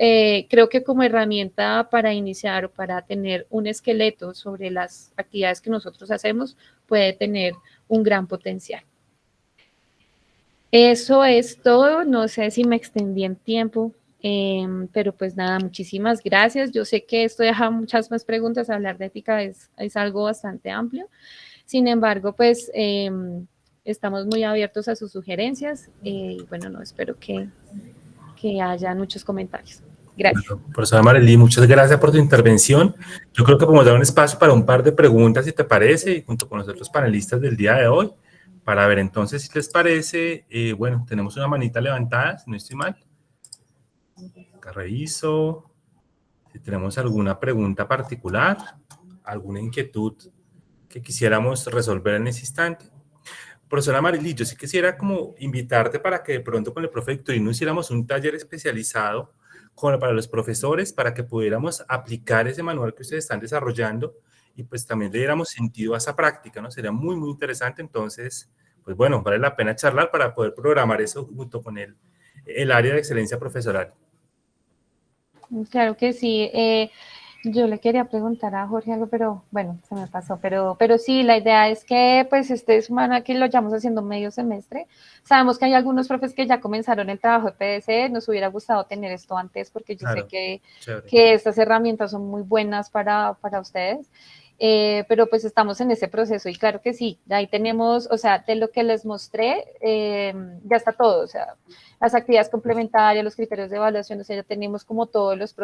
creo que como herramienta para iniciar o para tener un esqueleto sobre las actividades que nosotros hacemos, puede tener un gran potencial. Eso es todo, no sé si me extendí en tiempo, pero pues nada, muchísimas gracias. Yo sé que esto deja muchas más preguntas, hablar de ética es algo bastante amplio. Sin embargo, pues estamos muy abiertos a sus sugerencias y bueno, no, espero que haya muchos comentarios. Gracias. Bueno, profesora Marely, muchas gracias por tu intervención. Yo creo que podemos dar un espacio para un par de preguntas, si te parece, y junto con los otros panelistas del día de hoy, para ver entonces si les parece. Bueno, tenemos una manita levantada, si no estoy mal. Acá reviso. Si tenemos alguna pregunta particular, alguna inquietud que quisiéramos resolver en ese instante. Profesora Marely, yo sí quisiera como invitarte para que de pronto con el profe Victorino hiciéramos un taller especializado para los profesores, para que pudiéramos aplicar ese manual que ustedes están desarrollando y pues también le diéramos sentido a esa práctica, ¿no? Sería muy, muy interesante. Entonces, pues bueno, vale la pena charlar para poder programar eso junto con el área de excelencia profesoral. Claro que sí. Yo le quería preguntar a Jorge algo, pero bueno, se me pasó. Pero sí, la idea es que pues este semana que lo llevamos haciendo medio semestre, sabemos que hay algunos profes que ya comenzaron el trabajo de PDC, nos hubiera gustado tener esto antes porque yo sé que estas herramientas son muy buenas para ustedes. Pero pues estamos en ese proceso y claro que sí, ahí tenemos, o sea, de lo que les mostré, ya está todo, o sea, las actividades complementarias, los criterios de evaluación, o sea, ya tenemos como todos los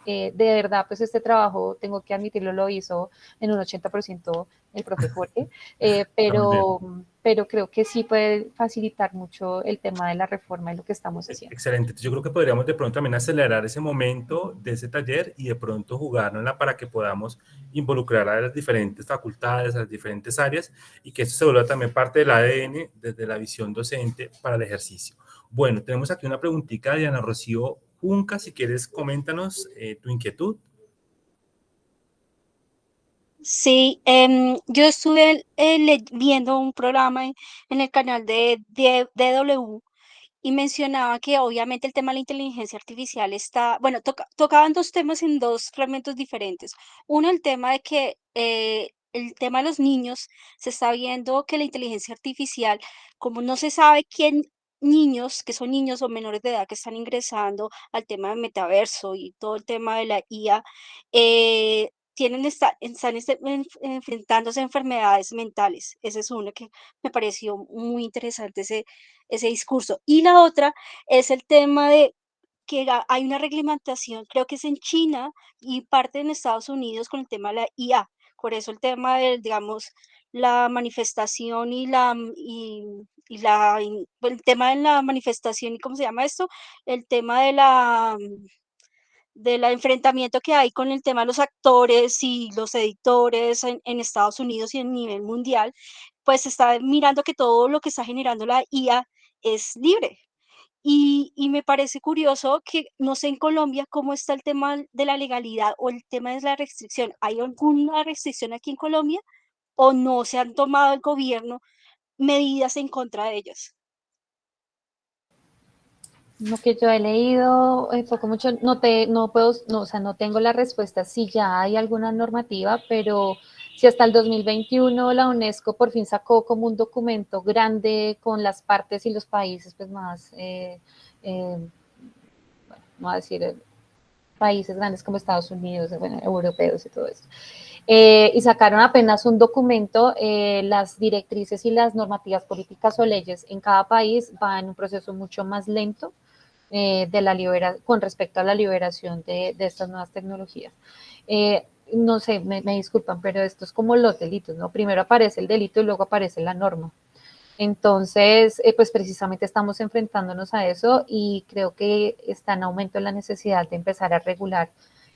de verdad, pues este trabajo, tengo que admitirlo, lo hizo en un 80% el profe Jorge, pero creo que sí puede facilitar mucho el tema de la reforma y lo que estamos haciendo. Excelente. Yo creo que podríamos de pronto también acelerar ese momento de ese taller y de pronto jugárnosla para que podamos involucrar a las diferentes facultades, a las diferentes áreas y que esto se vuelva también parte del ADN desde la visión docente para el ejercicio. Bueno, tenemos aquí una preguntita de Ana Rocío Junca. Si quieres, coméntanos tu inquietud. Sí, yo estuve viendo un programa en el canal de DW y mencionaba que obviamente el tema de la inteligencia artificial está, bueno, tocaban dos temas en dos fragmentos diferentes. Uno, el tema de que el tema de los niños, se está viendo que la inteligencia artificial, como no se sabe quién niños, que son niños o menores de edad que están ingresando al tema del metaverso y todo el tema de la IA, enfrentándose a enfermedades mentales. Ese es uno que me pareció muy interesante, ese discurso. Y la otra es el tema de que hay una reglamentación, creo que es en China y parte en Estados Unidos con el tema de la IA. Por eso el tema de, digamos, la manifestación el tema de la manifestación, ¿y cómo se llama esto? El tema de del enfrentamiento que hay con el tema de los actores y los editores en Estados Unidos y a nivel mundial, pues está mirando que todo lo que está generando la IA es libre. Y me parece curioso que, no sé en Colombia cómo está el tema de la legalidad o el tema de la restricción. ¿Hay alguna restricción aquí en Colombia o no se han tomado el gobierno medidas en contra de ellas? Lo que yo he leído poco mucho, no puedo, no, o sea, no tengo la respuesta si ya hay alguna normativa, pero si hasta el 2021 la UNESCO por fin sacó como un documento grande con las partes y los países pues más, bueno, no voy a decir países grandes como Estados Unidos, bueno, europeos y todo esto. Y sacaron apenas un documento, las directrices y las normativas políticas o leyes en cada país van en un proceso mucho más lento con respecto a la liberación de estas nuevas tecnologías. No sé, me disculpan, pero esto es como los delitos, ¿no? Primero aparece el delito y luego aparece la norma. Entonces, pues precisamente estamos enfrentándonos a eso y creo que está en aumento la necesidad de empezar a regular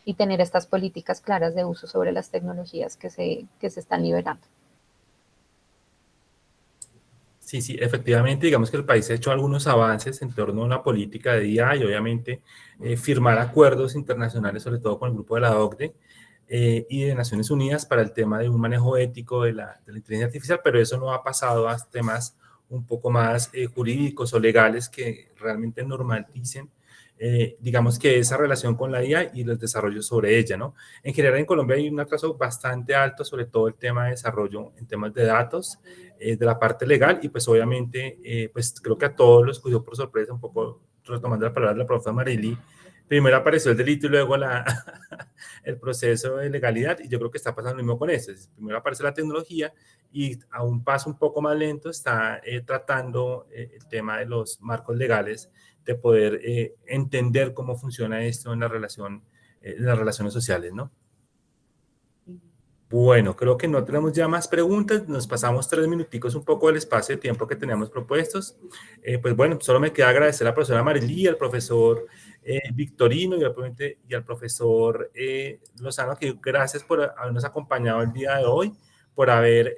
y tener estas políticas claras de uso sobre las tecnologías que se están liberando. Sí, sí, efectivamente, digamos que el país ha hecho algunos avances en torno a una política de IA y obviamente firmar acuerdos internacionales, sobre todo con el grupo de la OCDE y de Naciones Unidas para el tema de un manejo ético de la inteligencia artificial, pero eso no ha pasado a temas un poco más jurídicos o legales que realmente normalicen digamos que esa relación con la IA y los desarrollos sobre ella, ¿no? En general en Colombia hay un atraso bastante alto, sobre todo el tema de desarrollo en temas de datos, de la parte legal y pues obviamente, pues creo que a todos los cogió por sorpresa, un poco retomando la palabra de la profesora Marily, primero apareció el delito y luego el proceso de legalidad y yo creo que está pasando lo mismo con eso. Primero aparece la tecnología y a un paso un poco más lento está tratando el tema de los marcos legales de poder entender cómo funciona esto en la relación, en las relaciones sociales, ¿no? Bueno, creo que no tenemos ya más preguntas, nos pasamos 3 minuticos un poco del espacio de tiempo que teníamos propuestos. Pues bueno, solo me queda agradecer a la profesora Marily, al profesor Victorino y al profesor Lozano, que gracias por habernos acompañado el día de hoy, por haber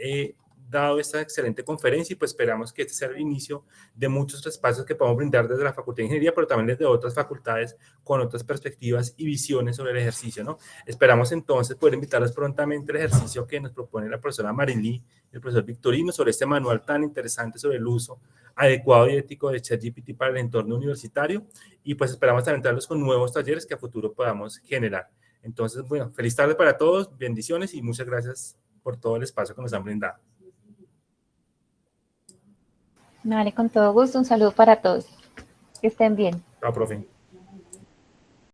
dado esta excelente conferencia y pues esperamos que este sea el inicio de muchos espacios que podamos brindar desde la Facultad de Ingeniería, pero también desde otras facultades con otras perspectivas y visiones sobre el ejercicio, ¿no? Esperamos entonces poder invitarles prontamente al ejercicio que nos propone la profesora Marily y el profesor Victorino sobre este manual tan interesante sobre el uso adecuado y ético de ChatGPT para el entorno universitario y pues esperamos también traerlos con nuevos talleres que a futuro podamos generar. Entonces, bueno, feliz tarde para todos, bendiciones y muchas gracias por todo el espacio que nos han brindado. Vale, con todo gusto, un saludo para todos. Que estén bien. Chao, profe.